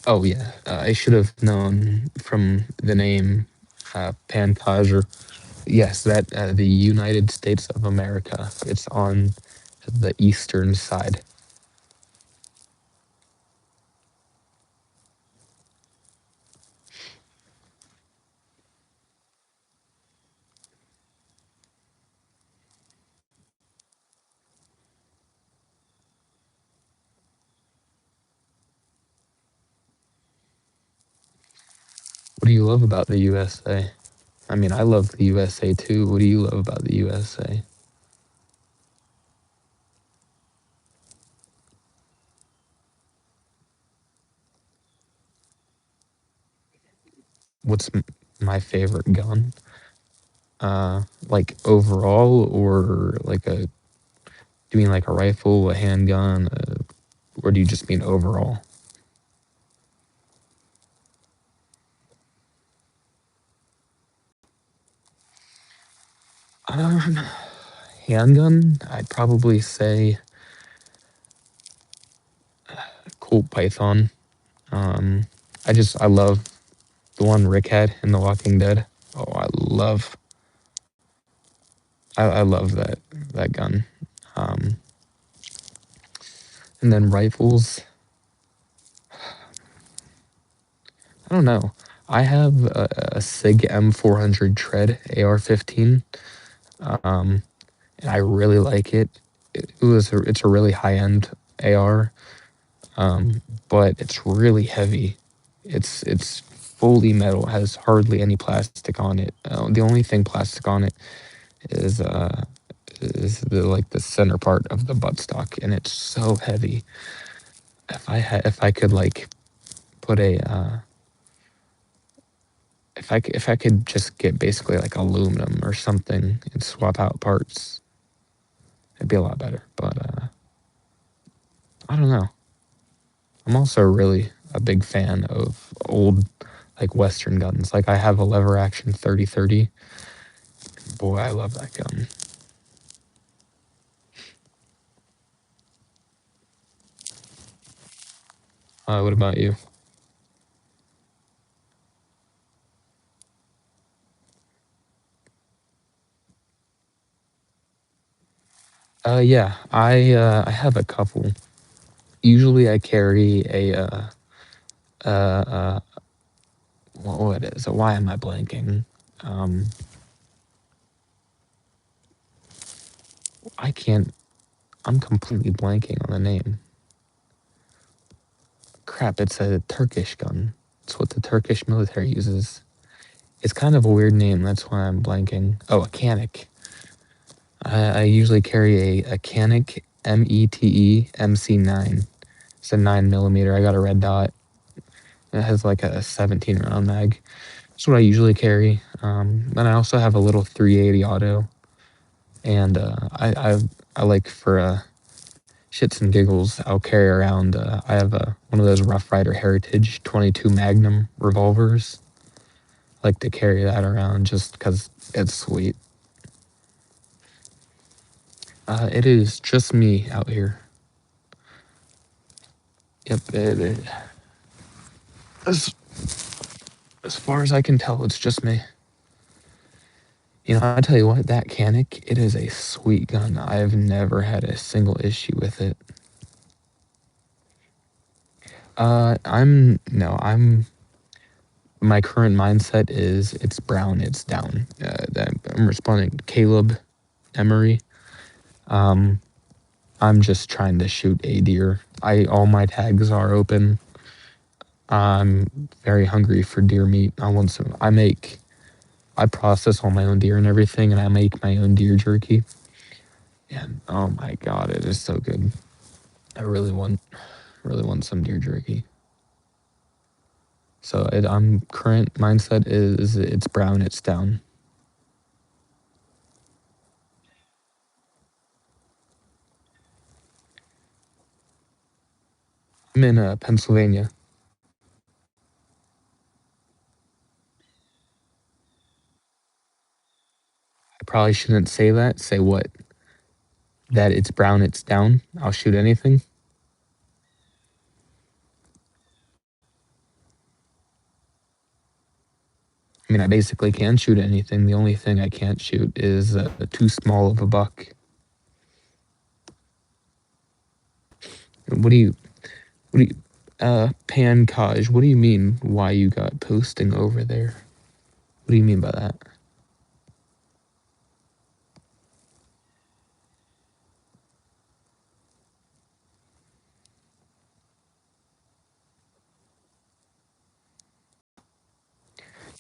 Oh yeah, I should have known from the name Pantager. Yes, that the United States of America. It's on the eastern side. What do you love about the USA? I mean, I love the USA too. What do you love about the USA? What's my favorite gun? Like overall, or like a? Do you mean like a rifle, a handgun, or do you just mean overall? Um, Handgun, I'd probably say Colt Python. Um, I love the one Rick had in The Walking Dead. Oh, I love that gun. Um, and then rifles, I don't know. I have a Sig M400 Tread AR-15, and I really like it. It's a really high end AR, but it's really heavy. It's fully metal, has hardly any plastic on it. The only thing plastic on it is the like the center part of the buttstock, and it's so heavy. If I could like put a if I could just get basically like aluminum or something and swap out parts, it'd be a lot better. But I don't know. I'm also really a big fan of old like Western guns. Like I have a lever action 3030. Boy, I love that gun. What about you? Yeah, I have a couple. Usually I carry a uh, uh what is it? Why am I blanking? Um, I can't. I'm completely blanking on the name. Crap, it's a Turkish gun. It's what the Turkish military uses. It's kind of a weird name, that's why I'm blanking. Oh, a Canik. I usually carry a Canik METE MC9. It's a 9mm. I got a red dot. It has like a 17 round mag. That's what I usually carry. And I also have a little 380 auto. And I like for shits and giggles, I'll carry around. I have one of those Rough Rider Heritage 22 Magnum revolvers. I like to carry that around just because it's sweet. It is just me out here. Yep, as far as I can tell, it's just me. You know, I tell you what, that Canik, it is a sweet gun. I've never had a single issue with it. My current mindset is it's brown, it's down. I'm responding to Caleb Emery. I'm just trying to shoot a deer. All my tags are open. I'm very hungry for deer meat. I want some. I process all my own deer and everything, and I make my own deer jerky. And oh my god, it is so good. I really want some deer jerky. So current mindset is it's brown, it's down. I'm in Pennsylvania. I probably shouldn't say that. Say what? That it's brown, it's down. I'll shoot anything. I mean, I basically can shoot anything. The only thing I can't shoot is too small of a buck. What do you, Pankaj, what do you mean why you got posting over there? What do you mean by that?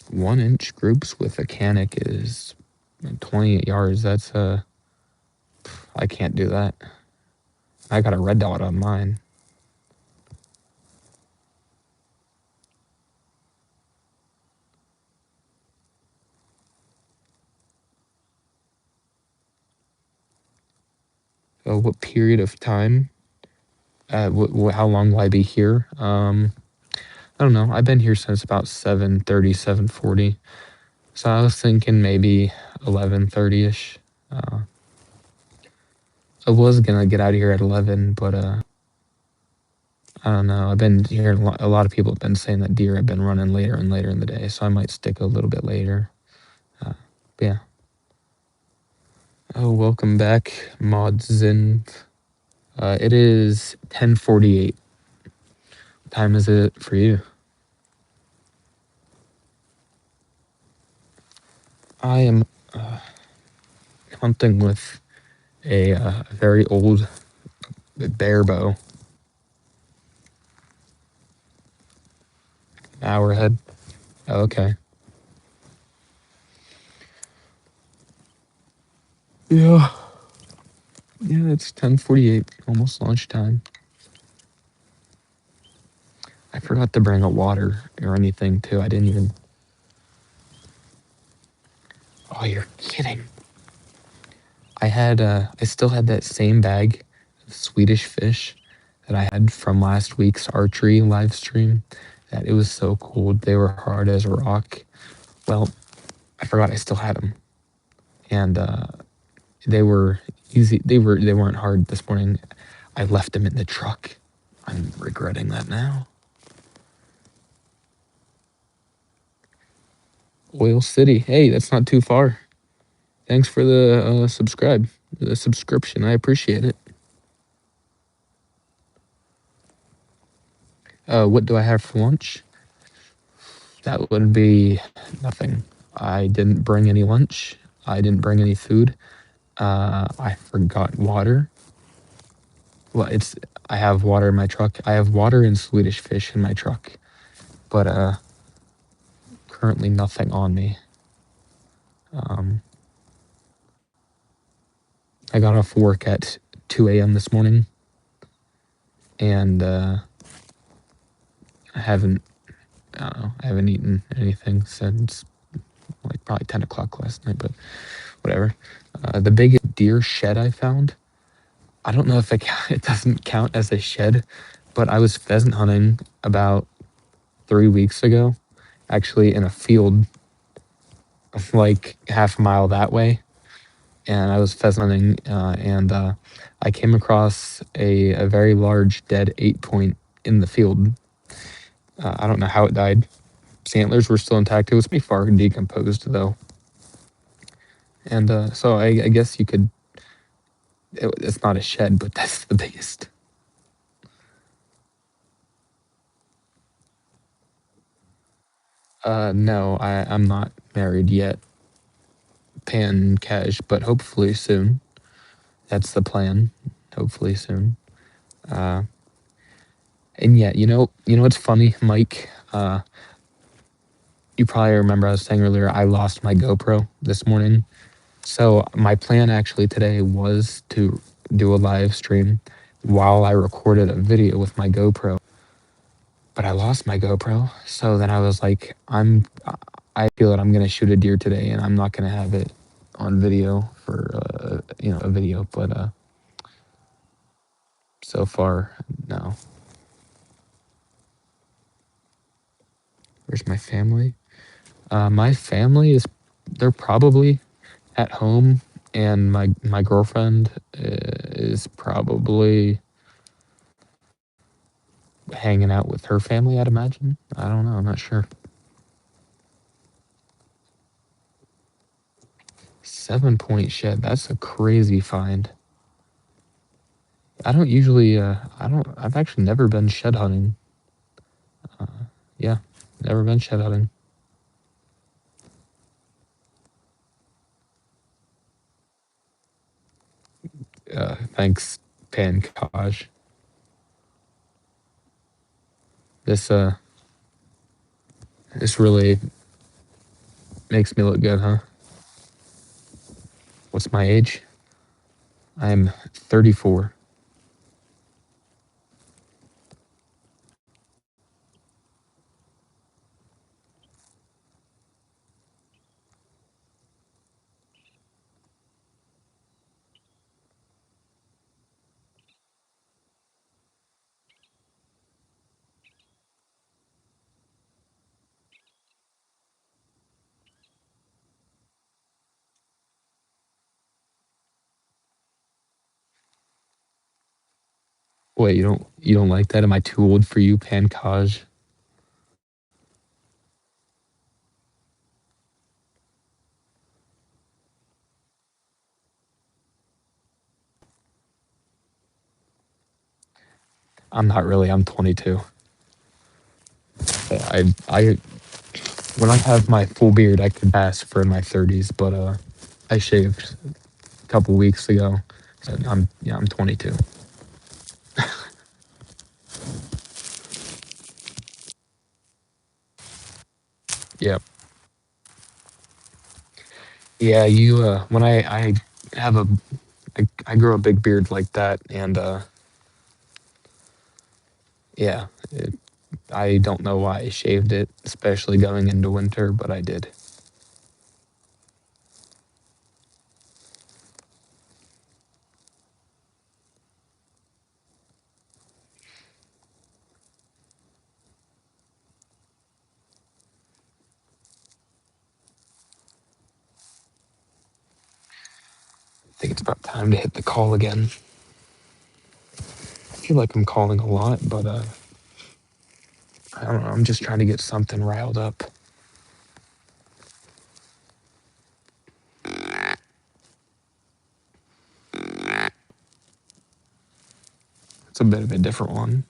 One inch groups with a Canik is 28 yards. That's I can't do that. I got a red dot on mine. What period of time? How long will I be here? I don't know. I've been here since about 7:30, 7:40. So I was thinking maybe 11:30ish. I was gonna get out of here at 11, but I don't know. I've been hearing a lot of people have been saying that deer have been running later and later in the day, so I might stick a little bit later. But yeah. Oh, welcome back, Modzin. It is 10:48. What time is it for you? I am hunting with a very old bear bow. Hour ahead. Oh, okay. Yeah. Yeah, it's 10:48, almost lunchtime. I forgot to bring a water or anything too. I didn't even. Oh, you're kidding. I still had that same bag of Swedish fish that I had from last week's archery live stream. That it was so cold. They were hard as a rock. Well, I forgot I still had them, and they were easy. They weren't hard this morning. I left them in the truck. I'm regretting that now. Oil City. Hey, that's not too far. Thanks for the subscription. I appreciate it. What do I have for lunch? That would be nothing. I didn't bring any lunch. I didn't bring any food. I forgot water. Well, I have water in my truck. I have water and Swedish fish in my truck, but currently nothing on me. Um, I got off work at 2 a.m. this morning, and I haven't I don't know, I haven't eaten anything since like probably 10 o'clock last night, but whatever. The biggest deer shed I found, I don't know if it doesn't count as a shed, but I was pheasant hunting about 3 weeks ago, actually in a field like half a mile that way. And I was pheasant hunting, and I came across a very large dead 8 point in the field. I don't know how it died. Its antlers were still intact. It was pretty far decomposed though. And so I guess you could. It's not a shed, but that's the biggest. No, I'm not married yet, pan cash, but hopefully soon. That's the plan. Hopefully soon. Uh, and yeah, what's funny, Mike? You probably remember I was saying earlier I lost my GoPro this morning. So my plan actually today was to do a live stream while I recorded a video with my GoPro, but I lost my GoPro. So then I was like, I feel that I'm gonna shoot a deer today, and I'm not gonna have it on video for a video. But so far, no. Where's my family? My family they're probably at home, and my girlfriend is probably hanging out with her family, I'd imagine. I don't know. I'm not sure. 7 point shed. That's a crazy find. I don't usually. I don't. I've actually never been shed hunting. Uh, yeah, never been shed hunting. Thanks, Pankaj. This this really makes me look good, huh? What's my age? I'm 34. Wait, you don't like that? Am I too old for you, Pankaj? I'm not really. I'm 22. I when I have my full beard, I could pass for in my 30s, but I shaved a couple weeks ago. So I'm 22. Yep. Yeah, you when I have I grow a big beard like that, and yeah, I don't know why I shaved it, especially going into winter, but I did. I think it's about time to hit the call again. I feel like I'm calling a lot, but I don't know. I'm just trying to get something riled up. It's a bit of a different one.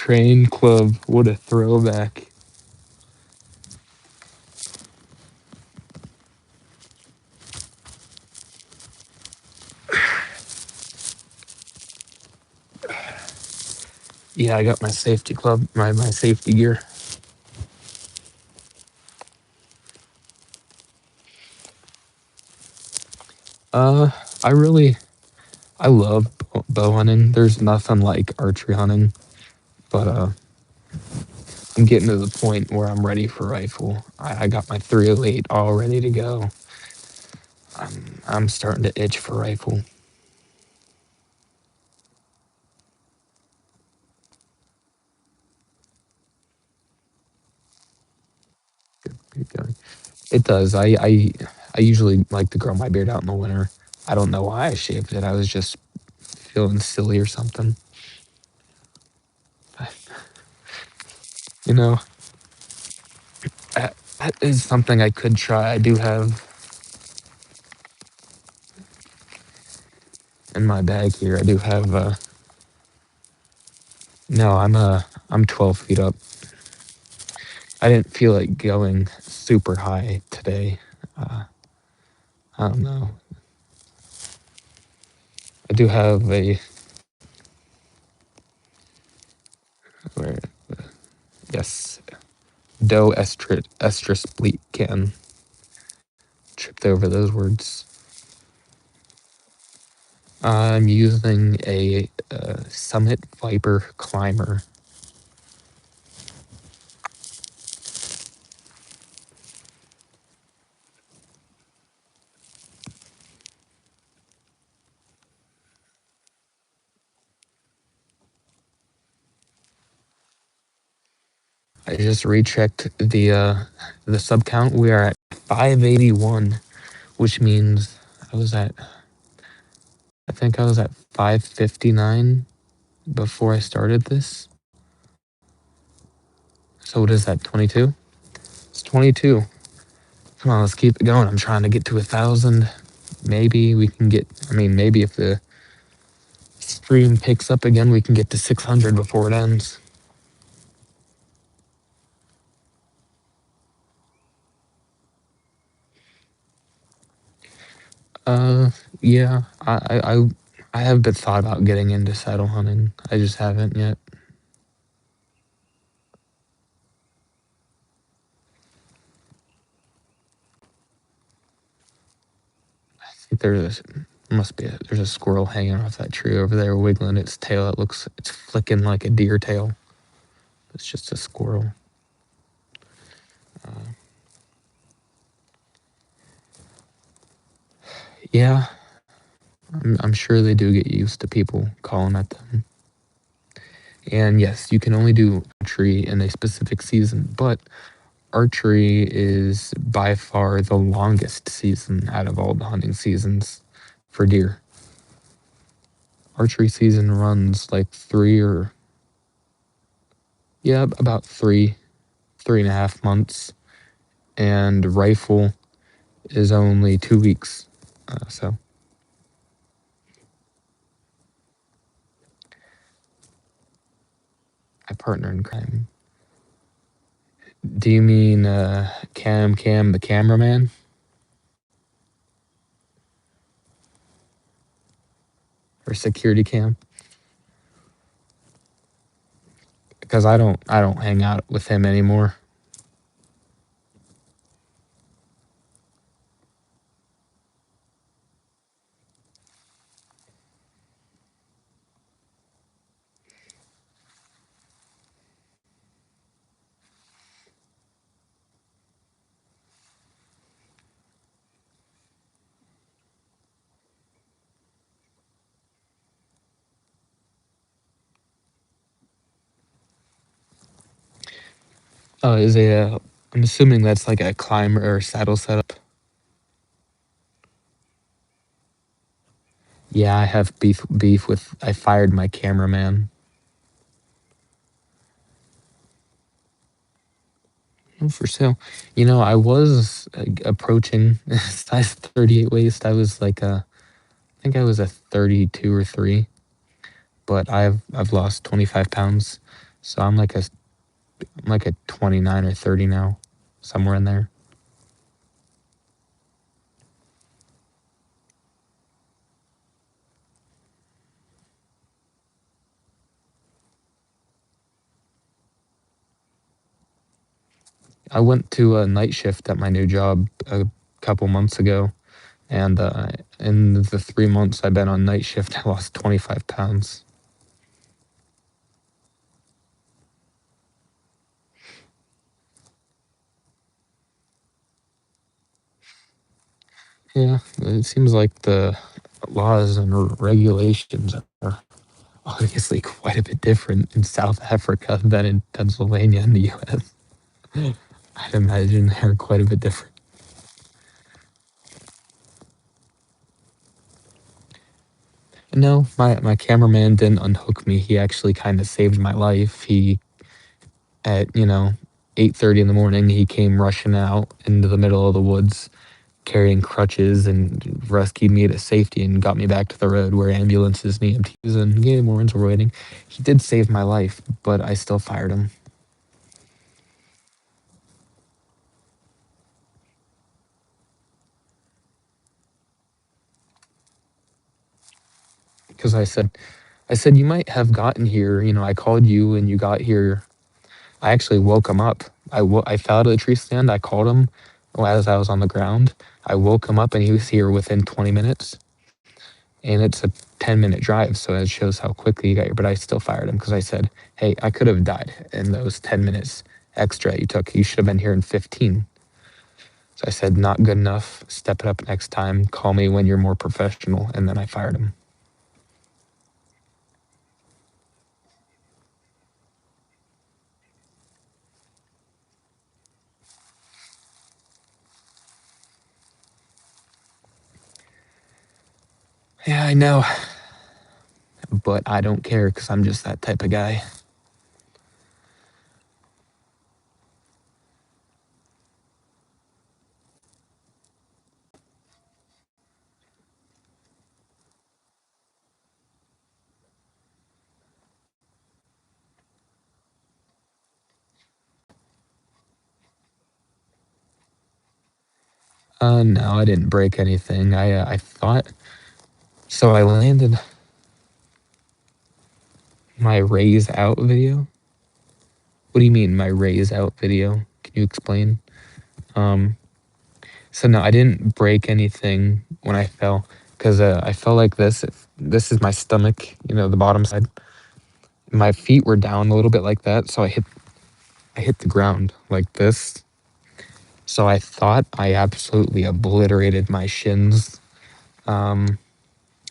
train club. What a throwback. Yeah, I got my safety club, my safety gear. Uh, I really I love bow hunting. There's nothing like archery hunting, but I'm getting to the point where I'm ready for rifle. I got my 308 all ready to go. I'm starting to itch for rifle. Keep going. It does. I usually like to grow my beard out in the winter. I don't know why I shaved it. I was just feeling silly or something. You know, that is something I could try. I do have in my bag here. I do have. No, I'm 12 feet up. I didn't feel like going super high today. Uh, I don't know. I do have a where yes, dough estrus bleak can. Tripped over those words. I'm using a Summit Viper climber. I just rechecked the sub count. We are at 581, which means I was at I think I was at 559 before I started this. So what is that? 22? It's 22. Come on, let's keep it going. I'm trying to get to 1,000. Maybe we can get. I mean, maybe if the stream picks up again, we can get to 600 before it ends. Yeah, I have been thought about getting into saddle hunting. I just haven't yet. I think there's a squirrel hanging off that tree over there, wiggling its tail. It's flicking like a deer tail. It's just a squirrel. Yeah, I'm sure they do get used to people calling at them. And yes, you can only do archery in a specific season, but archery is by far the longest season out of all the hunting seasons for deer. Archery season runs like about 3.5 months, and rifle is only 2 weeks. So my partner in crime. Do you mean Cam, the cameraman, or security cam? Because I don't hang out with him anymore. Is I'm assuming that's like a climber or saddle setup. Yeah, I have beef with. I fired my cameraman. Oh, for sale. I was approaching size 38 waist. I was like I think I was a 32 or 3, but I've lost 25 pounds. So I'm like a 29 or 30 now, somewhere in there. I went to a night shift at my new job a couple months ago, and in the 3 months I've been on night shift, I lost 25 pounds. Yeah, it seems like the laws and regulations are obviously quite a bit different in South Africa than in Pennsylvania in the US. I'd imagine they're quite a bit different. No, my cameraman didn't unhook me. He actually kind of saved my life. He at 8:30 in the morning, he came rushing out into the middle of the woods carrying crutches and rescued me to safety and got me back to the road where ambulances and EMTs and Mormons were waiting. He did save my life, but I still fired him because I said you might have gotten here. I called you and you got here. I actually woke him up. I fell out of the tree stand. I called him as I was on the ground. I woke him up and he was here within 20 minutes. And it's a 10-minute drive, so it shows how quickly you got here. But I still fired him because I said, hey, I could have died in those 10 minutes extra you took. You should have been here in 15. So I said, not good enough. Step it up next time. Call me when you're more professional. And then I fired him. Yeah, I know. But I don't care because I'm just that type of guy. No, I didn't break anything. I thought so. I landed my raise out video. What do you mean my raise out video? Can you explain? Um, So no, I didn't break anything when I fell because I fell like this. This is my stomach, the bottom side. My feet were down a little bit like that, so I hit the ground like this. So I thought I absolutely obliterated my shins. Um,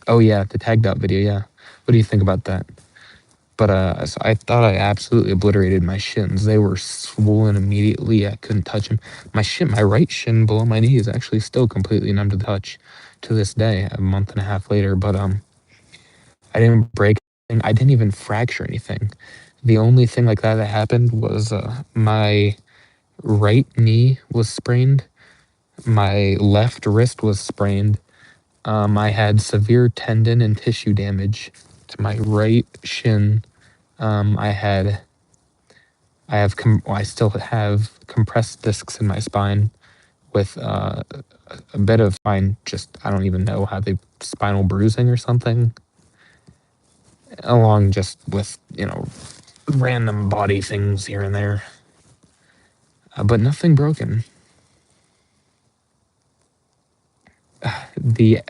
oh yeah, the tagged out video. Yeah, what do you think about that? But so I thought I absolutely obliterated my shins. They were swollen immediately. I couldn't touch them. My right shin below my knee is actually still completely numb to the touch to this day, a month and a half later. But I didn't break anything. I didn't even fracture anything. The only thing like that happened was my right knee was sprained. My left wrist was sprained. I had severe tendon and tissue damage to my right shin. Um, I had I still have compressed discs in my spine with a bit of spine. Just I don't even know how they spinal bruising or something, along just with random body things here and there, but nothing broken. The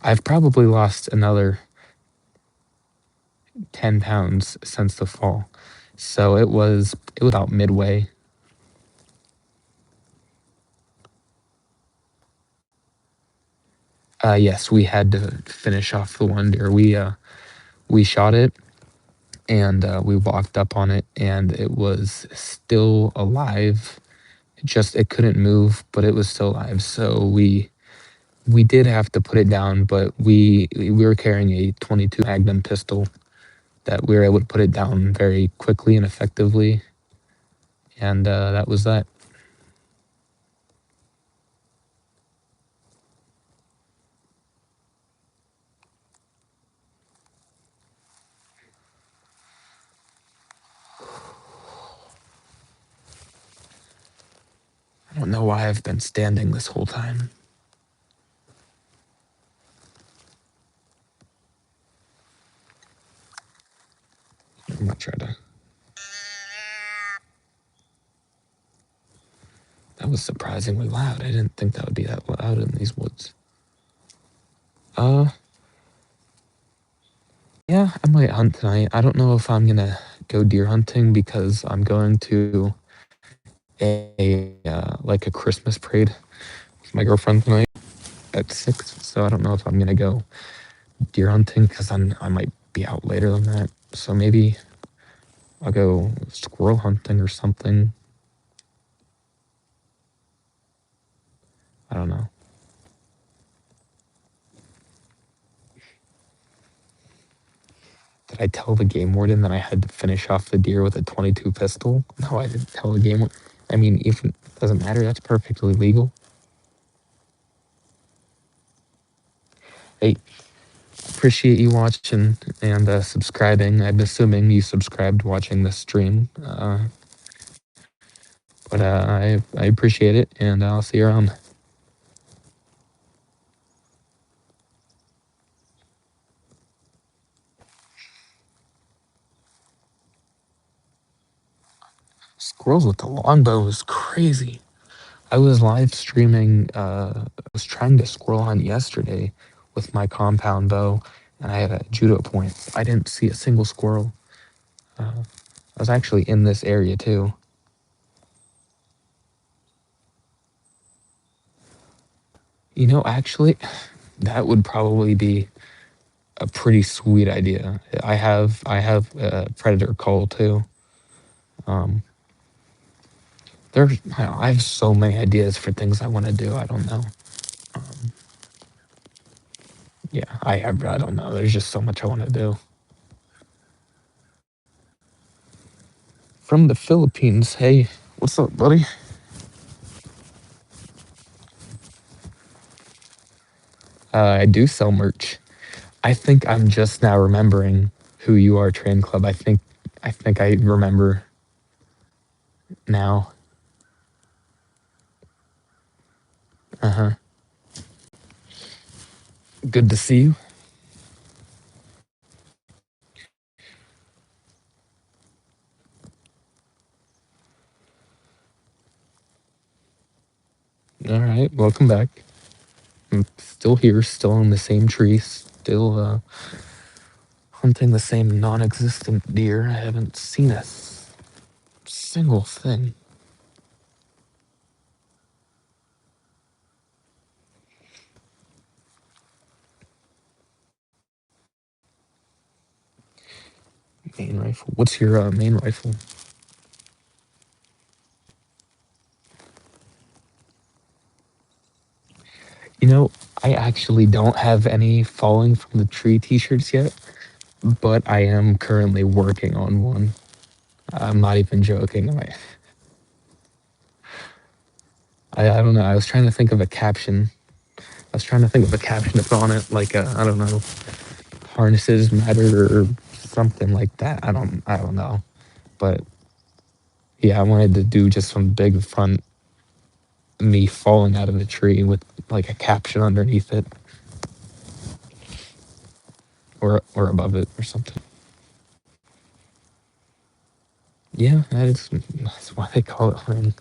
I've probably lost another 10 pounds since the fall, so it was about midway. Yes, we had to finish off the one deer. We shot it and we walked up on it and it was still alive. It couldn't move, but it was still alive. So we did have to put it down, but we were carrying a 22 Magnum pistol that we were able to put it down very quickly and effectively, and that was that. don't know why I've been standing this whole time. I'm not trying to. That was surprisingly loud. I didn't think that would be that loud in these woods. Uh, yeah, I might hunt tonight. I don't know if I'm gonna go deer hunting because I'm going to like a Christmas parade with my girlfriend tonight at 6. So I don't know if I'm gonna go deer hunting because I might be out later than that. So maybe I'll go squirrel hunting or something. I don't know. Did I tell the game warden that I had to finish off the deer with a 22 pistol? No, I didn't tell the game warden. I mean, even doesn't matter. That's perfectly legal. Hey, appreciate you watching and subscribing. I'm assuming you subscribed watching this stream. But I appreciate it, and I'll see you around. Squirrels with the longbow is crazy. I was live streaming. I was trying to squirrel hunt yesterday with my compound bow, and I had a judo point. I didn't see a single squirrel. I was actually in this area too. You know, actually, that would probably be a pretty sweet idea. I have a predator call too. Um, I have so many ideas for things I want to do. I don't know. Um, yeah, I don't know. There's just so much I want to do. From the Philippines. Hey, what's up, buddy? I do sell merch. I think I'm just now remembering who you are, Train Club. I think I remember now. Uh-huh. Good to see you. All right, welcome back. I'm still here, still in the same tree, still hunting the same non-existent deer. I haven't seen a single thing. Main rifle. What's your main rifle? You know, I actually don't have any falling from the tree t-shirts yet, but I am currently working on one. I'm not even joking. I don't know. I was trying to think of a caption. I was trying to think of a caption to put on it, like I don't know, harnesses matter or something like that. I don't know, but yeah, I wanted to do just some big front me falling out of the tree with like a caption underneath it, or above it or something. Yeah, that's why they call it rain.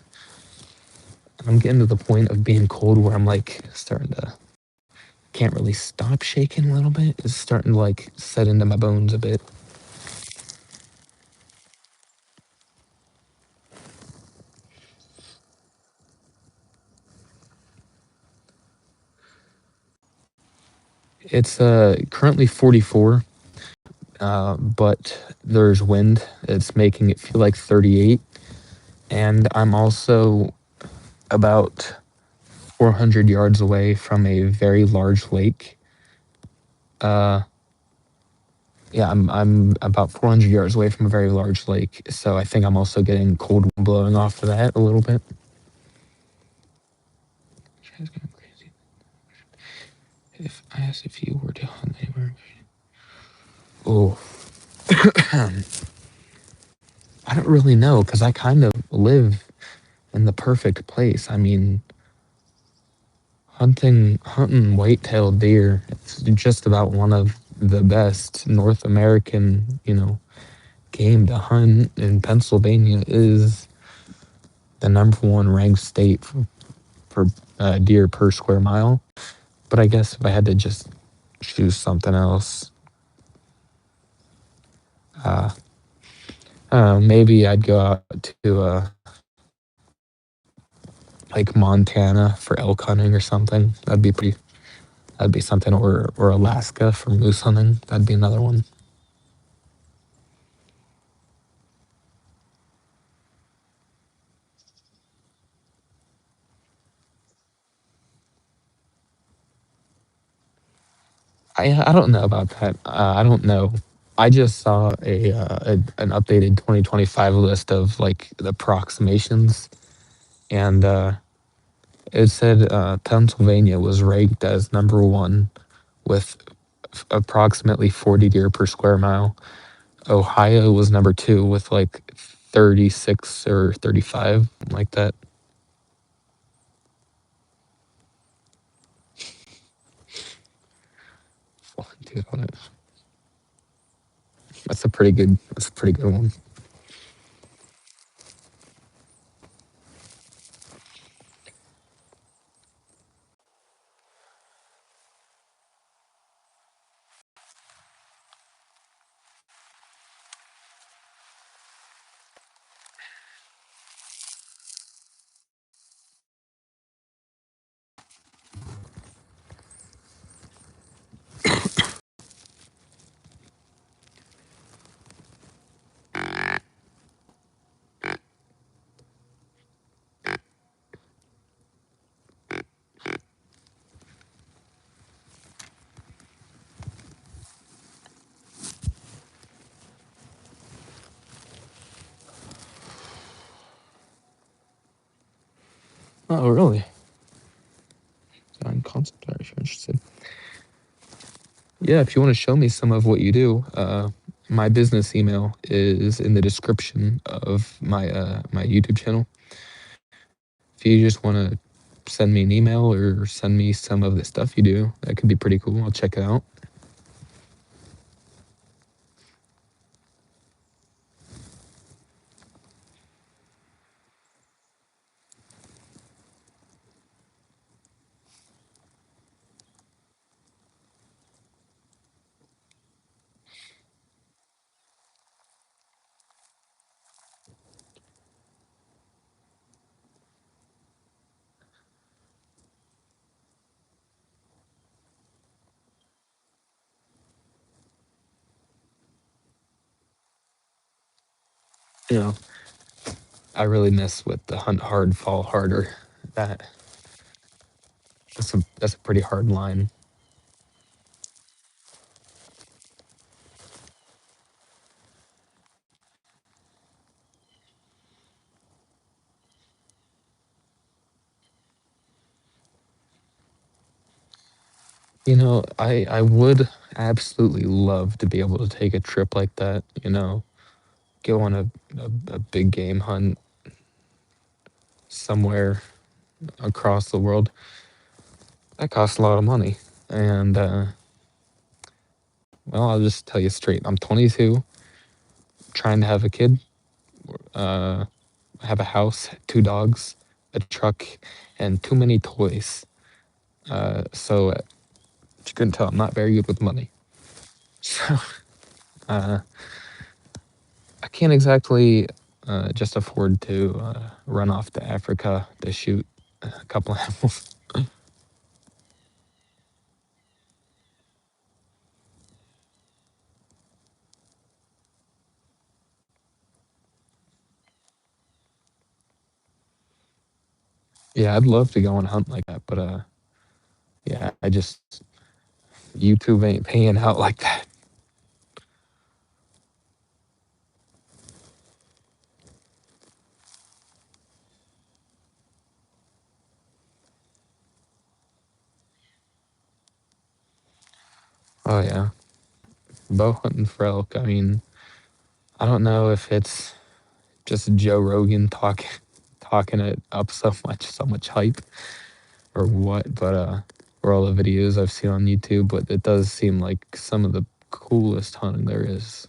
I'm getting to the point of being cold where I'm like starting to can't really stop shaking a little bit. It's starting to like set into my bones a bit. It's currently 44, but there's wind. It's making it feel like 38, and I'm also about 400 yards away from a very large lake. Uh, yeah, I'm about 400 yards away from a very large lake, so I think I'm also getting cold wind blowing off of that a little bit. If I asked if you were to hunt anywhere, oh, I don't really know because I kind of live in the perfect place. I mean, hunting white-tailed deer, it's just about one of the best North American, game to hunt. In Pennsylvania is the number one ranked state for deer per square mile. But I guess if I had to just choose something else, uh, I don't know, maybe I'd go out to like Montana for elk hunting or something. That'd be something, or Alaska for moose hunting. That'd be another one. I don't know about that. I don't know. I just saw an updated 2025 list of like the approximations, and it said Pennsylvania was ranked as number one with approximately 40 deer per square mile. Ohio was number two with like 36 or 35, like that. Dude, that's a pretty good. That's a pretty good one. Oh, really? Design concept art if you're interested. Yeah, if you want to show me some of what you do, my business email is in the description of my YouTube channel. If you just want to send me an email or send me some of the stuff you do, that could be pretty cool. I'll check it out. You know, I really miss with the hunt hard, fall harder. That that's a pretty hard line. I would absolutely love to be able to take a trip like that. Go on a big game hunt somewhere across the world. That costs a lot of money. And well, I'll just tell you straight. I'm 22, trying to have a kid, have a house, two dogs, a truck, and too many toys. So you couldn't tell, I'm not very good with money. So uh, I can't exactly just afford to run off to Africa to shoot a couple animals. Yeah, I'd love to go and hunt like that, but yeah, YouTube ain't paying out like that. Oh yeah, bow hunting for elk. I mean, I don't know if it's just Joe Rogan talking it up so much hype or what, but or all the videos I've seen on YouTube, but it does seem like some of the coolest hunting there is.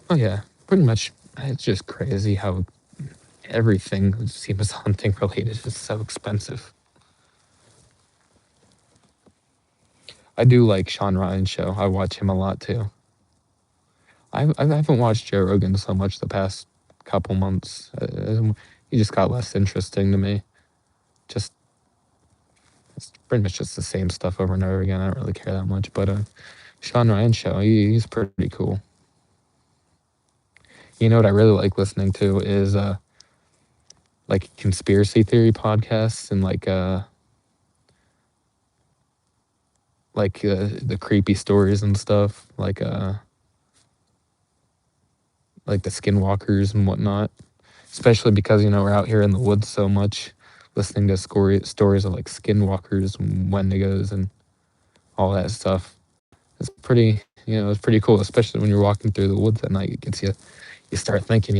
Oh yeah, pretty much. It's just crazy how everything seems hunting related is so expensive. I do like Sean Ryan's show. I watch him a lot too. I haven't watched Joe Rogan so much the past couple months. He just got less interesting to me. Just it's pretty much just the same stuff over and over again. I don't really care that much. But Sean Ryan's show, he's pretty cool. You know what I really like listening to is like conspiracy theory podcasts and like the creepy stories and stuff, like the skinwalkers and whatnot. Especially because we're out here in the woods so much, listening to stories of like skinwalkers and wendigos and all that stuff. It's pretty, it's pretty cool, especially when you're walking through the woods at night. It gets you start thinking.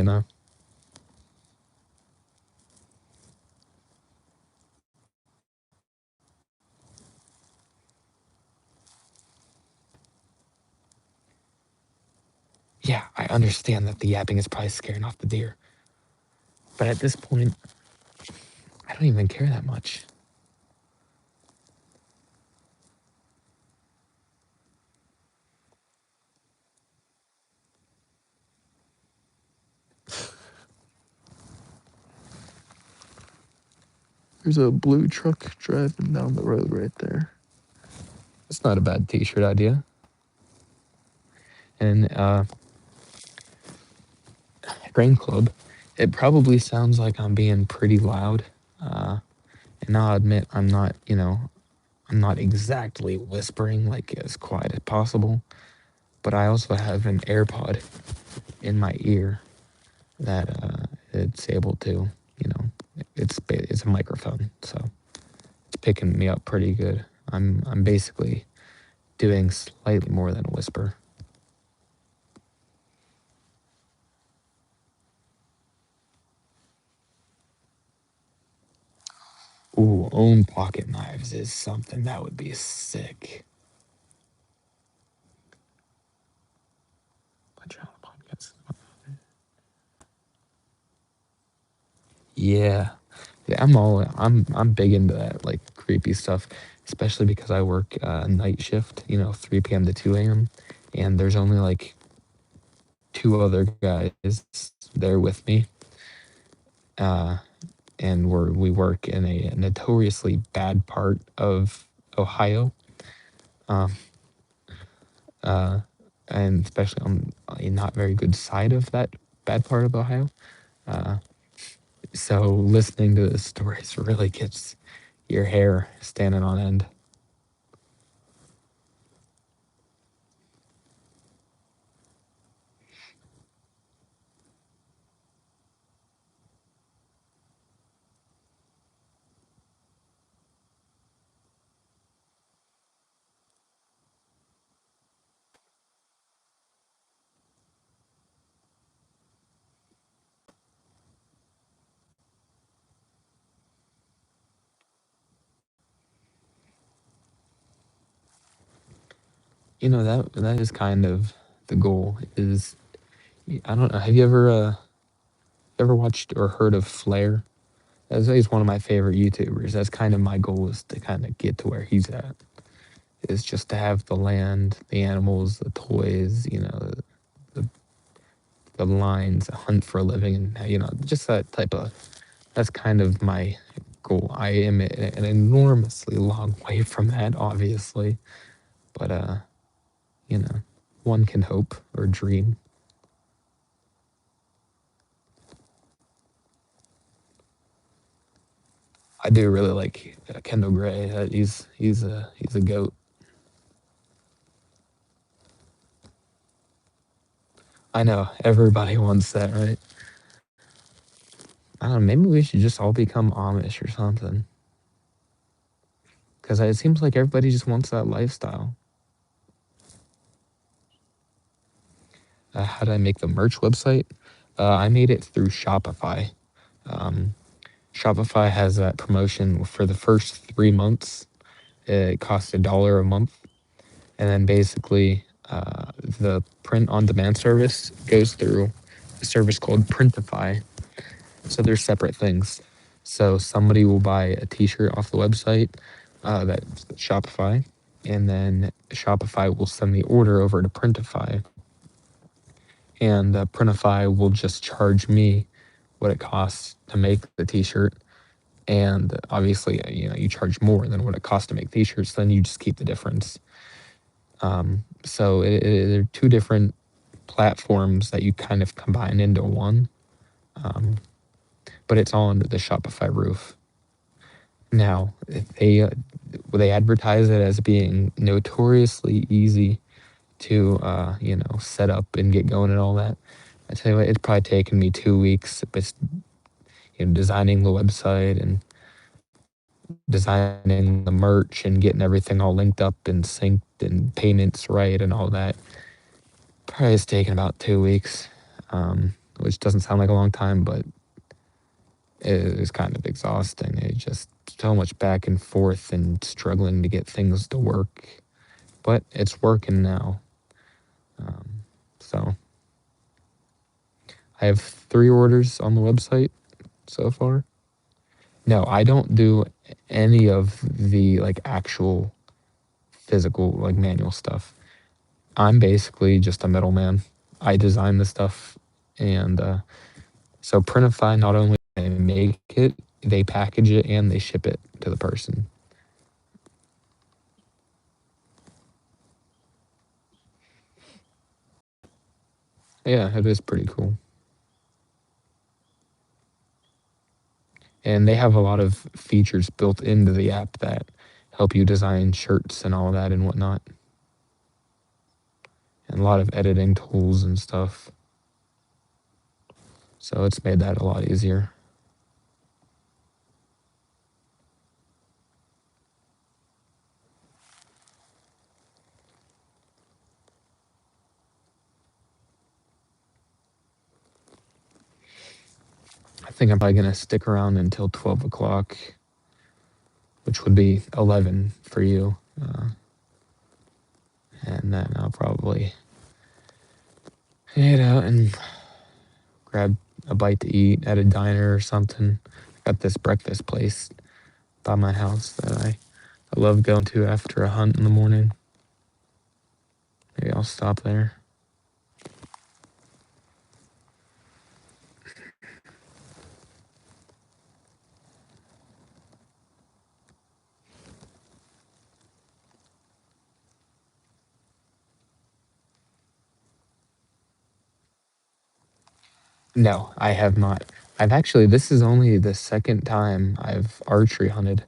Yeah, I understand that the yapping is probably scaring off the deer, but at this point, I don't even care that much. There's a blue truck driving down the road right there. It's not a bad t-shirt idea. And Grain Club, it probably sounds like I'm being pretty loud. And I'll admit I'm not exactly whispering like as quiet as possible, but I also have an AirPod in my ear that it's able to, it's a microphone, so it's picking me up pretty good. I'm basically doing slightly more than a whisper. Ooh, own pocket knives is something that would be sick. Yeah. Yeah, I'm big into that like creepy stuff, especially because I work night shift, 3 p.m. to 2 a.m. and there's only like two other guys there with me. Uh and we work in a notoriously bad part of Ohio. Um uh and especially on a not very good side of that bad part of Ohio. Uh so listening to the stories really gets your hair standing on end. That is kind of the goal is I don't know, have you ever watched or heard of Flair? He's one of my favorite YouTubers. That's kind of my goal is to kind of get to where he's at. Is just to have the land, the animals, the toys, the, the lines, hunt for a living, and just that type of. That's kind of my goal. I am an enormously long way from that, obviously, but you know, one can hope or dream. I do really like Kendall Gray. He's a goat. I know everybody wants that, right? I don't know, maybe we should just all become Amish or something. Because it seems like everybody just wants that lifestyle. How did I make the merch website? I made it through Shopify. Um, Shopify has that promotion for the first 3 months. It costs $1 a month, and then basically the print on demand service goes through a service called Printify. So they're separate things. So somebody will buy a T-shirt off the website, that's Shopify, and then Shopify will send the order over to Printify, and Printify will just charge me what it costs to make the T-shirt. And obviously, you charge more than what it costs to make T-shirts. Then you just keep the difference. So they're two different platforms that you kind of combine into one, but it's all under the Shopify roof. Now, they advertise it as being notoriously easy to set up and get going and all that. I tell you what, it's probably taken me 2 weeks, but designing the website and designing the merch and getting everything all linked up and synced and payments right and all that. Probably has taken about 2 weeks, which doesn't sound like a long time, but it is kind of exhausting. It just so much back and forth and struggling to get things to work, but it's working now. So I have 3 orders on the website so far. No, I don't do any of the like actual physical like manual stuff. I'm basically just a middleman. I design the stuff, and so Printify not only they make it, they package it and they ship it to the person. Yeah, it is pretty cool. And they have a lot of features built into the app that help you design shirts and all that and whatnot. And a lot of editing tools and stuff. So it's made that a lot easier. I think I'm probably going to stick around until 12 o'clock, which would be 11 for you. And then I'll probably head out and grab a bite to eat at a diner or something. I got this breakfast place by my house that I love going to after a hunt in the morning. Maybe I'll stop there. No, I have not. I've actually, this is only the second time I've archery hunted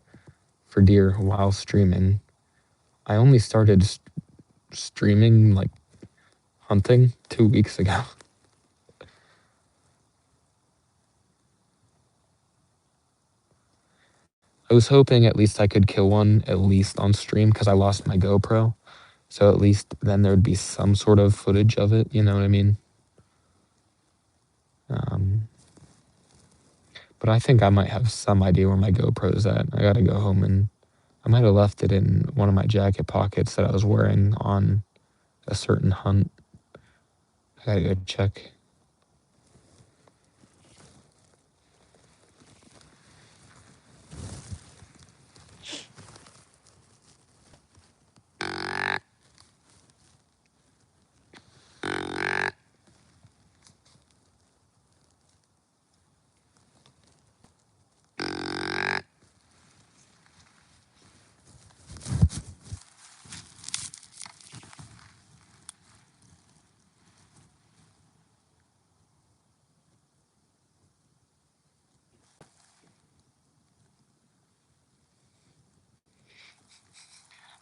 for deer while streaming. I only started streaming, like hunting, 2 weeks ago. I was hoping at least I could kill one at least on stream because I lost my GoPro. So at least then there would be some sort of footage of it, you know what I mean? Um, but I think I might have some idea where my GoPro's at. I gotta go home, and I might have left it in one of my jacket pockets that I was wearing on a certain hunt. I gotta go check.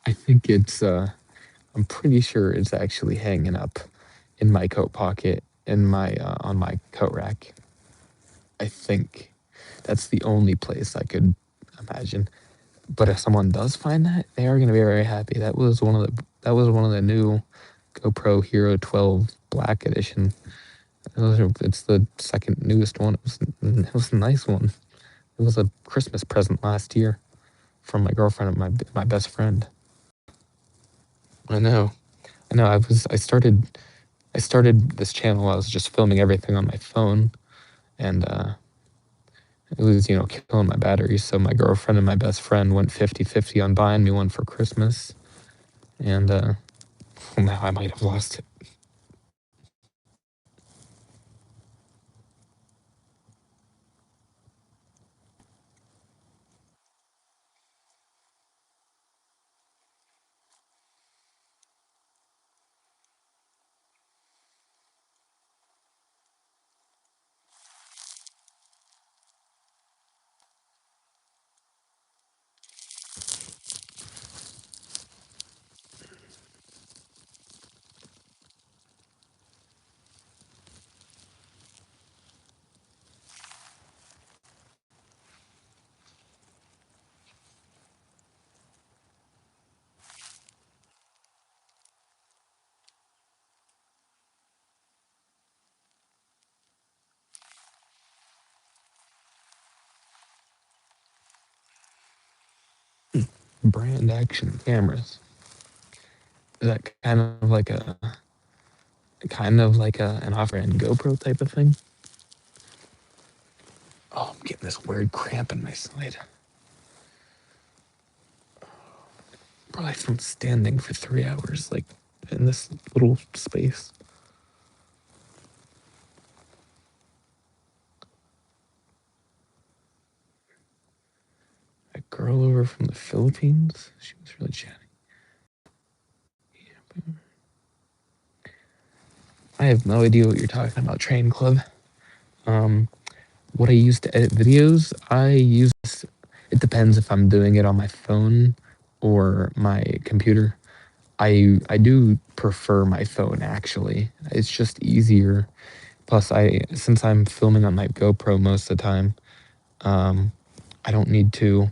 I think I'm pretty sure it's actually hanging up in my coat pocket in my on my coat rack. I think. That's the only place I could imagine. But if someone does find that, they are going to be very happy. That was one of the new GoPro Hero 12 Black Edition. It's the second newest one. It was a nice one. It was a Christmas present last year from my girlfriend and my best friend. I know. I know. I started this channel. I was just filming everything on my phone, and it was killing my battery. So my girlfriend and my best friend went 50-50 on buying me one for Christmas, and well, now I might have lost it. Brand action cameras. Is that kind of like an off-brand GoPro type of thing? Oh, I'm getting this weird cramp in my side. Probably from standing for 3 hours, like in this little space. A girl over from the Philippines. She was really chatty. I have no idea what you're talking about, Train Club. Um, what I use to edit videos, it depends if I'm doing it on my phone or my computer. I do prefer my phone actually. It's just easier. Plus, since I'm filming on my GoPro most of the time, um, I don't need to.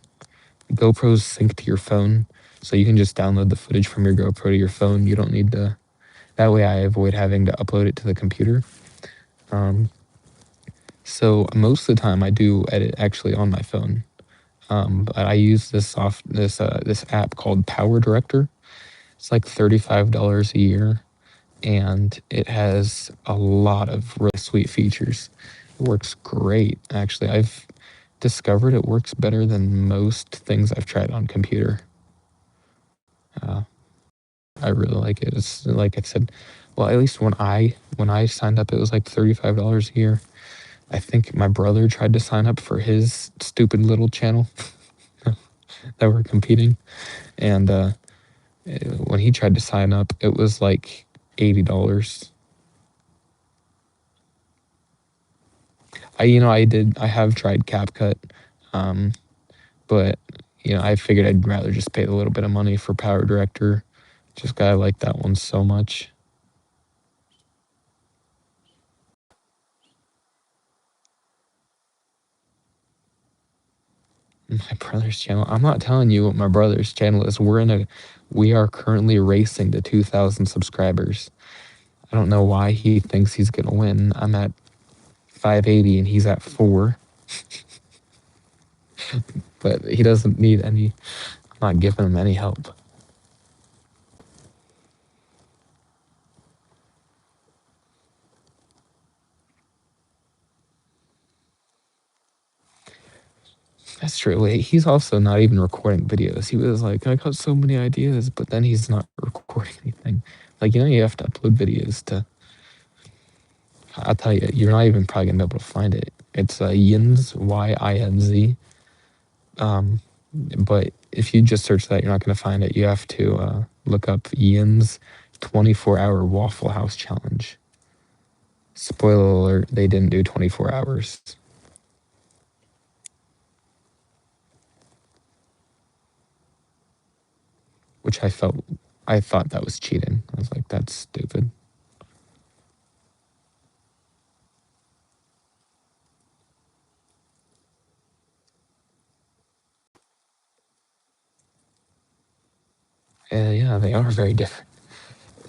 GoPros sync to your phone, so you can just download the footage from your GoPro to your phone. You don't need to. That way, I avoid having to upload it to the computer. Um, so most of the time, I do edit actually on my phone. But I use this app called Power Director. It's like $35 a year, and it has a lot of really sweet features. It works great, actually. I've discovered it works better than most things I've tried on computer. Uh, I really like it. It's like I said, well, at least when I signed up, it was like $35 a year. I think my brother tried to sign up for his stupid little channel that we're competing, and when he tried to sign up, it was like $80. I have tried CapCut, um, but I figured I'd rather just pay a little bit of money for Power Director. Just 'cause I like that one so much. My brother's channel. I'm not telling you what my brother's channel is. We are currently racing to 2,000 subscribers. I don't know why he thinks he's gonna win. I'm at 580 and he's at 4, but he doesn't need any. I'm not giving him any help. That's true. Wait, he's also not even recording videos. He was like, I got so many ideas, but then he's not recording anything. Like, you have to upload videos to. I'll tell you, you're not even probably gonna be able to find it. It's Yinz, Yinz. But if you just search that, you're not gonna find it. You have to look up Yin's 24-hour Waffle House challenge. Spoiler alert: they didn't do 24 hours, which I thought that was cheating. I was like, that's stupid. Yeah, they are very different.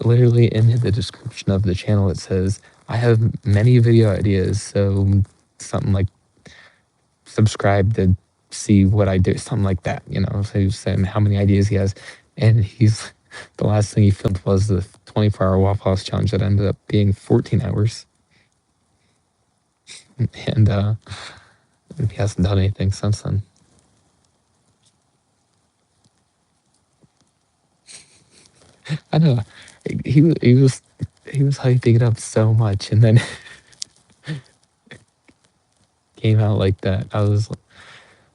Literally in the description of the channel, it says, I have many video ideas, so something like subscribe to see what I do, something like that, you know. So he's saying how many ideas he has. And he's the last thing he filmed was the 24-hour Waffle House challenge that ended up being 14 hours. And he hasn't done anything since then. I know he was hyping it up so much, and then came out like that.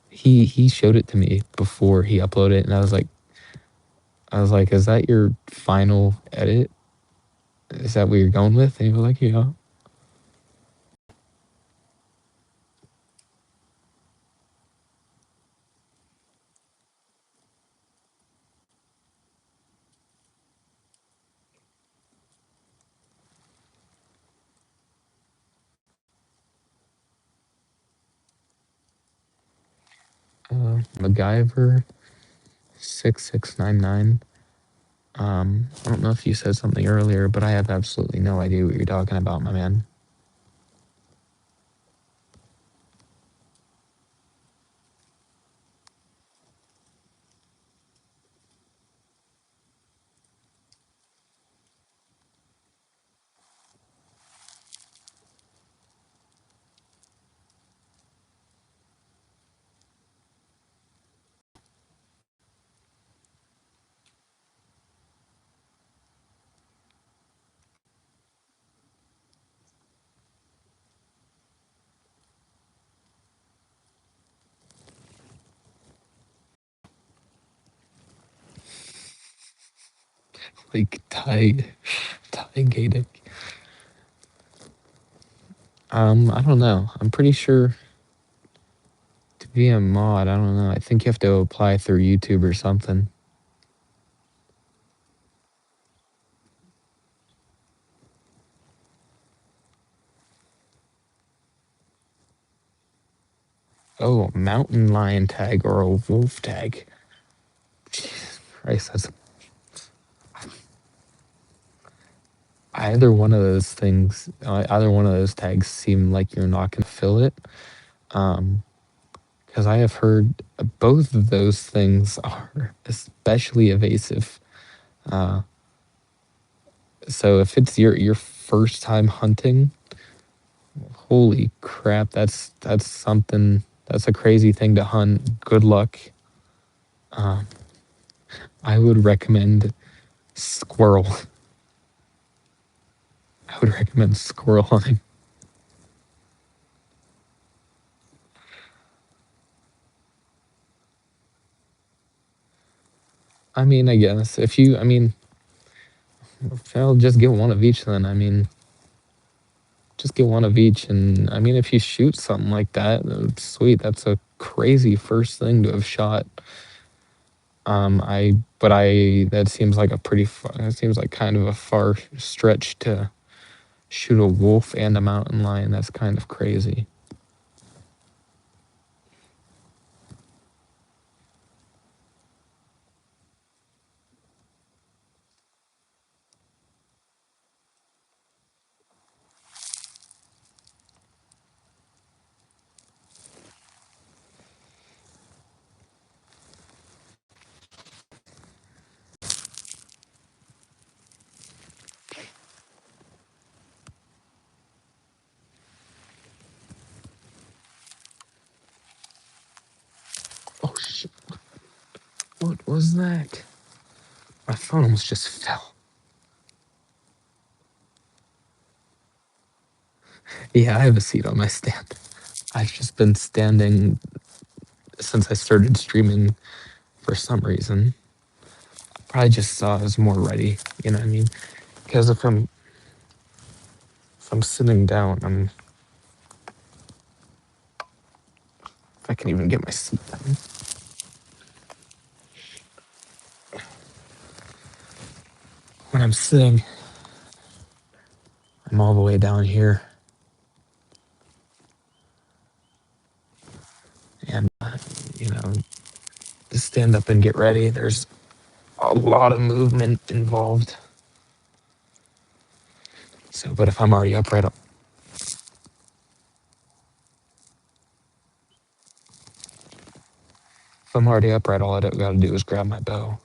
He showed it to me before he uploaded it, and I was like, is that your final edit? Is that what you're going with? And he was like, yeah. MacGyver 6699. I don't know if you said something earlier, but I have absolutely no idea what you're talking about, my man. Like Ty Gatic. I don't know. I'm pretty sure to be a mod, I don't know. I think you have to apply through YouTube or something. Oh, a mountain lion tag or a wolf tag. Jesus Christ, that's either one of those things. Either one of those tags seem like you're not going to fill it. Because I have heard both of those things are especially evasive. Uh, so if it's your first time hunting, holy crap, that's something. That's a crazy thing to hunt. Good luck. Um, I would recommend squirrel. I would recommend squirrel hunting. I mean, I guess if you, I mean, I'll just get one of each then. I mean, just get one of each. And I mean, if you shoot something like that, sweet. That's a crazy first thing to have shot. That seems like that seems like kind of a far stretch to shoot a wolf and a mountain lion. That's kind of crazy. Oh shit. What was that? My phone almost just fell. Yeah, I have a seat on my stand. I've just been standing since I started streaming for some reason. Probably just saw I was more ready, you know what I mean? Because if I'm sitting down, if I can even get my seat down. When I'm sitting, I'm all the way down here. And, you know, just stand up and get ready. There's a lot of movement involved. So, but if I'm already upright, all I gotta do is grab my bow.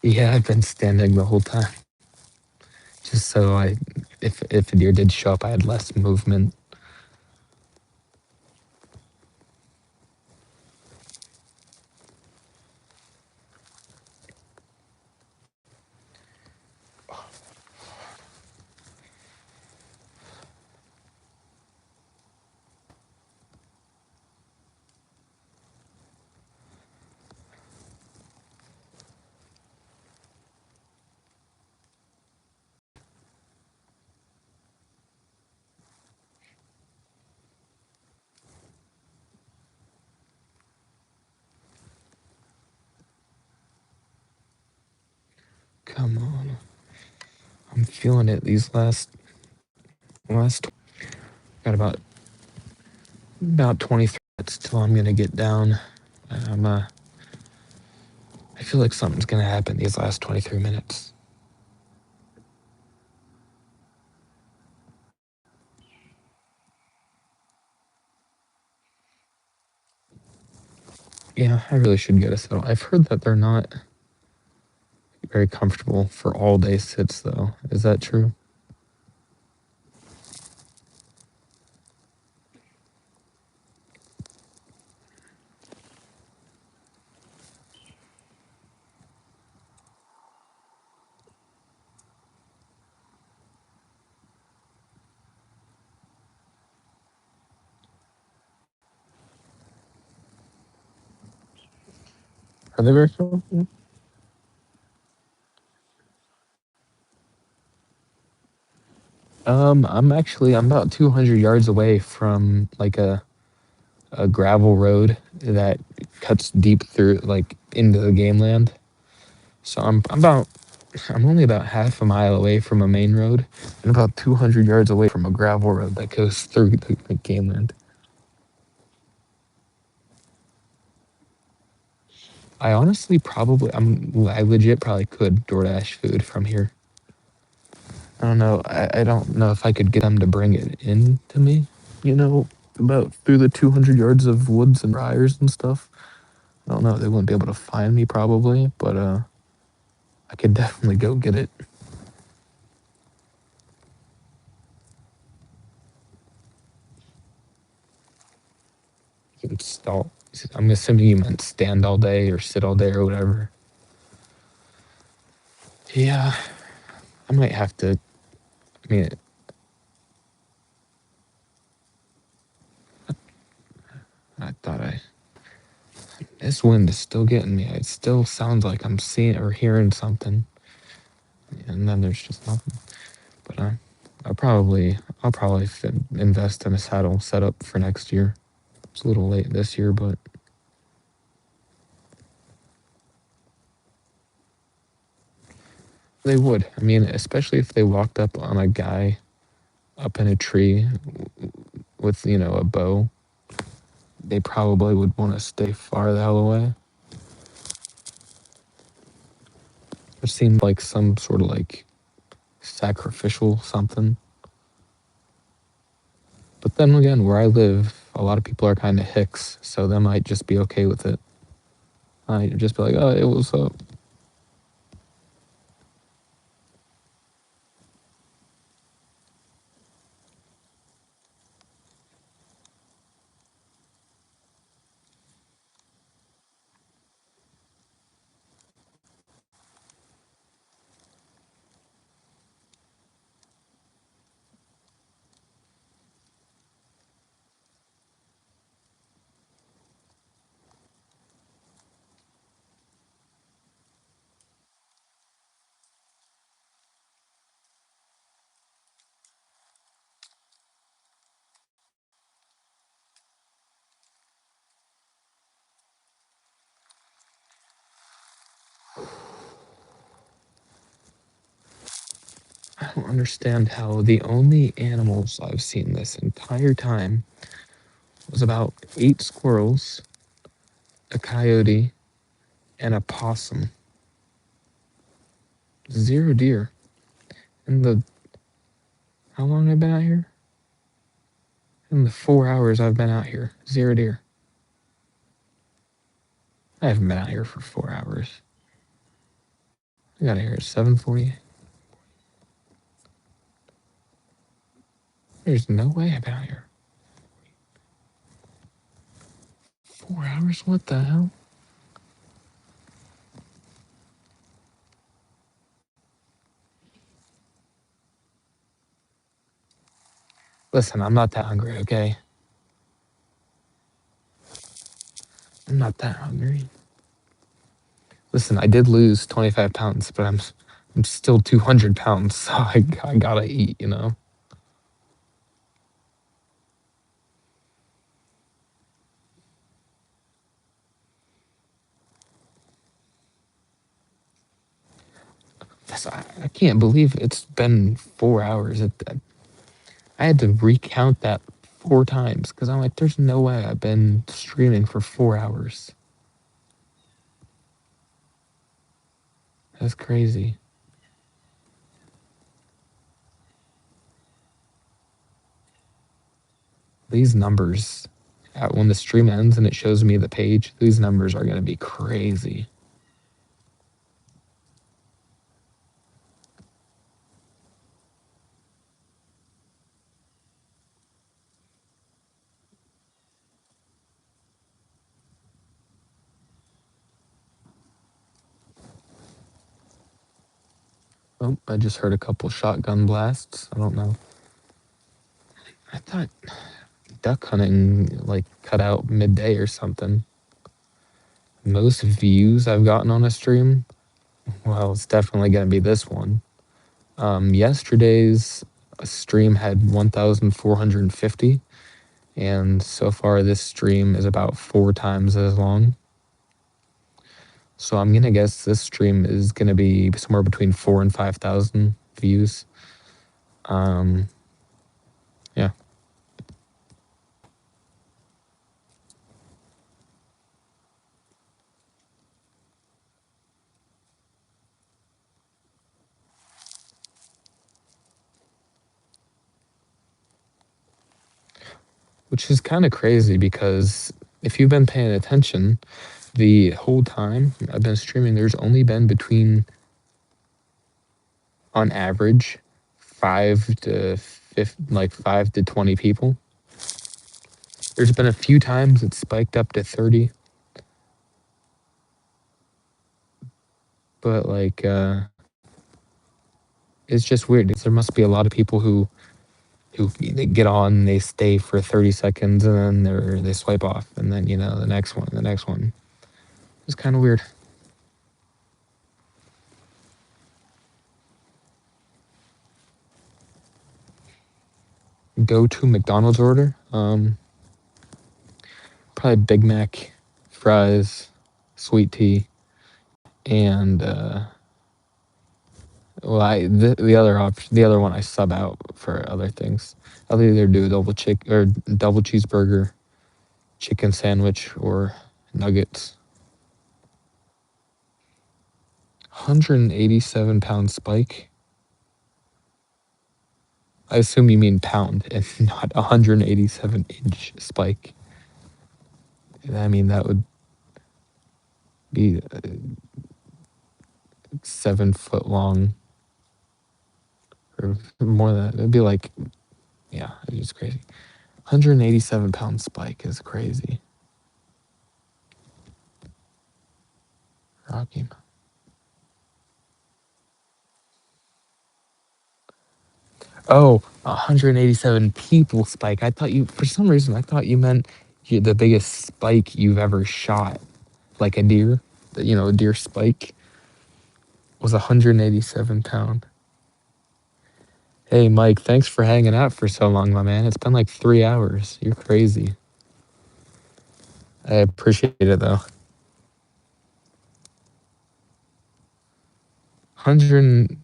Yeah, I've been standing the whole time, just so if a deer did show up, I had less movement. Come on, I'm feeling it. These last got about 23 minutes till I'm gonna get down. I'm I feel like something's gonna happen these last 23 minutes. Yeah, I really should get a settle. I've heard that they're not very comfortable for all day sits though. Is that true? Are they very comfortable? I'm about 200 yards away from like a gravel road that cuts deep through like into the game land. So I'm only about half a mile away from a main road and about 200 yards away from a gravel road that goes through the game land. I honestly I legit probably could DoorDash food from here. I don't know. I don't know if I could get them to bring it in to me, about through the 200 yards of woods and briars and stuff. I don't know. They wouldn't be able to find me probably, but I could definitely go get it. You could stall. I'm assuming you meant stand all day or sit all day or whatever. Yeah, I might have to. I mean, I thought I. This wind is still getting me. It still sounds like I'm seeing or hearing something, and then there's just nothing. But I'll probably invest in a saddle setup for next year. It's a little late this year, but they would. I mean, especially if they walked up on a guy up in a tree with a bow, they probably would want to stay far the hell away. It seemed like some sort of like sacrificial something. But then again, where I live, a lot of people are kind of hicks, so they might just be okay with it. I just be like, oh, it was up. don't understand how the only animals I've seen this entire time was about 8 squirrels, a coyote, and a possum. 0 deer. In the how long I've been out here? In the 4 hours I've been out here, 0 deer. I haven't been out here for 4 hours. I got here at 7:40. There's no way I've been out here. 4 hours? What the hell? Listen, I'm not that hungry, okay? I'm not that hungry. Listen, I did lose 25 pounds, but I'm still 200 pounds, so I gotta eat, you know? I can't believe it's been 4 hours. I had to recount that 4 times because I'm like, there's no way I've been streaming for 4 hours. That's crazy. These numbers, when the stream ends and it shows me the page, these numbers are going to be crazy. Oh, I just heard a couple shotgun blasts. I don't know. I thought duck hunting like cut out midday or something. Most views I've gotten on a stream, well, it's definitely going to be this one. Yesterday's stream had 1,450, and so far this stream is about 4 times as long. So I'm gonna guess this stream is gonna be somewhere between 4 and 5,000 views. Um, yeah. Which is kind of crazy because if you've been paying attention, the whole time I've been streaming, there's only been between, on average, 5 to 20 people. There's been a few times it spiked up to 30, but like, it's just weird. There must be a lot of people who they get on, they stay for 30 seconds, and then they swipe off, and then the next one, the next one. It's kind of weird. Go to McDonald's order. Probably Big Mac, fries, sweet tea, and well, the other one I sub out for other things. I'll either do a double cheeseburger, chicken sandwich, or nuggets. 187-pound spike. I assume you mean pound and not 187-inch spike. I mean, that would be 7 foot long, or more than that. It'd be like, yeah, it's just crazy. 187-pound spike is crazy. Rocky. Oh, 187 people spike. For some reason, I thought you meant the biggest spike you've ever shot, like a deer. A deer spike was 187-pound. Hey, Mike, thanks for hanging out for so long, my man. It's been like 3 hours. You're crazy. I appreciate it, though. 187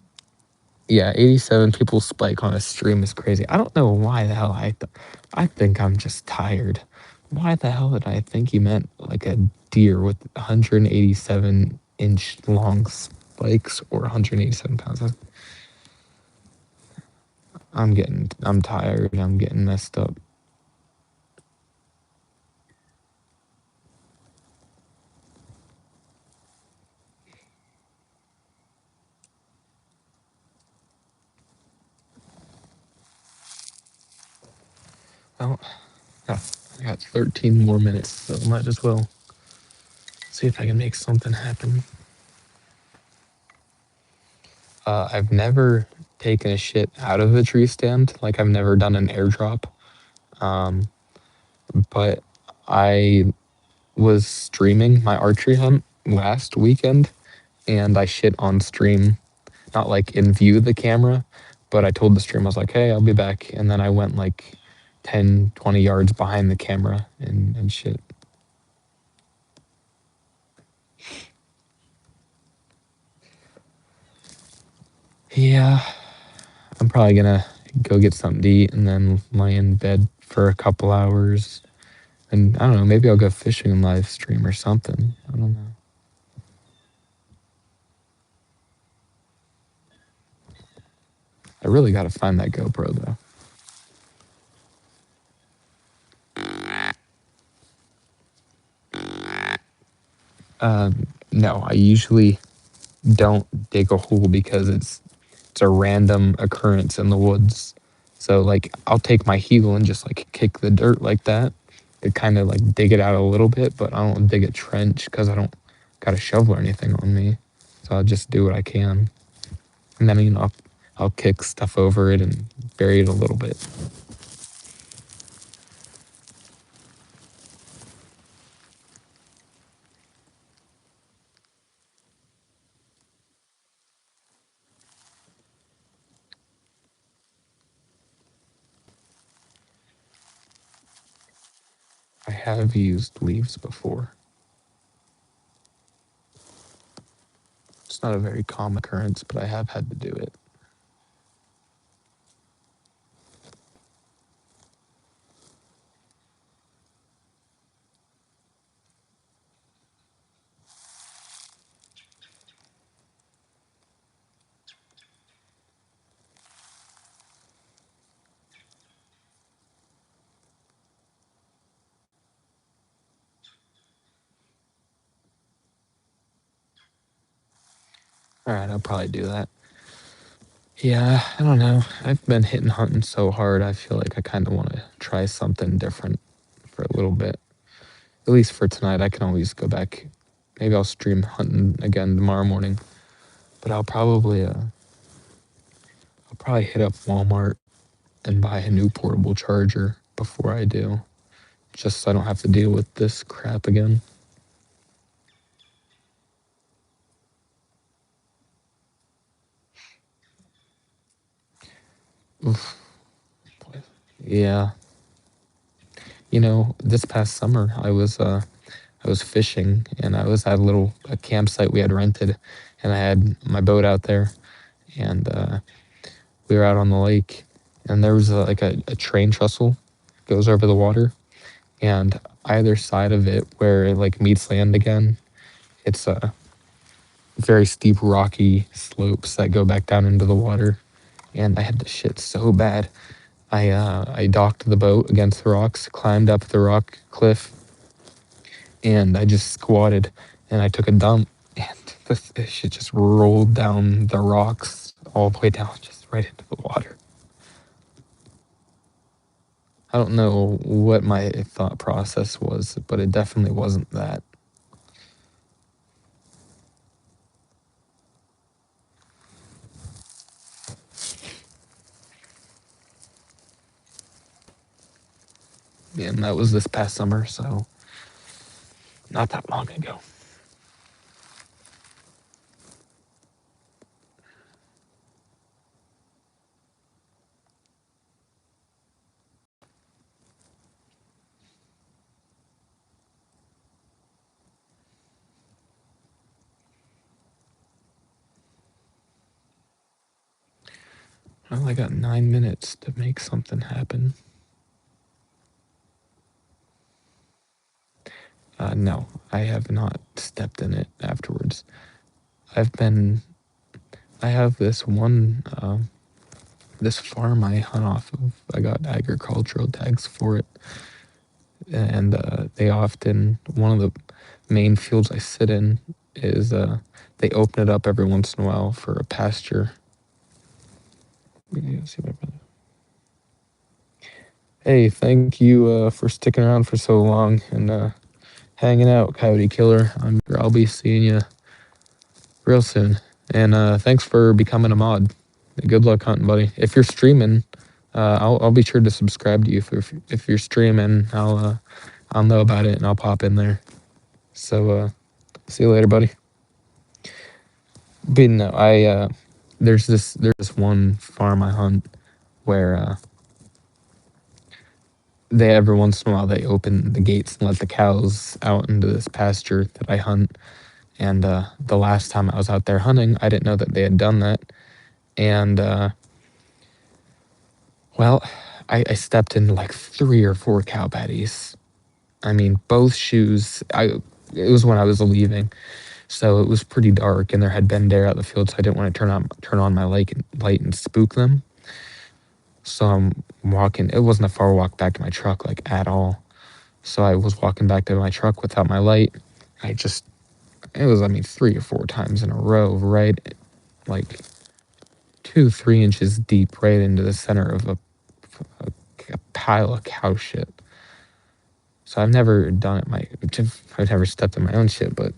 Yeah, 87 people spike on a stream is crazy. I don't know why the hell I think I'm just tired. Why the hell did I think he meant like a deer with 187-inch long spikes or 187 pounds? I'm tired. I'm getting messed up. Well, yeah, I got 13 more minutes, so might as well see if I can make something happen. I've never taken a shit out of a tree stand. Like I've never done an airdrop. Um, but I was streaming my archery hunt last weekend and I shit on stream, not like in view of the camera, but I told the stream, I was like, hey, I'll be back. And then I went like 10, 20 yards behind the camera and shit. Yeah, I'm probably gonna go get something to eat and then lay in bed for a couple hours. And I don't know, maybe I'll go fishing and live stream or something. I don't know. I really gotta find that GoPro though. No, I usually don't dig a hole because it's a random occurrence in the woods. So like I'll take my heel and just like kick the dirt like that. It kind of like dig it out a little bit, but I don't dig a trench because I don't got a shovel or anything on me. So I'll just do what I can, and then I'll kick stuff over it and bury it a little bit. I have used leaves before. It's not a very common occurrence, but I have had to do it. All right, I'll probably do that. Yeah, I don't know. I've been hitting hunting so hard. I feel like I kind of want to try something different for a little bit. At least for tonight. I can always go back. Maybe I'll stream hunting again tomorrow morning. But I'll probably hit up Walmart and buy a new portable charger before I do, just so I don't have to deal with this crap again. Oof. Yeah. You know, this past summer I was fishing and I was at a campsite we had rented and I had my boat out there and we were out on the lake and there was a train trestle goes over the water and either side of it where it like meets land again, it's a very steep rocky slopes that go back down into the water and I had to shit so bad. I docked the boat against the rocks, climbed up the rock cliff, and I just squatted and I took a dump and the shit just rolled down the rocks all the way down just right into the water. I don't know what my thought process was, but it definitely wasn't that. And that was this past summer, so not that long ago. Well, I got 9 minutes to make something happen. No, I have not stepped in it afterwards. I've been. I have this one. This farm I hunt off of. I got agricultural tags for it, and they often one of the main fields I sit in is they open it up every once in a while for a pasture. Yeah, see my brother. Hey, thank you for sticking around for so long and hanging out, Coyote Killer. I'll be seeing you real soon. And thanks for becoming a mod. Good luck hunting, buddy. If you're streaming, I'll be sure to subscribe to you. If you're streaming, I'll know about it and I'll pop in there. So see you later, buddy. But no, there's this one farm I hunt where they every once in a while they open the gates and let the cows out into this pasture that I hunt. And the last time I was out there hunting, I didn't know that they had done that. And well, I stepped in like 3 or 4 cow patties. I mean, both shoes. It was when I was leaving, so it was pretty dark, and there had been deer out in the field, so I didn't want to turn on my light and spook them. So I'm walking. It wasn't a far walk back to my truck, like at all. So I was walking back to my truck without my light. It was, I mean, 3 or 4 times in a row, right, like 2, 3 inches deep, right into the center of a pile of cow shit. So I've never done it. I've never stepped in my own shit, but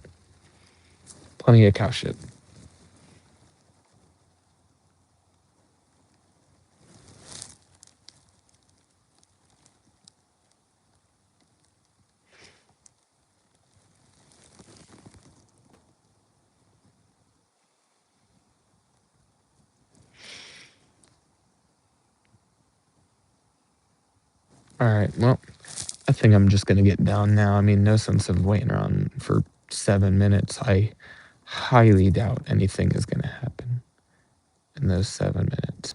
plenty of cow shit. All right, well, I think I'm just gonna get down now. I mean, no sense of waiting around for 7 minutes. I highly doubt anything is gonna happen in those 7 minutes.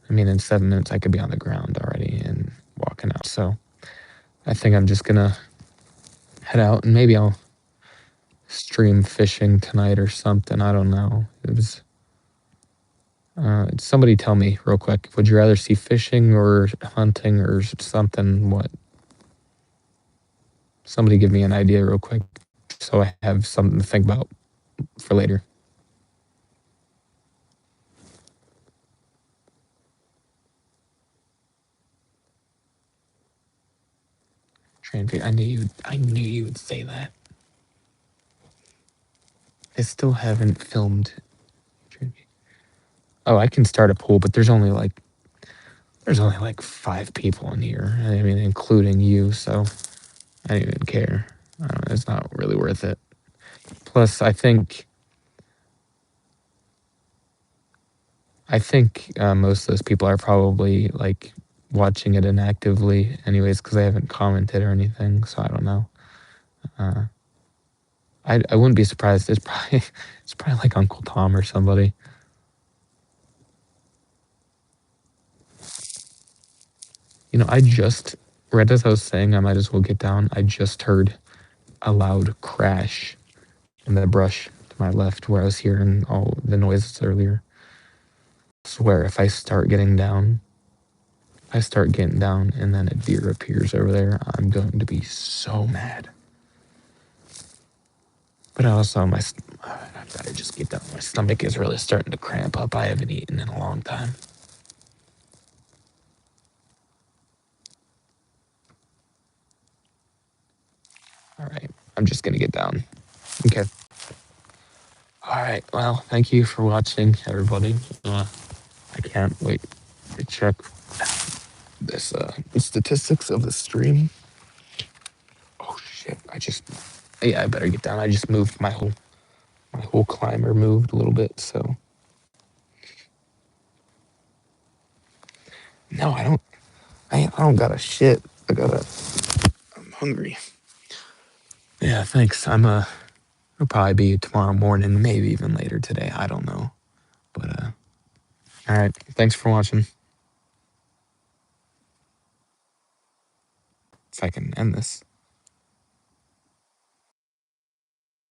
I mean, in 7 minutes, I could be on the ground already and walking out. So I think I'm just gonna head out and maybe I'll stream fishing tonight or something. I don't know. Somebody tell me real quick. Would you rather see fishing or hunting or something? What? Somebody give me an idea real quick so I have something to think about for later. I knew you would say that. I still haven't filmed. Oh, I can start a pool, but there's only like 5 people in here. I mean, including you. So I don't even care. I don't know, it's not really worth it. Plus, I think most of those people are probably like watching it inactively, anyways, because they haven't commented or anything. So I don't know. I wouldn't be surprised. It's probably like Uncle Tom or somebody. You know, I just right as I was saying, I might as well get down. I just heard a loud crash in the brush to my left where I was hearing all the noises earlier. I swear, if I start getting down, and then a deer appears over there, I'm going to be so mad. But also, I gotta just get down. My stomach is really starting to cramp up. I haven't eaten in a long time. All right, I'm just gonna get down. Okay. All right. Well, thank you for watching, everybody. I can't wait to check this the statistics of the stream. Oh shit! I better get down. I just moved my whole climber moved a little bit. So no, I don't. I don't got a shit. I'm hungry. Yeah, thanks. It'll probably be tomorrow morning, maybe even later today. I don't know. But All right. Thanks for watching. If I can end this.